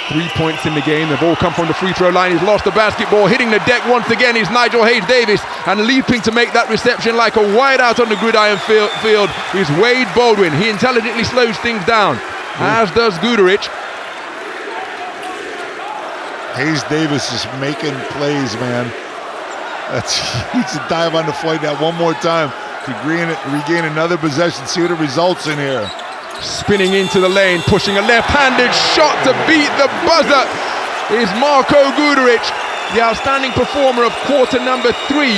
3 points in the game. They've all come from the free throw line. He's lost the basketball. Hitting the deck once again is Nigel Hayes-Davis, and leaping to make that reception like a wideout on the gridiron field is Wade Baldwin. He intelligently slows things down, as does Guduric. Hayes-Davis is making plays, man. He needs to dive on the flight that one more time to regain another possession. See what it results in here. Spinning into the lane, pushing a left-handed shot to beat the buzzer is Marko Guduric, the outstanding performer of quarter number 3.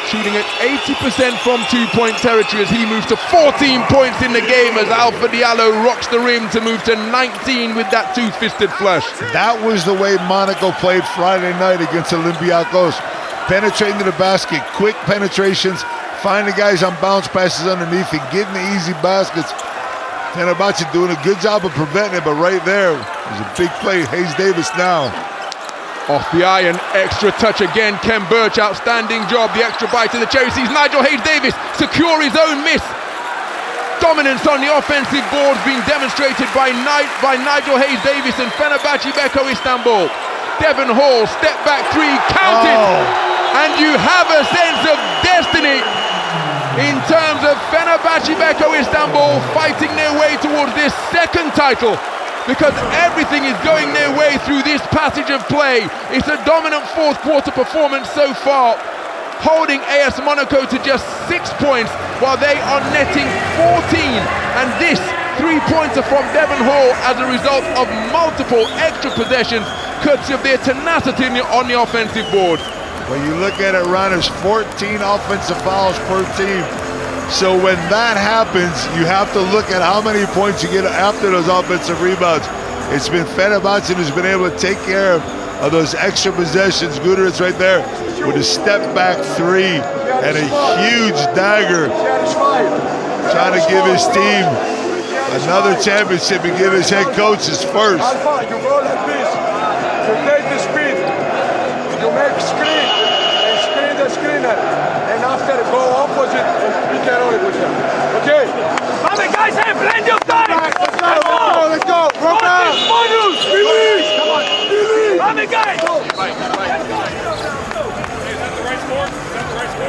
Shooting at 80% from 2-point territory as he moves to 14 points in the game as Alpha Diallo rocks the rim to move to 19 with that 2-fisted flush. That was the way Monaco played Friday night against Olympiacos. Penetrating to the basket, quick penetrations, find the guys on bounce passes underneath and getting the easy baskets. Fenerbahçe doing a good job of preventing it, but right there was a big play. Hayes-Davis now. Off the iron, extra touch again. Ken Birch, outstanding job. The extra bite to the cherry sees Nigel Hayes-Davis secure his own miss. Dominance on the offensive boards being demonstrated by Nigel Hayes-Davis and Fenerbahçe Beko Istanbul. Devon Hall, step back 3, counted. And you have a sense of destiny in terms of Fenerbahçe Beko Istanbul fighting their way towards this 2nd title, because everything is going their way through this passage of play. It's a dominant 4th quarter performance so far, holding AS Monaco to just 6 points while they are netting 14. And this 3-pointer from Devon Hall as a result of multiple extra possessions, courtesy of their tenacity on the offensive board. When you look at it, Ron, there's 14 offensive fouls per team. So when that happens, you have to look at how many points you get after those offensive rebounds. It's been Fenerbahçe who's been able to take care of those extra possessions. Guduric right there with a step-back 3 and a huge dagger, trying to give his team another championship and give his head coach his first. Alpha, you go like this. You take the screen. You make screen and screen the screener. And after go opposite, we can only push them. Okay?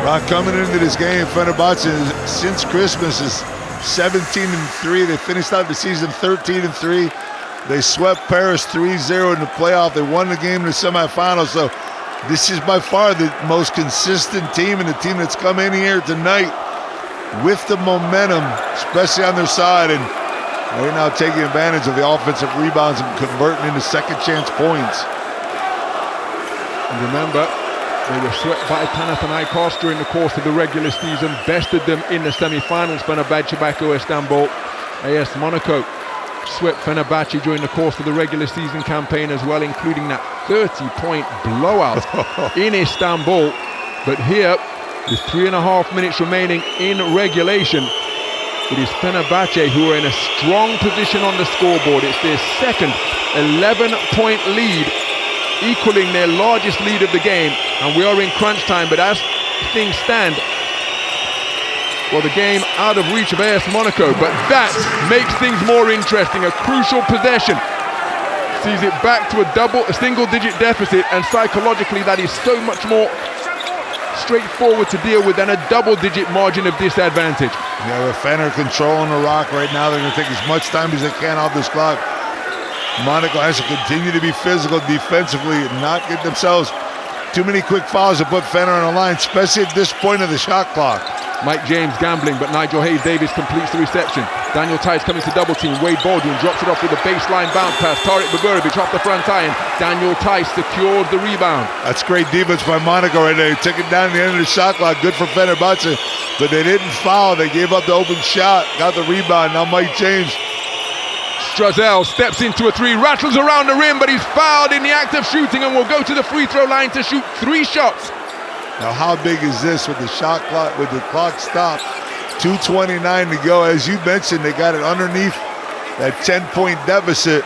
Rock, coming into this game, Fenerbahce since Christmas is 17-3. They finished out the season 13-3. They swept Paris 3-0 in the playoff. They won the game in the semifinals. So this is by far the most consistent team, and the team that's come in here tonight with the momentum, especially on their side, and they're now taking advantage of the offensive rebounds and converting into second chance points. And remember, they were swept by Panathinaikos during the course of the regular season, bested them in the semi-finals. Fenerbahçe Baku Istanbul. AS Monaco swept Fenerbahçe during the course of the regular season campaign as well, including that 30-point blowout in Istanbul. But here, with 3.5 minutes remaining in regulation, it is Fenerbahçe who are in a strong position on the scoreboard. It's their second 11-point lead, equaling their largest lead of the game, and we are in crunch time. But as things stand, well, the game out of reach of AS Monaco, but that makes things more interesting. A crucial possession sees it back to a single-digit deficit, and psychologically that is so much more straightforward to deal with than a double-digit margin of disadvantage. Yeah, with Fener controlling the rock right now, they're going to take as much time as they can off this clock. Monaco has to continue to be physical defensively and not get themselves too many quick fouls to put Fener on the line, especially at this point of the shot clock. Mike James gambling, but Nigel Hayes-Davis completes the reception. Daniel Tice coming to double team. Wade Baldwin drops it off with a baseline bounce pass. Tarek Baburovic off the front iron. Daniel Tice secures the rebound. That's great defense by Monaco right there. He took it down at the end of the shot clock. Good for Fenerbahce, but they didn't foul. They gave up the open shot, got the rebound. Now Mike James. Strazel steps into a three, rattles around the rim, but he's fouled in the act of shooting and will go to the free throw line to shoot 3 shots. Now how big is this with the shot clock, with the clock stopped? 2:29 to go. As you mentioned, they got it underneath that 10-point deficit,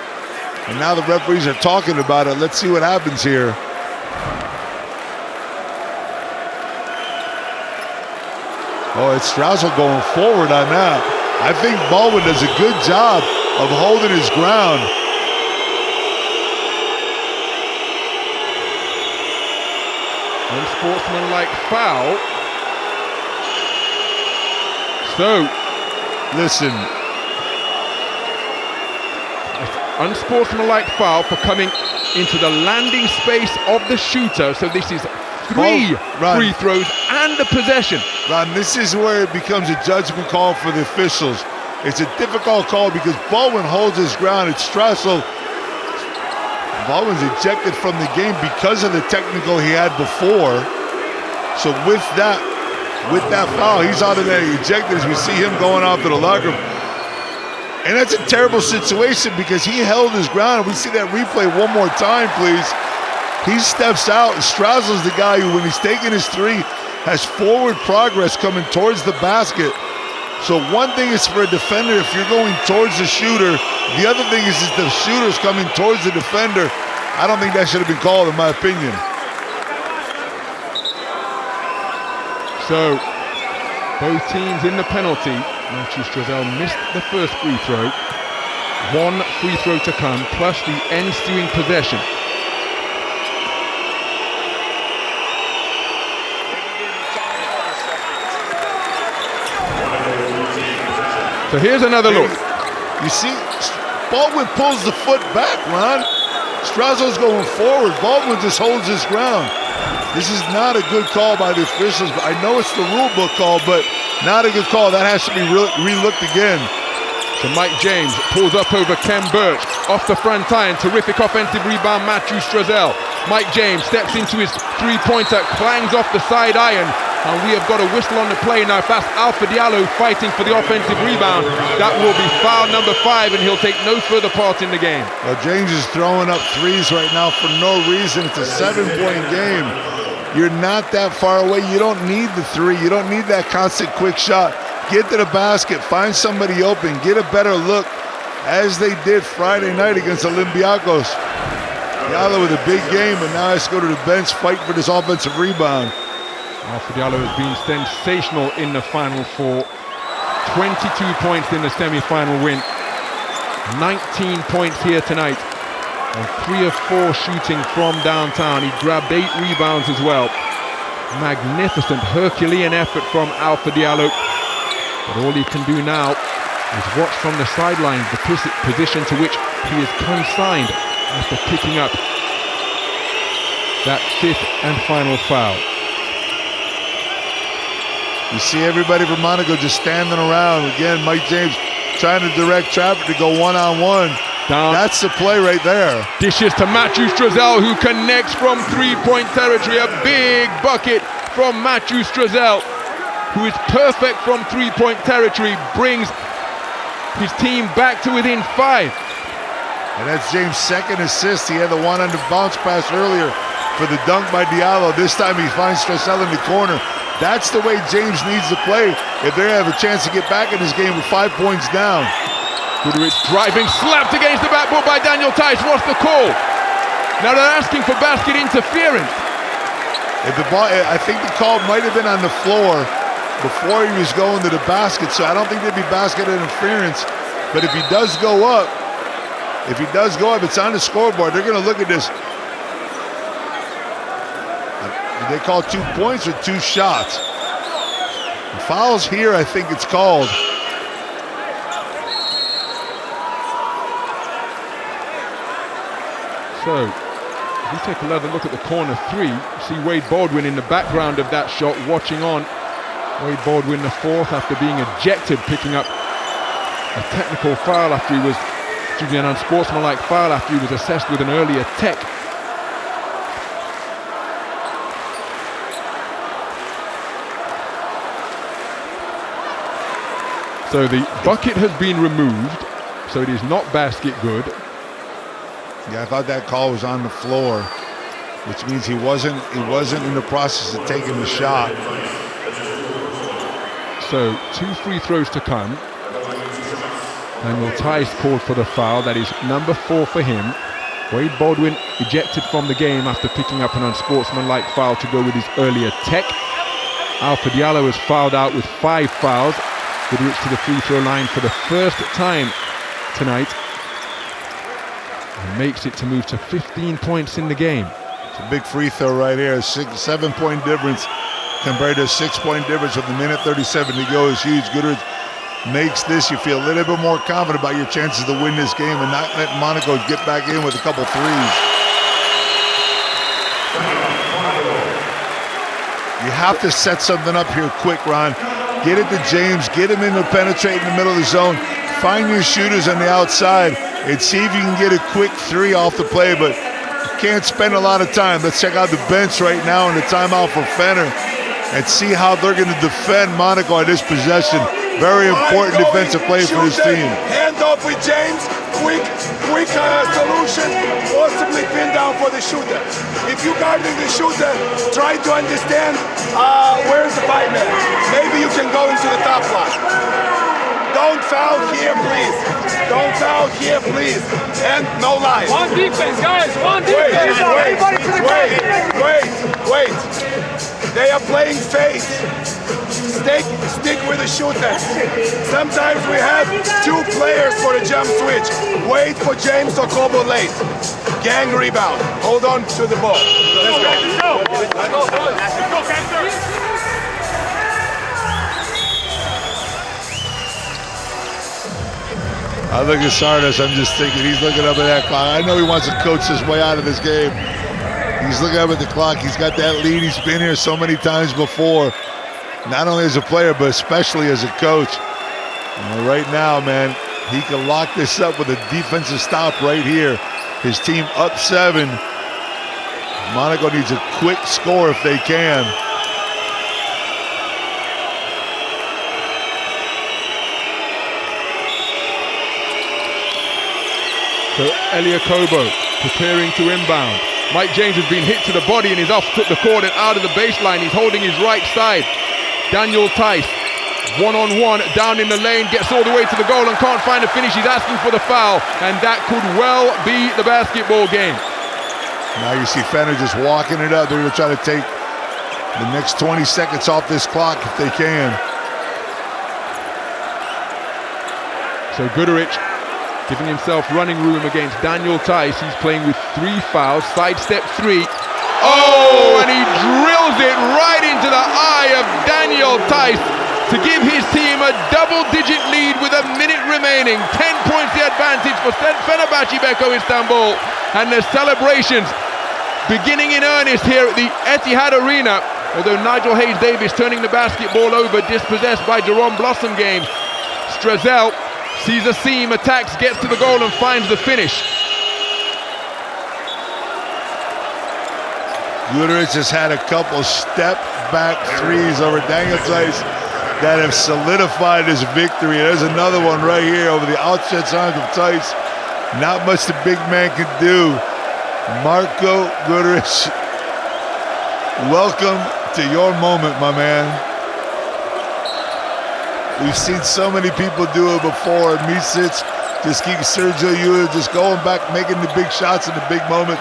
and now the referees are talking about it. Let's see what happens here. Oh, it's Strazel going forward on that. I think Baldwin does a good job of holding his ground. Unsportsmanlike foul. So, listen. Unsportsmanlike foul for coming into the landing space of the shooter. So this is 3 free throws and a possession. Ron, this is where it becomes a judgment call for the officials. It's a difficult call because Baldwin holds his ground. It's Strazel. Baldwin's ejected from the game because of the technical he had before. So with that foul, he's automatically ejected as we see him going off to the locker room. And that's a terrible situation because he held his ground. We see that replay one more time, please. He steps out, and Strazel's the guy who, when he's taking his three, has forward progress coming towards the basket. So one thing is for a defender if you're going towards the shooter. The other thing is if the shooter's coming towards the defender. I don't think that should have been called, in my opinion. So both teams in the penalty. Matthew Strazel missed the first free throw. 1 free throw to come, plus the ensuing possession. So here's another look. You see, Baldwin pulls the foot back, Ron. Strazel's going forward. Baldwin just holds his ground. This is not a good call by the officials. I know it's the rule book call, but not a good call. That has to be re-looked again. So Mike James pulls up over Ken Birch off the front iron. Terrific offensive rebound, Matthew Strazel. Mike James steps into his three-pointer, clangs off the side iron. And we have got a whistle on the play now. That's Alpha Diallo fighting for the offensive rebound. That will be foul number 5, and he'll take no further part in the game. Well, James is throwing up threes right now for no reason. It's a 7-point game. You're not that far away. You don't need the three. You don't need that constant quick shot. Get to the basket. Find somebody open. Get a better look, as they did Friday night against Olympiacos. Diallo with a big game, but now has to go to the bench, fight for this offensive rebound. Alpha Diallo has been sensational in the Final Four. 22 points in the semi-final win. 19 points here tonight. And 3 of 4 shooting from downtown. He grabbed 8 rebounds as well. Magnificent Herculean effort from Alpha Diallo. But all he can do now is watch from the sidelines the position to which he is consigned after picking up that 5th and final foul. You see everybody from Monaco just standing around. Again, Mike James trying to direct traffic to go one-on-one. Down. That's the play right there. Dishes to Matthew Strazel, who connects from three-point territory. A big bucket from Matthew Strazel, who is perfect from three-point territory, brings his team back to within 5. And that's James' second assist. He had the one on the bounce pass earlier for the dunk by Diallo. This time he finds Strazel in the corner. That's the way James needs to play if they have a chance to get back in this game with 5 points down. Guduric driving, slapped against the backboard by Daniel Tice. What's the call? Now they're asking for basket interference. If the ball, I think the call might have been on the floor before he was going to the basket, so I don't think there'd be basket interference. But if he does go up, it's on the scoreboard. They're going to look at this. Did they call 2 points or 2 shots? The foul's here, I think it's called. So, if you take another look at the corner 3, see Wade Baldwin in the background of that shot, watching on. Wade Baldwin, the 4th, after being ejected, picking up a technical foul after he was, an unsportsmanlike foul after he was assessed with an earlier tech. So the bucket has been removed, so it is not basket good. Yeah, I thought that call was on the floor, which means he wasn't in the process of taking the shot. So 2 free throws to come. Daniel Tice called for the foul. That is number 4 for him. Wade Baldwin ejected from the game after picking up an unsportsmanlike foul to go with his earlier tech. Alpha Diallo was fouled out with 5 fouls. Guduric to the free throw line for the first time tonight. And makes it to move to 15 points in the game. It's a big free throw right here. 7-point difference compared to a 6-point difference with a minute 37 to go is huge. Guduric makes this. You feel a little bit more confident about your chances to win this game and not let Monaco get back in with a couple threes. You have to set something up here quick, Ron. Get it to James, get him in to penetrate in the middle of the zone, find your shooters on the outside, and see if you can get a quick 3 off the play, but you can't spend a lot of time. Let's check out the bench right now and the timeout for Fener and see how they're going to defend Monaco on this possession. Very important defensive play for this team. Hand off with James, quick solution, possibly pin down for the shooter. If you're guarding the shooter, try to understand where's the 5-man. Maybe you can go into the top line. Don't foul here, please. Don't foul here, please. And no line. One defense, guys. One defense. Wait. They are playing fake. Stick with the shooter. Sometimes we have 2 players for the jump switch. Wait for James or Kobo late. Gang rebound. Hold on to the ball. Let's go. I look at Saras, I'm just thinking he's looking up at that clock. I know he wants to coach his way out of this game. He's looking up at the clock. He's got that lead. He's been here so many times before. Not only as a player, but especially as a coach. And right now, man, he can lock this up with a defensive stop right here. His team up 7. Monaco needs a quick score if they can. So Elia Kobo preparing to inbound. Mike James has been hit to the body and is off the court and out of the baseline. He's holding his right side. Daniel Tice, one-on-one, down in the lane, gets all the way to the goal and can't find a finish. He's asking for the foul, and that could well be the basketball game. Now you see Fener just walking it up. They're going to try to take the next 20 seconds off this clock if they can. So Guduric giving himself running room against Daniel Tice. He's playing with 3 fouls, sidestep 3. Oh, and he drills it right Theis to give his team a double-digit lead with a minute remaining. 10 points the advantage for Fenerbahçe Beko Istanbul. And the celebrations beginning in earnest here at the Etihad Arena. Although Nigel Hayes-Davis turning the basketball over, dispossessed by Jerome Blossom game. Strazel sees a seam, attacks, gets to the goal and finds the finish. Guduric has had a couple step-back threes over Daniel Theis that have solidified his victory. There's another one right here over the outstretched arms of Theis. Not much the big man can do. Marko Guduric, welcome to your moment, my man. We've seen so many people do it before. Micic just keeps Sergio Llull just going back, making the big shots in the big moment.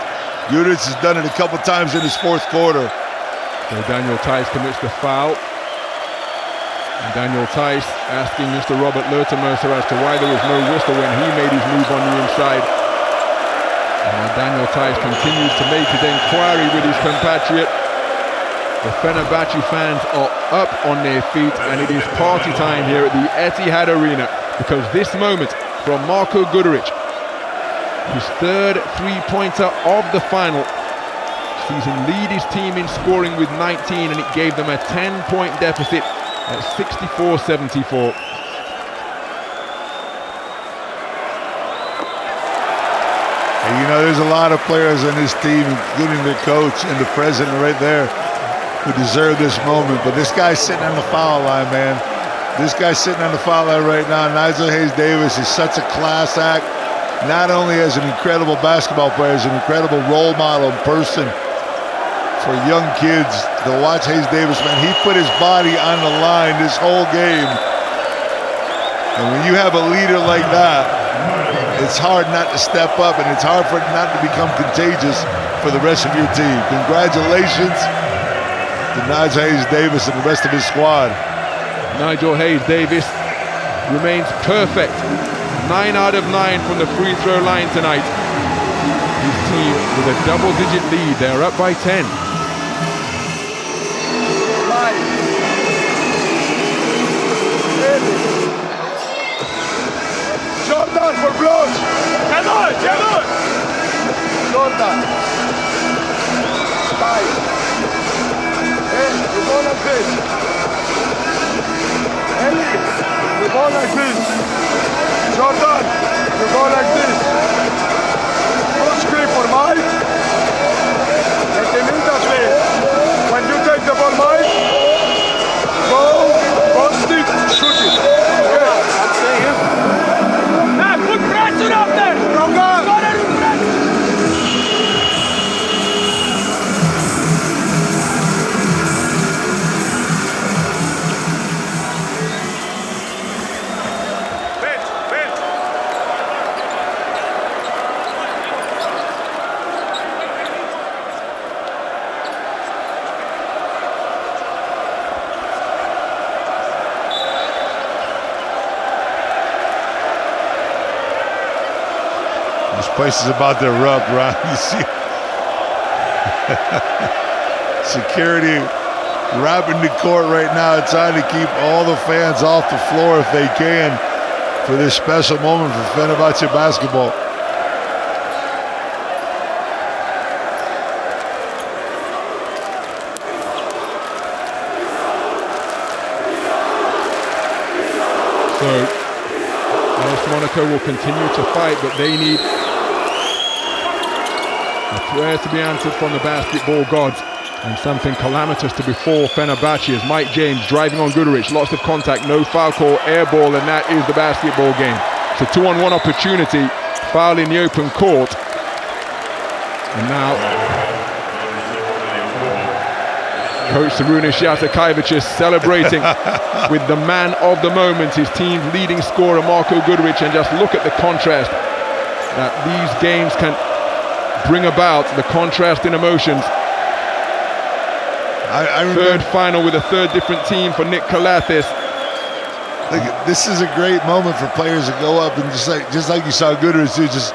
Guduric has done it a couple times in his fourth quarter. So Daniel Theis commits the foul. And Daniel Theis asking Mr. Robert Lertemercer as to why there was no whistle when he made his move on the inside. And Daniel Theis continues to make his inquiry with his compatriot. The Fenerbahce fans are up on their feet and it is party time here at the Etihad Arena, because this moment from Marko Guduric, his third three-pointer of the final, sees him lead his team in scoring with 19, and it gave them a 10-point deficit at 64-74. And you know, there's a lot of players on this team, including their coach and the president right there, who deserve this moment. But this guy's sitting on the foul line, man. This guy's sitting on the foul line right now. Nigel Hayes-Davis is such a class act. Not only as an incredible basketball player, as an incredible role model person for young kids to watch Hayes-Davis, man. He put his body on the line this whole game. And when you have a leader like that, it's hard not to step up, and it's hard for it not to become contagious for the rest of your team. Congratulations to Nigel Hayes-Davis and the rest of his squad. Nigel Hayes-Davis remains perfect. 9 out of 9 from the free throw line tonight. His team with a double-digit lead. They're up by 10. Showdown for blood. Come on, come on. Showdown. Five. Hey, you go like this. Ellie, you go like this. Jordan, you go like this. Full screen for Mike. And the Mintas way. When you take the ball, Mike, go, post it, shoot it. Okay, I'm saying it. Now put pressure up there. Stronger. This place is about to erupt, Ron. You see security wrapping the court right now, trying to keep all the fans off the floor if they can for this special moment for Fenerbahce basketball. So Monaco will continue to fight, but they need a prayer to be answered from the basketball gods and something calamitous to befall Fenerbahce as Mike James driving on Guduric, lots of contact, no foul call, air ball, and that is the basketball game. It's a 2-on-1 opportunity, foul in the open court. And now Coach Sarunas Jasikevicius celebrating with the man of the moment, his team's leading scorer Marko Guduric, and just look at the contrast that these games can bring about, the contrast in emotions. Third final with a third different team for Nick Kalathis. Look, this is a great moment for players to go up and just like you saw Guduric do, just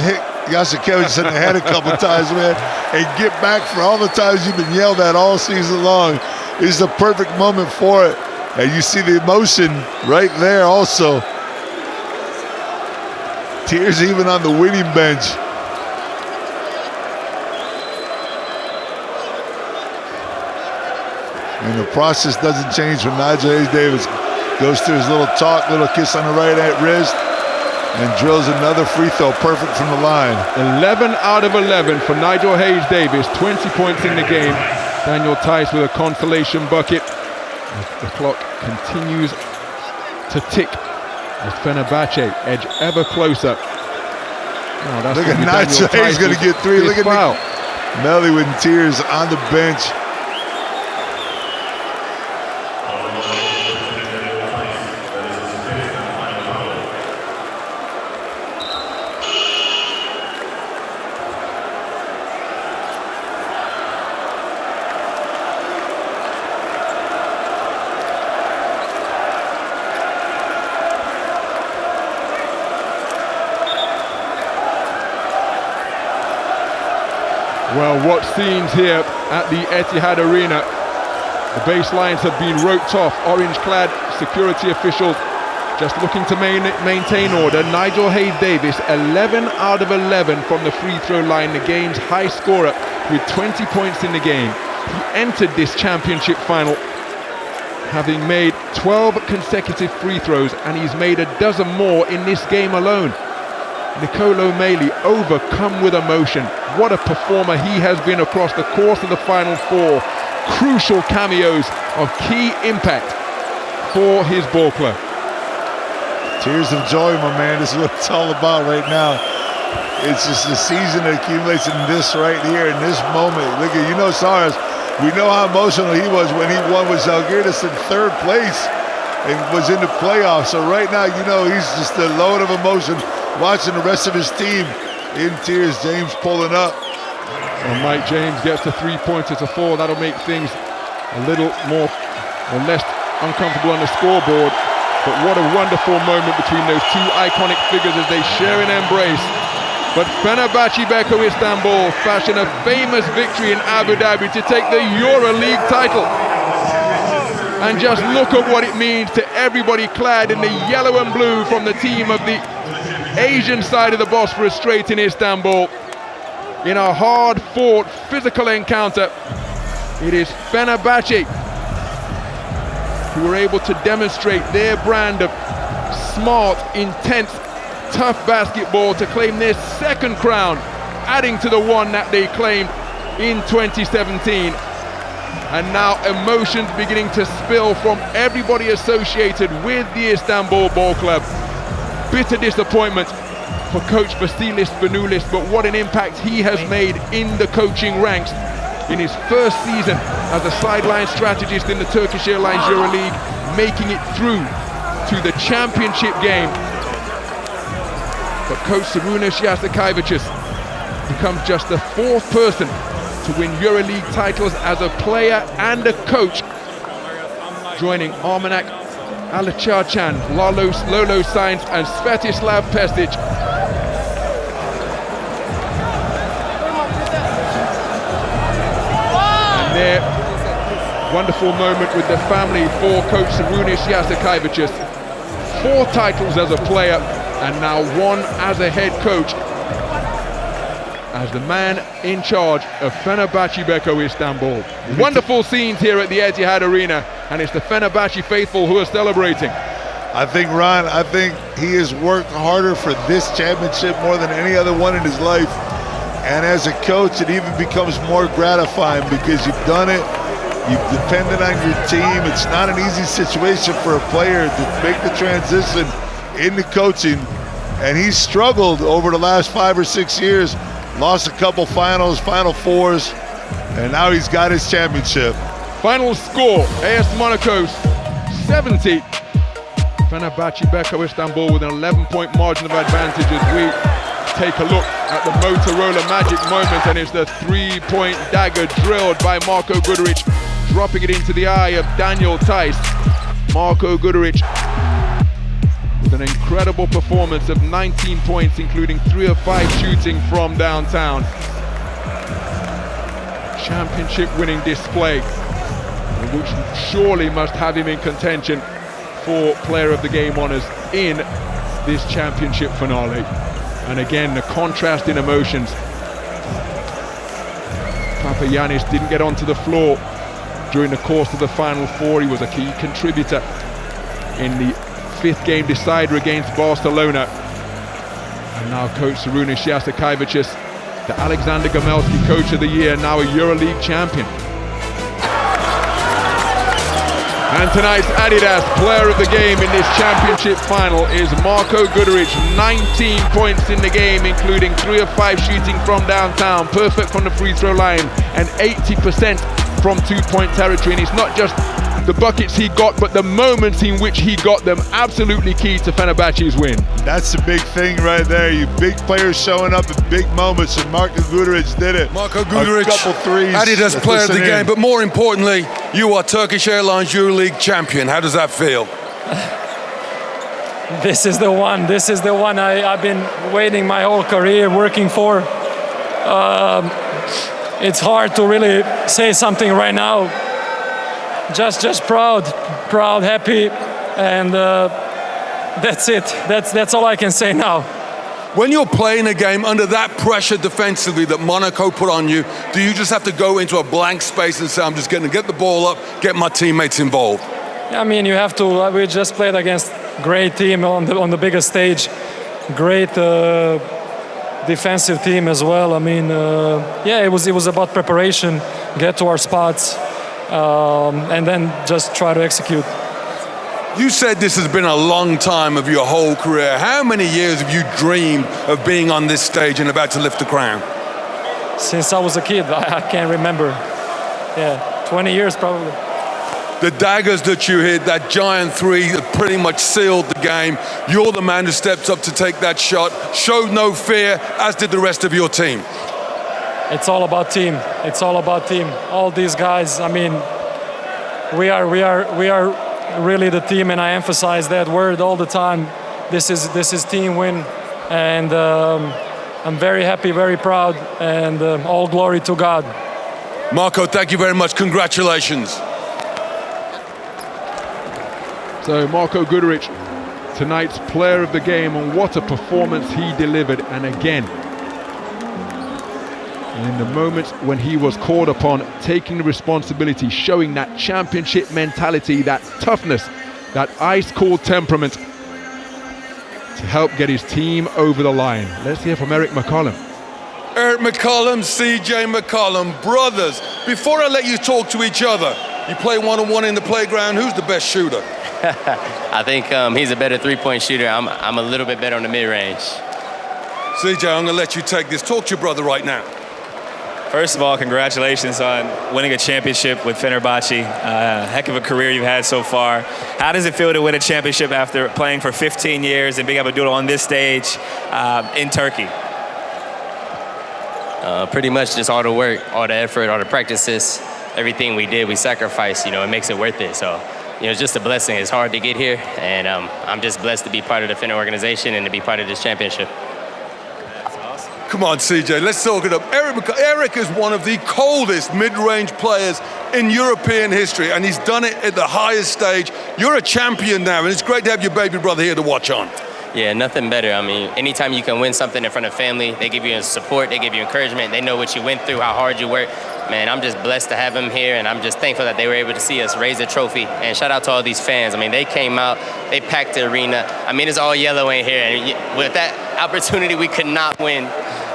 hit Jasikevicius in the head a couple times, man, and get back for all the times you've been yelled at all season long. This is the perfect moment for it. And you see the emotion right there also. Tears even on the winning bench. And the process doesn't change when Nigel Hayes-Davis goes through his little talk, little kiss on the right wrist, and drills another free throw, perfect from the line. 11 out of 11 for Nigel Hayes-Davis, 20 points in the game. Daniel Tice with a consolation bucket. As the clock continues to tick as Fenerbahce edge ever closer. Oh, look at Nigel Hayes going to get three. Look at Melly with tears on the bench. Well, what scenes here at the Etihad Arena. The baselines have been roped off. Orange-clad security officials just looking to maintain order. Nigel Hayes-Davis, 11 out of 11 from the free throw line, the game's high scorer with 20 points in the game. He entered this championship final having made 12 consecutive free throws, and he's made a dozen more in this game alone. Nicolo Meili overcome with emotion. What a performer he has been across the course of the Final Four. Crucial cameos of key impact for his ball club. Tears of joy, my man. This is what it's all about right now. It's just a season that accumulates in this right here, in this moment. Look at, Saras, we know how emotional he was when he won with Zalgiris in third place and was in the playoffs. So right now, he's just a load of emotion watching the rest of his team in tears. James pulling up. And Mike James gets a three-pointer to fall. That'll make things a little more or less uncomfortable on the scoreboard. But what a wonderful moment between those two iconic figures as they share an embrace. But Fenerbahçe Beko Istanbul fashion a famous victory in Abu Dhabi to take the EuroLeague title. And just look at what it means to everybody clad in the yellow and blue from the team of the Asian side of the Bosphorus Strait in Istanbul. In a hard-fought physical encounter, it is Fenerbahçe who were able to demonstrate their brand of smart, intense, tough basketball to claim their second crown, adding to the one that they claimed in 2017. And now emotions beginning to spill from everybody associated with the Istanbul Ball Club. Bitter disappointment for coach Vasilis Spanoulis, but what an impact he has made in the coaching ranks in his first season as a sideline strategist in the Turkish Airlines EuroLeague, making it through to the championship game. But coach Sarunas Jasikevicius becomes just the fourth person to win EuroLeague titles as a player and a coach, joining Armanak Alacharchan, Lolo Sainz and Svetislav Pesic. And their wonderful moment with the family for coach Sarunas Jasikevicius. 4 titles as a player and now 1 as a head coach, as the man in charge of Fenerbahçe Beko Istanbul. Wonderful scenes here at the Etihad Arena, and it's the Fenerbahçe faithful who are celebrating. I think, Ron, he has worked harder for this championship more than any other one in his life. And as a coach, it even becomes more gratifying because you've done it, you've depended on your team. It's not an easy situation for a player to make the transition into coaching. And he's struggled over the last 5 or 6 years. Lost a couple finals, Final Fours, and now he's got his championship. Final score, AS Monaco 70. Fenerbahçe Beko Istanbul with an 11-point margin of advantage as we take a look at the Motorola Magic moment, and it's the 3-point dagger drilled by Marko Guduric, dropping it into the eye of Daniel Tice. Marko Guduric with an incredible performance of 19 points, including 3 of 5 shooting from downtown. Championship winning display. which surely must have him in contention for Player of the Game honours in this championship finale. And again, the contrast in emotions. Papagiannis didn't get onto the floor during the course of the Final Four. He was a key contributor in the 5th game decider against Barcelona. And now coach Sarunas Jasikevicius, the Alexander Gamelski Coach of the Year, now a EuroLeague champion. And tonight's Adidas Player of the Game in this championship final is Marko Guduric. 19 points in the game, including 3 of 5 shooting from downtown, perfect from the free throw line, and 80% from 2-point territory. And it's not just the buckets he got, but the moments in which he got them, absolutely key to Fenerbahce's win. That's the big thing right there. You big players showing up in big moments, and Marko Guduric did it. Marko Guduric, a couple threes. Adidas Player of the Game, but more importantly, you are Turkish Airlines EuroLeague champion. How does that feel? This is the one. This is the one I've been waiting my whole career, working for. It's hard to really say something right now. Just proud, happy, and that's it. That's all I can say now. When you're playing a game under that pressure defensively that Monaco put on you, do you just have to go into a blank space and say, I'm just going to get the ball up, get my teammates involved? I mean, you have to. We just played against great team on the biggest stage, great defensive team as well. I mean, yeah, it was about preparation, get to our spots. And then just try to execute. You said this has been a long time of your whole career. How many years have you dreamed of being on this stage and about to lift the crown? Since I was a kid, I can't remember. Yeah, 20 years probably. The daggers that you hit, that giant three that pretty much sealed the game. You're the man who steps up to take that shot, showed no fear, as did the rest of your team. It's all about team. It's all about team. All these guys. I mean, we are really the team, and I emphasize that word all the time. This is team win, and I'm very happy, very proud, and all glory to God. Marko, thank you very much. Congratulations. So Marko Guduric, tonight's Player of the Game, and what a performance he delivered. And again, in the moments when he was called upon, taking the responsibility, showing that championship mentality, that toughness, that ice-cold temperament to help get his team over the line. Let's hear from Eric McCollum. Eric McCollum, CJ McCollum, brothers. Before I let you talk to each other, you play one-on-one in the playground. Who's the best shooter? I think he's a better three-point shooter. I'm a little bit better on the mid-range. CJ, I'm going to let you take this. Talk to your brother right now. First of all, congratulations on winning a championship with Fenerbahce. Heck of a career you've had so far. How does it feel to win a championship after playing for 15 years and being able to do it on this stage in Turkey? Pretty much just all the work, all the effort, all the practices, everything we did, we sacrificed, it makes it worth it. So, it's just a blessing. It's hard to get here, and I'm just blessed to be part of the Fener organization and to be part of this championship. Come on, CJ, let's talk it up. Eric is one of the coldest mid-range players in European history, and he's done it at the highest stage. You're a champion now, and it's great to have your baby brother here to watch on. Yeah, nothing better. I mean, anytime you can win something in front of family, they give you support, they give you encouragement, they know what you went through, how hard you worked. Man, I'm just blessed to have him here, and I'm just thankful that they were able to see us raise the trophy. And shout out to all these fans. I mean, they came out, they packed the arena. I mean, it's all yellow in here, and with that opportunity, we could not win.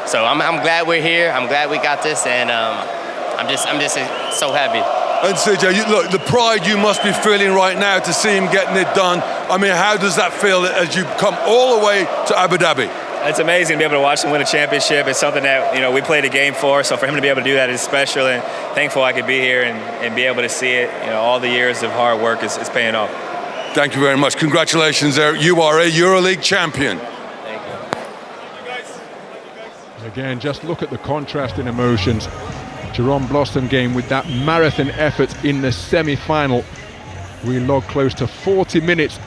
So I'm glad we're here. I'm glad we got this, and I'm just so happy. And CJ, look, the pride you must be feeling right now to see him getting it done. I mean, how does that feel as you come all the way to Abu Dhabi? It's amazing to be able to watch him win a championship. It's something that we played a game for, so for him to be able to do that is special, and thankful I could be here and be able to see it. All the years of hard work is paying off. Thank you very much. Congratulations, Eric. You are a EuroLeague champion. Again, just look at the contrast in emotions. Jerome Blossom game with that marathon effort in the semi-final. We logged close to 40 minutes,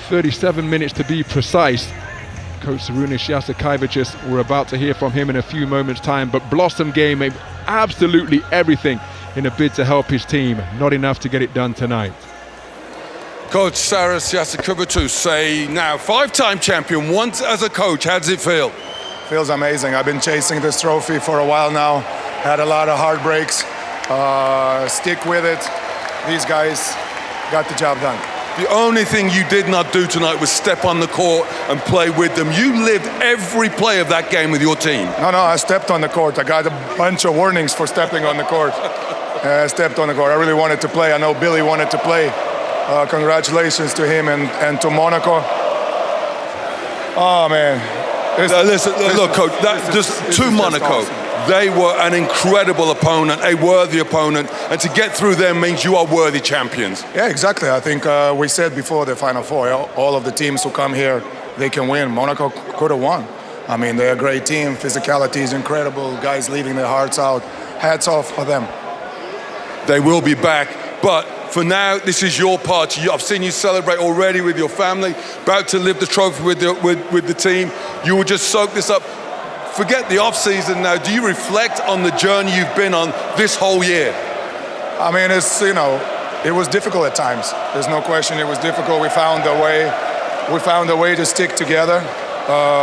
37 minutes to be precise. Coach Sarunas Jasikevicius, we're about to hear from him in a few moments' time, but Blossom game, absolutely everything in a bid to help his team. Not enough to get it done tonight. Coach Sarunas Jasikevicius, say now 5-time champion, once as a coach, how does it feel? Feels amazing. I've been chasing this trophy for a while now. Had a lot of heartbreaks. Stick with it. These guys got the job done. The only thing you did not do tonight was step on the court and play with them. You lived every play of that game with your team. No, I stepped on the court. I got a bunch of warnings for stepping on the court. I stepped on the court. I really wanted to play. I know Billy wanted to play. Congratulations to him and to Monaco. Oh, man. Listen, look, Coach, to Monaco. Awesome. They were an incredible opponent, a worthy opponent, and to get through them means you are worthy champions. Yeah, exactly. I think we said before the Final Four, all of the teams who come here, they can win. Monaco could have won. I mean, they're a great team. Physicality is incredible. Guys leaving their hearts out. Hats off for them. They will be back, but for now, this is your party. I've seen you celebrate already with your family, about to lift the trophy with the team. You will just soak this up. Forget the off-season now. Do you reflect on the journey you've been on this whole year? I mean, it was difficult at times. There's no question it was difficult. We found a way to stick together.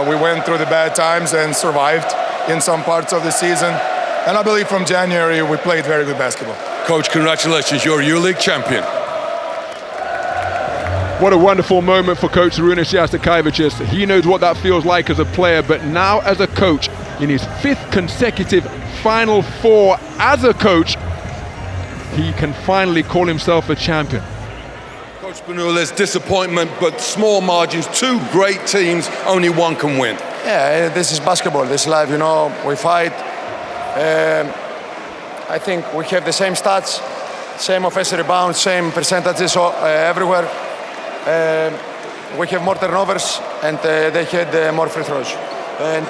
We went through the bad times and survived in some parts of the season. And I believe from January, we played very good basketball. Coach, congratulations. You're a EuroLeague champion. What a wonderful moment for Coach Sarunas Jasikevicius. He knows what that feels like as a player, but now as a coach, in his 5th consecutive Final Four as a coach, he can finally call himself a champion. Coach Spanoulis, disappointment, but small margins, 2 great teams, only one can win. Yeah, this is basketball, this is life, we fight. I think we have the same stats, same offensive rebounds, same percentages everywhere. We have more turnovers and they had more free throws. And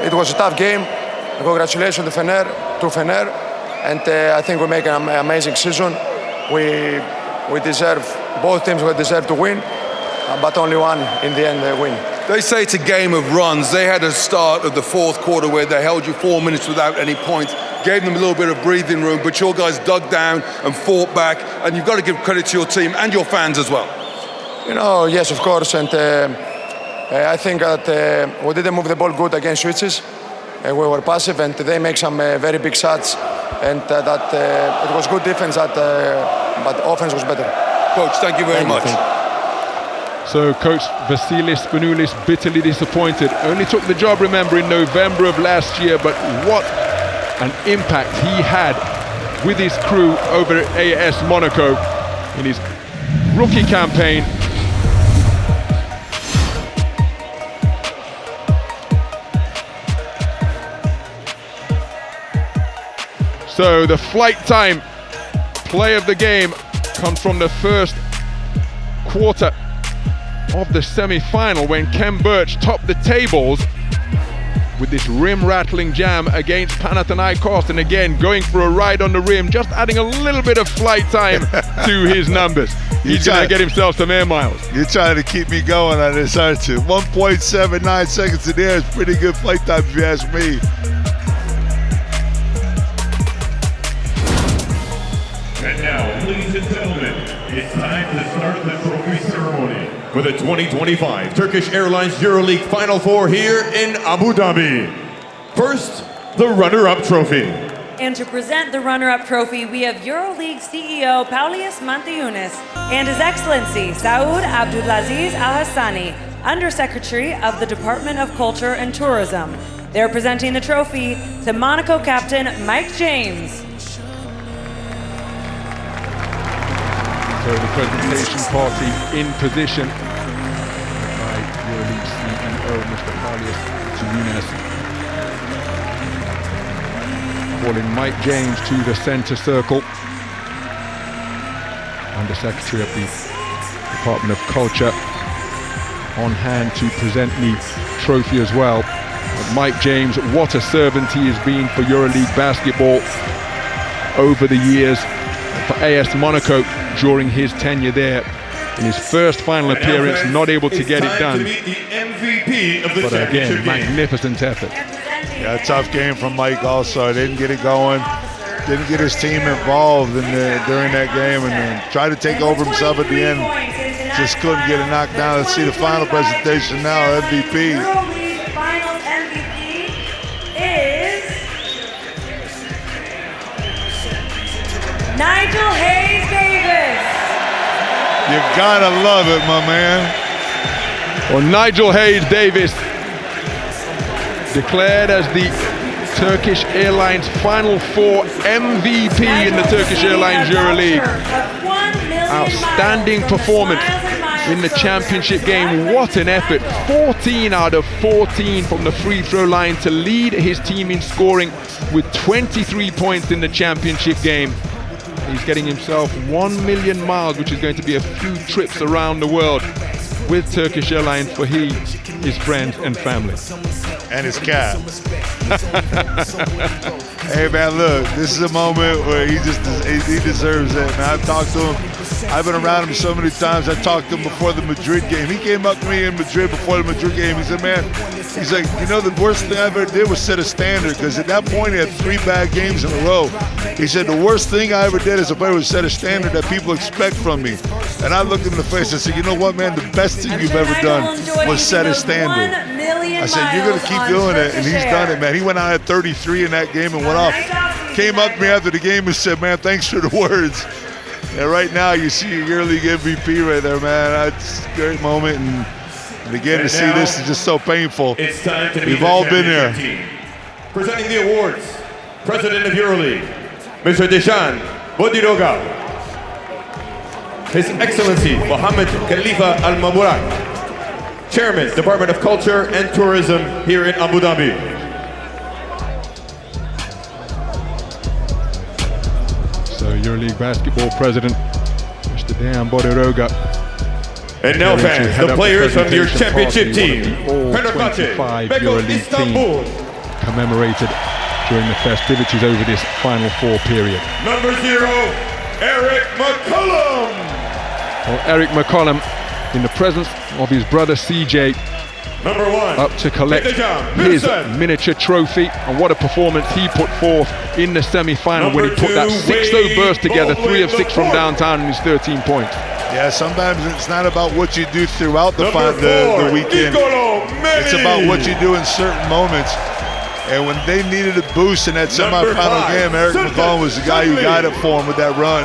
it was a tough game. Congratulations to Fener. And I think we make an amazing season. We deserve, both teams will deserve to win, but only one in the end win. They say it's a game of runs. They had a start of the 4th quarter where they held you 4 minutes without any points, gave them a little bit of breathing room, but your guys dug down and fought back, and you've got to give credit to your team and your fans as well. Yes, of course, and I think that we didn't move the ball good against switches. We were passive, and they make some very big shots, and that it was good defense, but offense was better. Coach, thank you very much. So Coach Vasilis Spanoulis bitterly disappointed. Only took the job, remember, in November of last year, but what an impact he had with his crew over at AS Monaco in his rookie campaign. So the flight time play of the game comes from the first quarter of the semi-final when Kem Birch topped the tables with this rim-rattling jam against Panathinaikos, and again going for a ride on the rim, just adding a little bit of flight time to his numbers. He's going to get himself some air miles. You're trying to keep me going on this, aren't you? 1.79 seconds in the air is pretty good flight time if you ask me. And now, ladies and gentlemen, it's time to start the trophy ceremony for the 2025 Turkish Airlines EuroLeague Final Four here in Abu Dhabi. First, the runner-up trophy. And to present the runner-up trophy, we have EuroLeague CEO Paulius Manthiunas and His Excellency Saud Abdulaziz Al-Hassani, Undersecretary of the Department of Culture and Tourism. They're presenting the trophy to Monaco captain Mike James. So the presentation party in position by EuroLeague CEO Mr. Paulius Manthiunas. Calling Mike James to the center circle. Undersecretary of the Department of Culture on hand to present the trophy as well. But Mike James, what a servant he has been for EuroLeague basketball over the years, for AS Monaco during his tenure there. In his first final appearance, not able to get it done. But again, magnificent effort. Yeah, tough game from Mike also. Didn't get it going. didn't get his team involved during that game, and then tried to take over himself at the end. Just couldn't get a knockdown. Let's see the final presentation now. MVP. EuroLeague Finals MVP is Nigel Hayes-Davis. You gotta love it, my man. Well, Nigel Hayes-Davis declared as the Turkish Airlines Final Four MVP in the Turkish Airlines EuroLeague. Outstanding performance in the championship game. What an effort. 14 out of 14 from the free throw line to lead his team in scoring with 23 points in the championship game. He's getting himself 1 million miles, which is going to be a few trips around the world with Turkish Airlines for he, his friends and family. And his cat. Hey man, look, this is a moment where he deserves it. And I've talked to him. I've been around him so many times. I talked to him before the Madrid game. He came up to me in Madrid before the Madrid game. He said, man, he's like, you know, the worst thing I ever did was set a standard, because at that point he had 3 bad games in a row. He said, the worst thing I ever did as a player was set a standard that people expect from me. And I looked him in the face and said, you know what, man, the best thing you've ever done was set a standard. I said, you're going to keep doing it, and he's done it, man. He went out at 33 in that game and went off. Came up to me after the game and said, man, thanks for the words. And right now, you see your EuroLeague MVP right there, man. That's a great moment, and again, to see this is just so painful. It's time to We've all been there. team. Presenting the awards, President of EuroLeague, Mr. Deshan Bodiroga. His Excellency, Mohammed Khalifa Al Maburak, Chairman, Department of Culture and Tourism here in Abu Dhabi. So EuroLeague basketball president, Mr. Dan Bodiroga. And now fans, the players from your championship team, Fenerbahçe EuroLeague team commemorated during the festivities over this Final Four period. Number 0, Eric McCollum. Well, Eric McCollum, in the presence of his brother CJ, Number 1, up to collect his miniature trophy, and what a performance he put forth in the semi-final when he put that 6-0 burst together, 3 of 6 from downtown and his 13 points. Yeah, sometimes it's not about what you do throughout the weekend. It's about what you do in certain moments. And when they needed a boost in that semi-final game, Eric McCollum was the guy who got it for him with that run.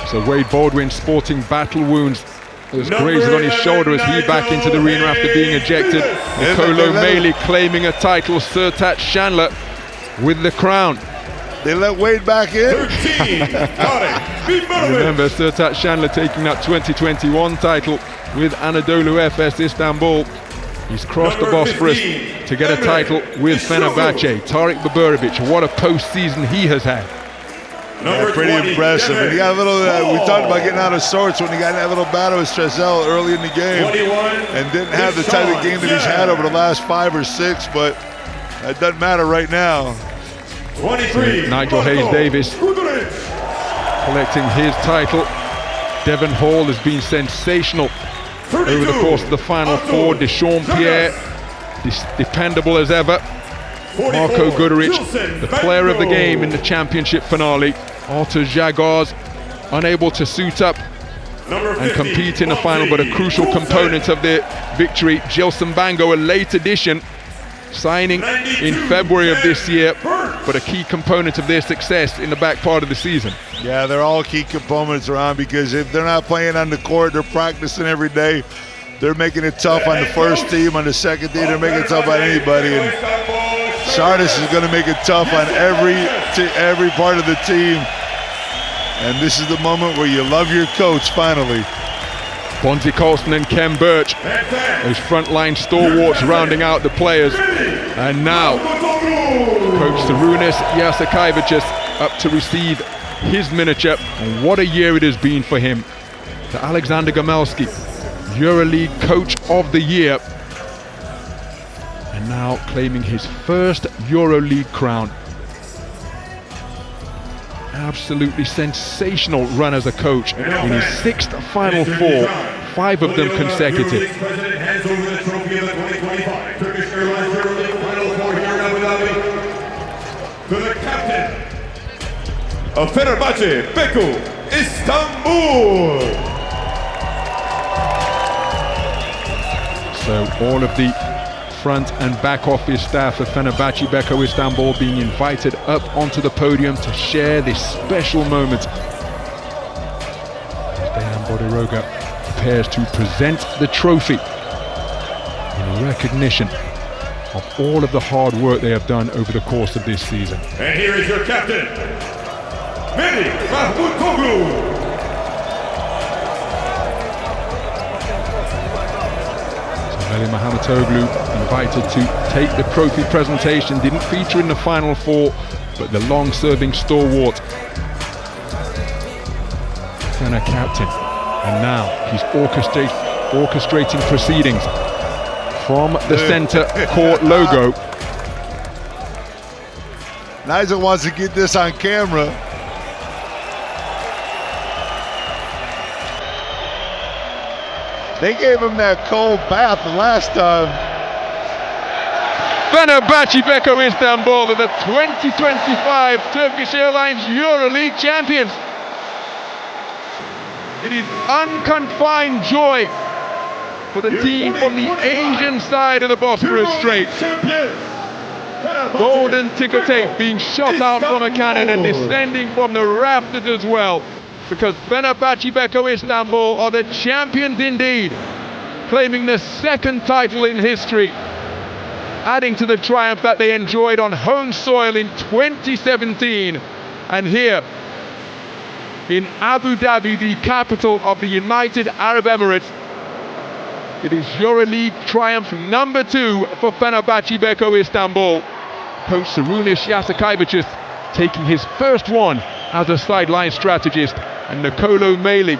So Wade Baldwin sporting battle wounds as grazed on his shoulder as he back into the arena after being ejected. Nicolo Meili claiming a title, Sertac Shandler with the crown. They let Wade back in. Remember, Sertac Shandler taking that 2021 title with Anadolu Efes Istanbul. He's crossed the Bosphorus to get a title with Fenerbahce. Tarik Baburovic, what a postseason he has had. Yeah, pretty impressive. And he got a little, we talked about getting out of sorts when he got in that little battle with Strezell early in the game and didn't have the type of game that he's had over the last 5 or 6, but that doesn't matter right now. 23, Nigel Hayes-Davis collecting his title. Devon Hall has been sensational over the course of the Final Four. Dechampierre, dependable as ever. Marko Guduric, the player of the game in the championship finale. Artur Jagars, unable to suit up and compete in the final, but a crucial component of the victory. Gilson Bango, a late addition, signing in February of this year, but a key component of their success in the back part of the season. Yeah, they're all key components around, because if they're not playing on the court, they're practicing every day. They're making it tough on the first team, on the second team, they're making it tough on anybody. And Saras is going to make it tough on every part of the team. And this is the moment where you love your coach, finally. Bonzi Colston and Ken Birch, those frontline stalwarts rounding out the players. And now, Coach Sarunas Jasikevicius up to receive his miniature. And what a year it has been for him. To Alexander Gamelski, EuroLeague Coach of the Year. And now claiming his first EuroLeague crown. Absolutely sensational run as a coach in his 6th Final Four, 5 of them consecutive. President hands over the trophy of the 2025 Turkish Airlines EuroLeague Final Four here in Abu Dhabi to the captain of Fenerbahçe, Beko, Istanbul. So all of the front and back office staff of Fenerbahçe Beko Istanbul being invited up onto the podium to share this special moment. Dejan Bodiroga prepares to present the trophy in recognition of all of the hard work they have done over the course of this season. And here is your captain, Melih Mahmutoğlu. Melih Mahmutoğlu invited to take the trophy presentation, didn't feature in the Final Four, but the long-serving stalwart, Fener captain, and now he's orchestrating proceedings from the center court logo. Nigel wants to get this on camera. They gave him that cold bath the last time. Fenerbahçe Beko Istanbul are the 2025 Turkish Airlines EuroLeague champions. It is unconfined joy for the team from the Asian side of the Bosphorus Strait. Golden ticker tape being shot out from a cannon and descending from the rafters as well, because Fenerbahçe Beko Istanbul are the champions indeed, claiming the second title in history, adding to the triumph that they enjoyed on home soil in 2017. And here in Abu Dhabi, the capital of the United Arab Emirates, it is EuroLeague triumph number 2 for Fenerbahçe Beko Istanbul. Coach Sarunas Jasikevicius taking his first one as a sideline strategist, and Nicolo Melli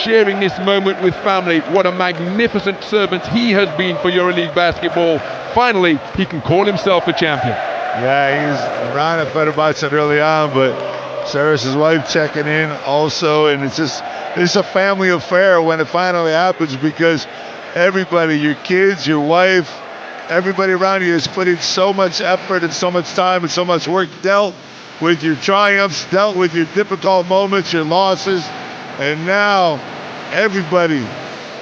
sharing this moment with family. What a magnificent servant he has been for EuroLeague basketball. Finally, he can call himself a champion. Yeah, he's around at Fenerbahçe early on, but Saras, his wife, checking in also, and it's a family affair when it finally happens, because everybody, your kids, your wife, everybody around you has put in so much effort and so much time and so much work, dealt with your triumphs, dealt with your difficult moments, your losses, and now everybody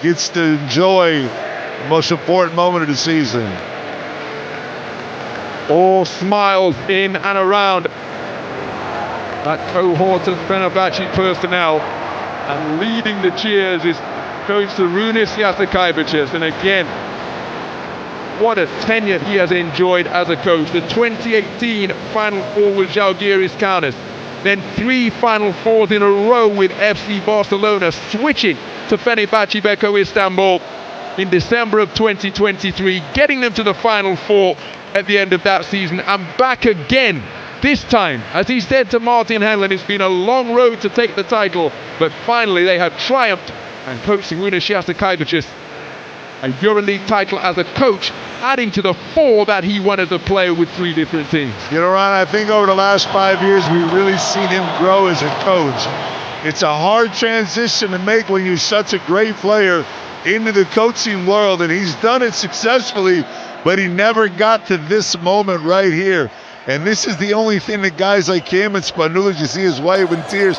gets to enjoy the most important moment of the season. All smiles in and around that cohort of Fenerbahçe personnel, and leading the cheers is Coach Sarunas Jasikevicius. And again, what a tenure he has enjoyed as a coach. The 2018 Final Four with Žalgiris Kaunas, then 3 Final Fours in a row with FC Barcelona, switching to Fenerbahçe Beko Istanbul in December of 2023, getting them to the Final Four at the end of that season, and back again. This time, as he said to Martin Hanlon, it's been a long road to take the title, but finally they have triumphed, and Coach Sarunas Jasikevicius, a EuroLeague title as a coach, adding to the 4 that he won as a player with 3 different teams. You know, Ron, I think over the last 5 years, we've really seen him grow as a coach. It's a hard transition to make when you're such a great player into the coaching world, and he's done it successfully, but he never got to this moment right here. And this is the only thing that guys like him and Spanulis, you see his wife in tears,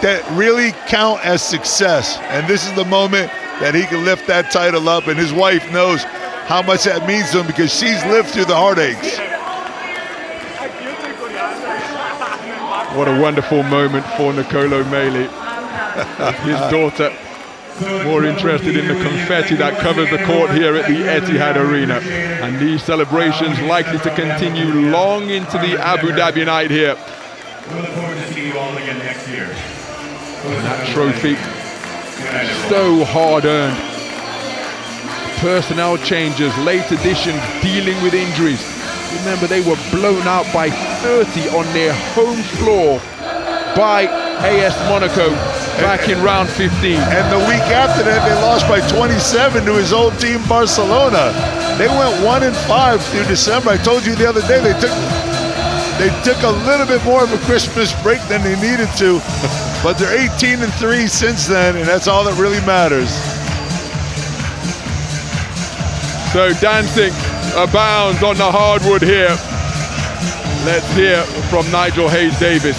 that really count as success. And this is the moment that he can lift that title up, and his wife knows how much that means to him because she's lived through the heartaches. What a wonderful moment for Nicolo Melli. His daughter more interested in the confetti that covers the court here at the Etihad Arena. And these celebrations likely to continue long into the Abu Dhabi night here. We look forward to seeing you all again next year. And that trophy, so hard-earned. Personnel changes, late additions, dealing with injuries. Remember, they were blown out by 30 on their home floor by AS Monaco back in round 15. And the week after that, they lost by 27 to his old team, Barcelona. They went 1-5 through December. I told you the other day they took a little bit more of a Christmas break than they needed to, but they're 18-3 since then, and that's all that really matters. So dancing abounds on the hardwood here. Let's hear from Nigel Hayes-Davis.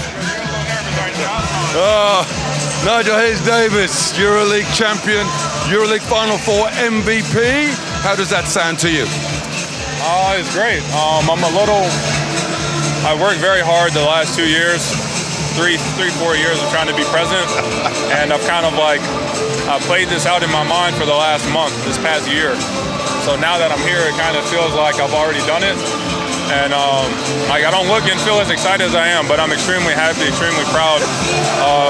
Nigel Hayes-Davis, EuroLeague champion, EuroLeague Final Four MVP. How does that sound to you? It's great. I worked very hard the last 2 years, 4 years of trying to be present, and I've kind of played this out in my mind for the last month, this past year. So now that I'm here, it kind of feels like I've already done it. And I don't look and feel as excited as I am, but I'm extremely happy, extremely proud.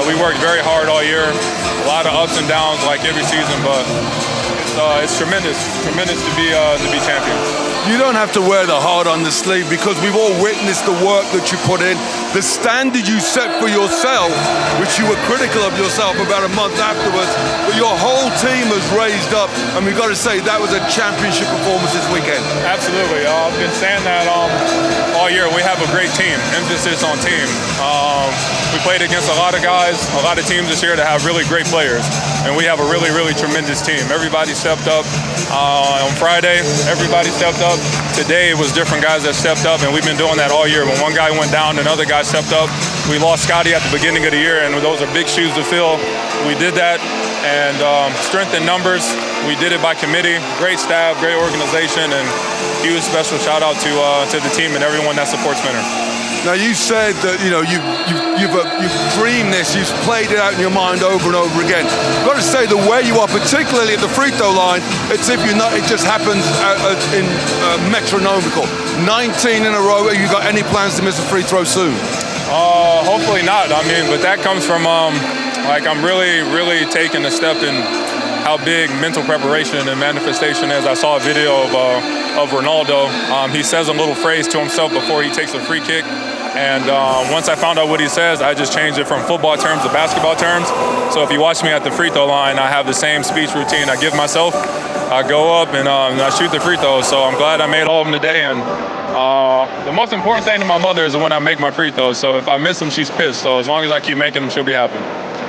We worked very hard all year, a lot of ups and downs like every season, but it's tremendous to be champions. You don't have to wear the heart on the sleeve because we've all witnessed the work that you put in, the standard you set for yourself, which you were critical of yourself about a month afterwards, but your whole team has raised up, and we've got to say that was a championship performance this weekend. Absolutely. I've been saying that all year. We have a great team, emphasis on team. We played against a lot of guys, a lot of teams this year that have really great players, and we have a really, really tremendous team. Everybody stepped up. On Friday, everybody stepped up. Today it was different guys that stepped up, and we've been doing that all year. When one guy went down, another guy stepped up. We lost Scotty at the beginning of the year, and those are big shoes to fill. We did that, and strength in numbers. We did it by committee. Great staff, great organization, and huge special shout out to the team and everyone that supports Fener. Now you said that you've dreamed this, you've played it out in your mind over and over again. I've got to say the way you are, particularly at the free throw line, it's if you're not. It just happens in metronomical. 19 in a row. Have you got any plans to miss a free throw soon? Hopefully not. I mean, but that comes from I'm really, really taking a step in how big mental preparation and manifestation is. I saw a video of Ronaldo. He says a little phrase to himself before he takes a free kick. And once I found out what he says, I just changed it from football terms to basketball terms. So if you watch me at the free throw line, I have the same speech routine I give myself. I go up and I shoot the free throws. So I'm glad I made all of them today. And the most important thing to my mother is when I make my free throws. So if I miss them, she's pissed. So as long as I keep making them, she'll be happy.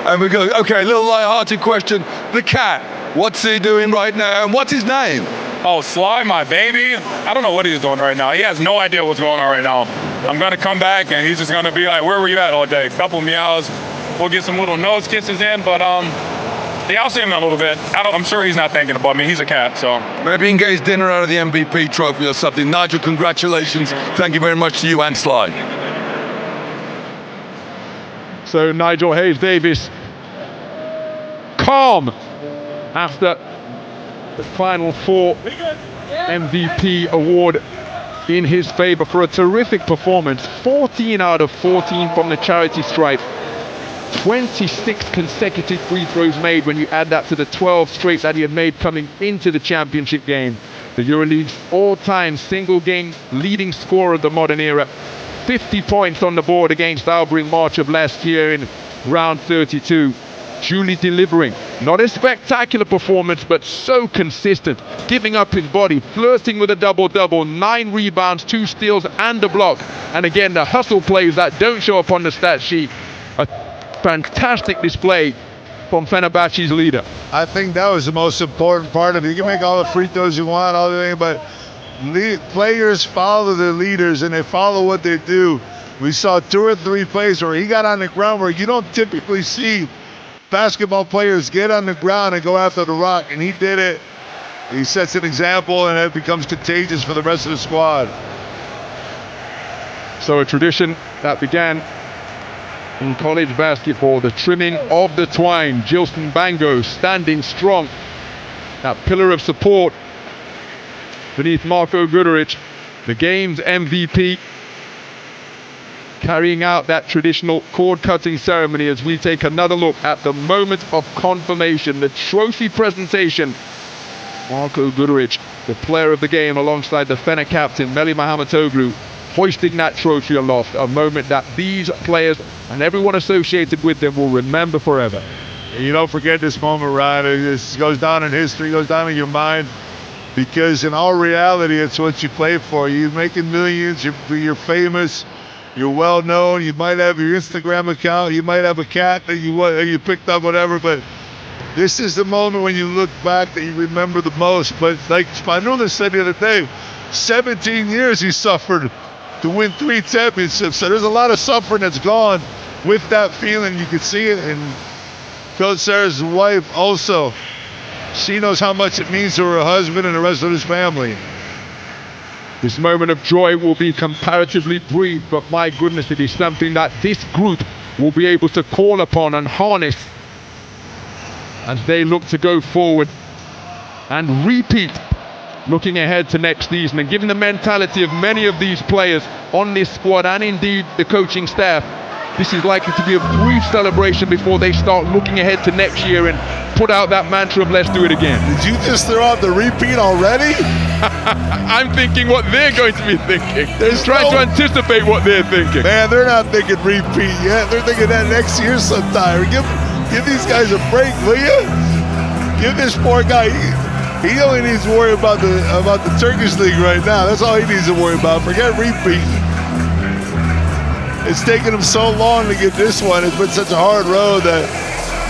And we go, okay, a little light-hearted question. The cat, what's he doing right now, and what's his name? Oh, Sly, my baby. I don't know what he's doing right now. He has no idea what's going on right now. I'm going to come back, and he's just going to be like, where were you at all day? A couple meows. We'll get some little nose kisses in, but yeah, I'll see him in a little bit. I'm sure he's not thinking about me. He's a cat, so. Maybe he can get his dinner out of the MVP trophy or something. Nigel, congratulations. Thank you very much to you and Sly. So Nigel Hayes-Davis calm after the Final Four MVP award in his favor for a terrific performance. 14 out of 14 from the charity stripe. 26 consecutive free throws made when you add that to the 12 straight that he had made coming into the championship game. The EuroLeague's all-time single-game leading scorer of the modern era. 50 points on the board against Alba in March of last year in round 32. Truly delivering. Not a spectacular performance, but so consistent. Giving up his body, flirting with a double-double, 9 rebounds, 2 steals, and a block. And again, the hustle plays that don't show up on the stat sheet. A fantastic display from Fenerbahce's leader. I think that was the most important part of it. You can make all the free throws you want, all the things, but players follow their leaders and they follow what they do. We saw 2 or 3 plays where he got on the ground where you don't typically see basketball players get on the ground and go after the rock, and he did it. He sets an example, and it becomes contagious for the rest of the squad. So a tradition that began in college basketball, the trimming of the twine. Jilson Bango standing strong, that pillar of support beneath Marko Guduric, the game's MVP, carrying out that traditional cord-cutting ceremony as we take another look at the moment of confirmation, the trophy presentation. Marko Guduric, the player of the game, alongside the Fener captain Melih Mahmutoglu, hoisting that trophy aloft, a moment that these players and everyone associated with them will remember forever. You don't forget this moment, Ryan. This goes down in history, goes down in your mind, because in all reality, it's what you play for. You're making millions, you're famous, you're well known, you might have your Instagram account, you might have a cat that you picked up, whatever, but this is the moment when you look back that you remember the most. But like Spanulis said the other day, 17 years he suffered to win 3 championships, so there's a lot of suffering that's gone. with that feeling. You could see it. And Coach Saras' wife also, she knows how much it means to her husband and the rest of his family. This moment of joy will be comparatively brief, but my goodness, it is something that this group will be able to call upon and harness as they look to go forward and repeat, looking ahead to next season. And given the mentality of many of these players on this squad and indeed the coaching staff, this is likely to be a brief celebration before they start looking ahead to next year and put out that mantra of let's do it again. Did you just throw out the repeat already? I'm thinking what they're going to be thinking. They're trying to anticipate what they're thinking. Man, they're not thinking repeat yet. They're thinking that next year sometime. Give these guys a break, will you? Give this poor guy. He only needs to worry about the Turkish league right now. That's all he needs to worry about. Forget repeat. It's taken him so long to get this one. It's been such a hard road that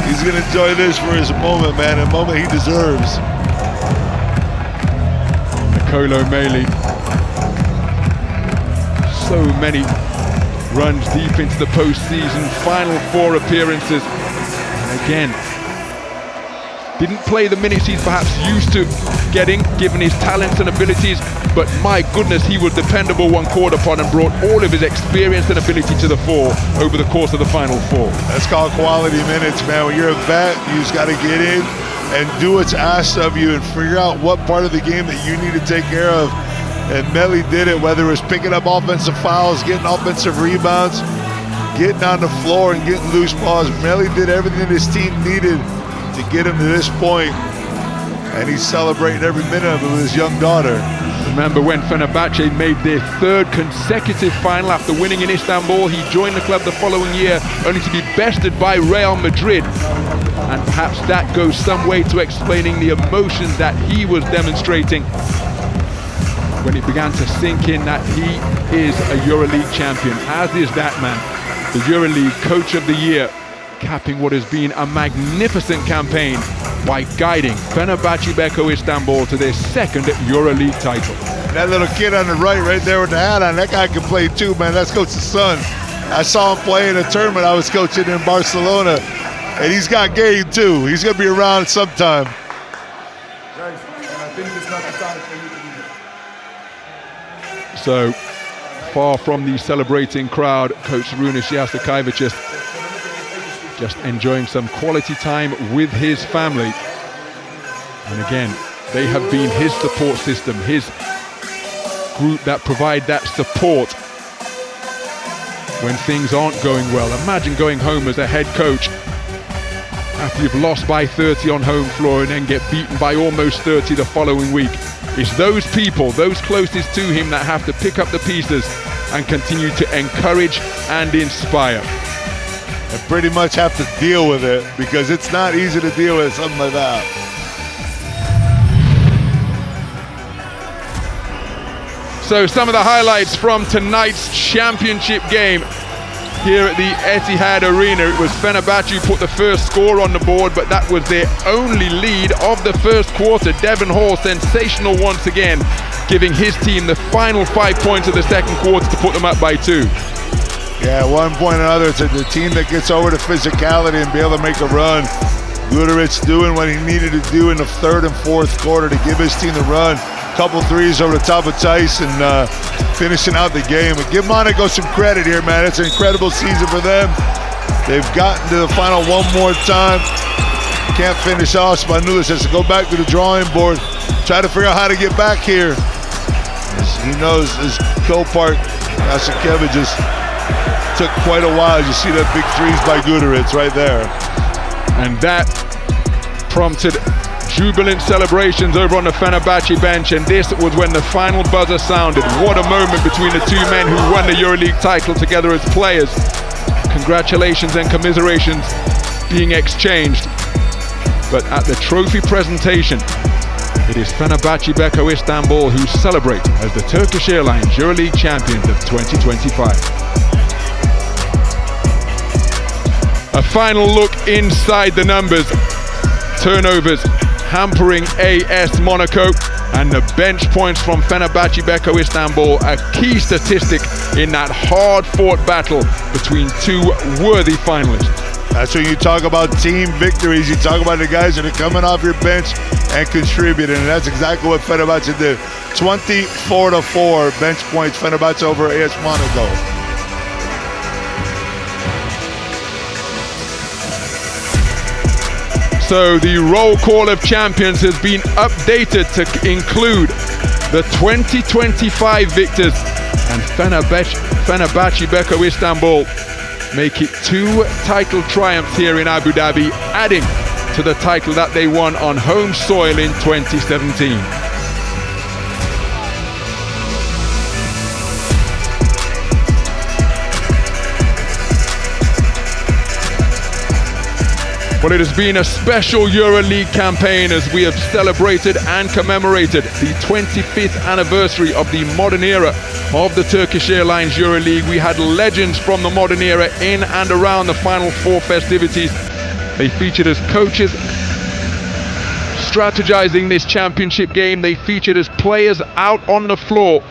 he's going to enjoy this for his moment, man, a moment he deserves. Nicolo Meli. So many runs deep into the postseason, final 4 appearances. And again, didn't play the minutes he's perhaps used to getting, given his talents and abilities, but my goodness, he was dependable when called upon and brought all of his experience and ability to the fore over the course of the final 4. That's called quality minutes, man. When you're a vet, you just got to get in and do what's asked of you and figure out what part of the game that you need to take care of. And Meli did it, whether it was picking up offensive fouls, getting offensive rebounds, getting on the floor and getting loose balls. Meli did everything his team needed to get him to this point, and he's celebrating every minute of it with his young daughter. Remember when Fenerbahce made their 3rd consecutive final after winning in Istanbul? He joined the club the following year, only to be bested by Real Madrid. And perhaps that goes some way to explaining the emotions that he was demonstrating when it began to sink in that he is a EuroLeague champion, as is that man, the EuroLeague Coach of the Year, capping what has been a magnificent campaign by guiding Fenerbahçe Beko Istanbul to their 2nd EuroLeague title. That little kid on the right there with the hat on, that guy can play too, man. That's Coach's son. I saw him play in a tournament I was coaching in Barcelona, and he's got game too. He's going to be around sometime. Guys, I think it's not the time for you to do that. So far from the celebrating crowd, Coach Sarunas Jasikevicius just enjoying some quality time with his family. And again, they have been his support system, his group that provide that support when things aren't going well. Imagine going home as a head coach after you've lost by 30 on home floor and then get beaten by almost 30 the following week. It's those people, those closest to him, that have to pick up the pieces and continue to encourage and inspire. And pretty much have to deal with it, because it's not easy to deal with something like that. So some of the highlights from tonight's championship game here at the Etihad Arena. It was Fenerbahce who put the first score on the board, but that was their only lead of the first quarter. Devon Hall, sensational once again, giving his team the final 5 points of the second quarter to put them up by 2. Yeah, 1 point or another. It's the team that gets over the physicality and be able to make a run. Guduric doing what he needed to do in the 3rd and 4th quarter to give his team the run. Couple threes over the top of Tyson, finishing out the game. And give Monaco some credit here, man. It's an incredible season for them. They've gotten to the final one more time. Can't finish off. Spanulis has to go back to the drawing board, try to figure out how to get back here. He knows his co-part, Jasikevicius, took quite a while. You see that big threes by Guduric right there. And that prompted jubilant celebrations over on the Fenerbahce bench, and this was when the final buzzer sounded. What a moment between the two men who won the EuroLeague title together as players. Congratulations and commiserations being exchanged. But at the trophy presentation, it is Fenerbahçe Beko Istanbul who celebrate as the Turkish Airlines EuroLeague champions of 2025. A final look inside the numbers. Turnovers hampering AS Monaco, and the bench points from Fenerbahçe Beko Istanbul, a key statistic in that hard-fought battle between two worthy finalists. That's when you talk about team victories. You talk about the guys that are coming off your bench and contributing, and that's exactly what Fenerbahçe did. 24-4 bench points, Fenerbahçe over AS Monaco. So the roll call of champions has been updated to include the 2025 victors, and Fenerbahçe Beko Istanbul make it 2 title triumphs here in Abu Dhabi, adding to the title that they won on home soil in 2017. Well, it has been a special EuroLeague campaign as we have celebrated and commemorated the 25th anniversary of the modern era of the Turkish Airlines EuroLeague. We had legends from the modern era in and around the Final Four festivities. They featured as coaches strategizing this championship game. They featured as players out on the floor.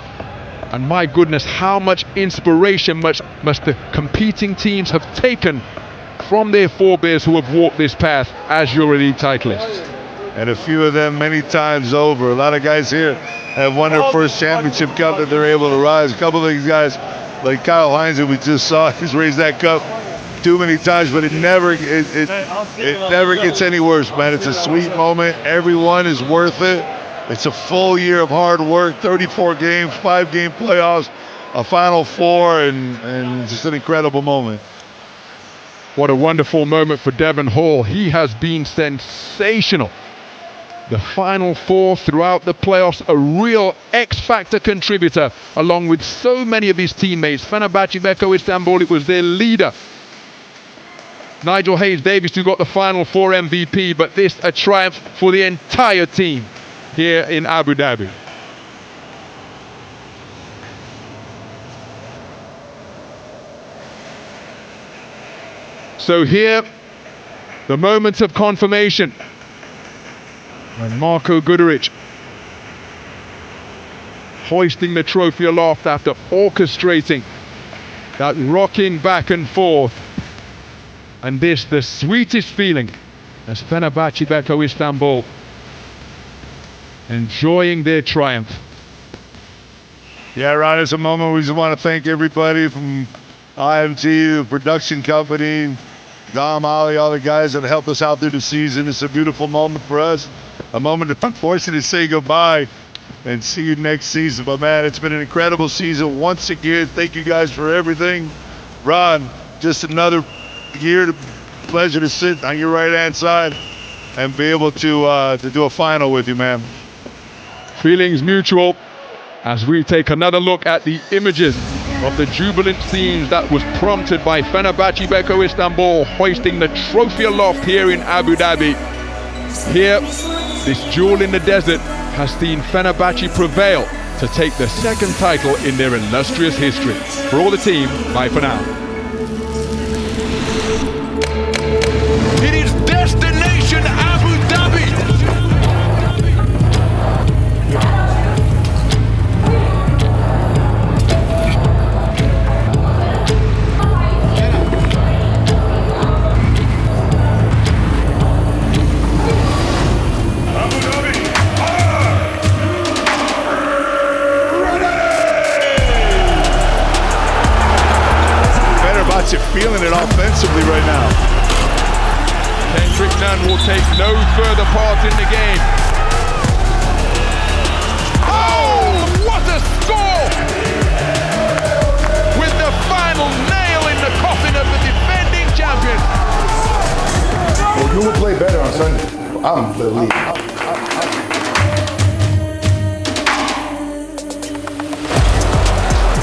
And my goodness, how much inspiration must the competing teams have taken from their forebears who have walked this path as EuroLeague titleists. And a few of them many times over. A lot of guys here have won their first championship cup that they're able to rise. A couple of these guys, like Kyle Hines, that we just saw, he's raised that cup too many times, but it never gets any worse, man. It's a sweet moment. Everyone is worth it. It's a full year of hard work, 34 games, 5-game playoffs, a Final Four, and just an incredible moment. What a wonderful moment for Devon Hall. He has been sensational. The Final Four throughout the playoffs, a real X-factor contributor, along with so many of his teammates. Fenerbahçe Beko Istanbul, it was their leader, Nigel Hayes-Davis, who got the Final Four MVP, but this a triumph for the entire team here in Abu Dhabi. So here, the moment of confirmation when Marko Guduric hoisting the trophy aloft after orchestrating that rocking back and forth. And this, the sweetest feeling, as Fenerbahçe Beko Istanbul enjoying their triumph. Yeah, Ron, it's a moment we just want to thank everybody from IMT, the production company, Dom, Ali, all the guys that helped us out through the season. It's a beautiful moment for us. A moment to unfortunately say goodbye and see you next season. But man, it's been an incredible season once again. Thank you guys for everything. Ron, just another year. Pleasure to sit on your right-hand side and be able to do a final with you, man. Feelings mutual as we take another look at the images of the jubilant scenes that was prompted by Fenerbahçe Beko Istanbul hoisting the trophy aloft here in Abu Dhabi. Here, this jewel in the desert has seen Fenerbahçe prevail to take the second title in their illustrious history. For all the team, bye for now. It is destination Abu Dhabi. Feeling it offensively right now. Kendrick Nunn will take no further part in the game. Oh, what a score! With the final nail in the coffin of the defending champion. Well, you will play better on Sunday. I'm the lead.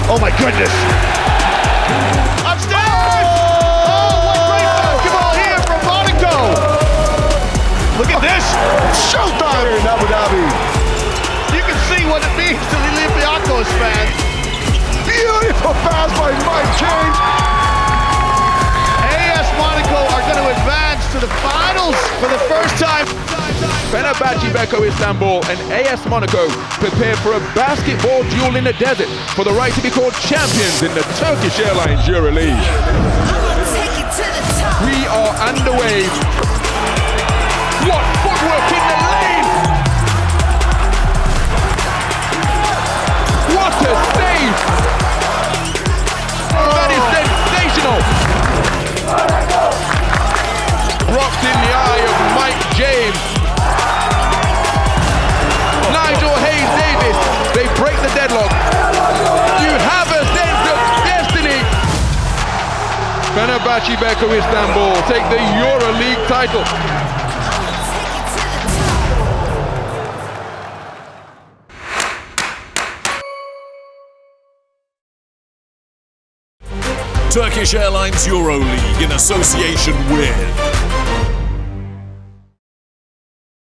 Oh my goodness! Look at this! Showdown here in Abu Dhabi. You can see what it means to the Olympiacos fans. Beautiful pass by Mike James. AS Monaco are going to advance to the finals for the first time. Fenerbahçe Beko Istanbul and AS Monaco prepare for a basketball duel in the desert for the right to be called champions in the Turkish Airlines EuroLeague. We are underway. What footwork in the lane! What a save! That is sensational! Dropped in the eye of Mike James. Nigel Hayes-Davis, they break the deadlock. You have a sense of destiny. Fenerbahçe Beko Istanbul take the EuroLeague title. Turkish Airlines EuroLeague in association with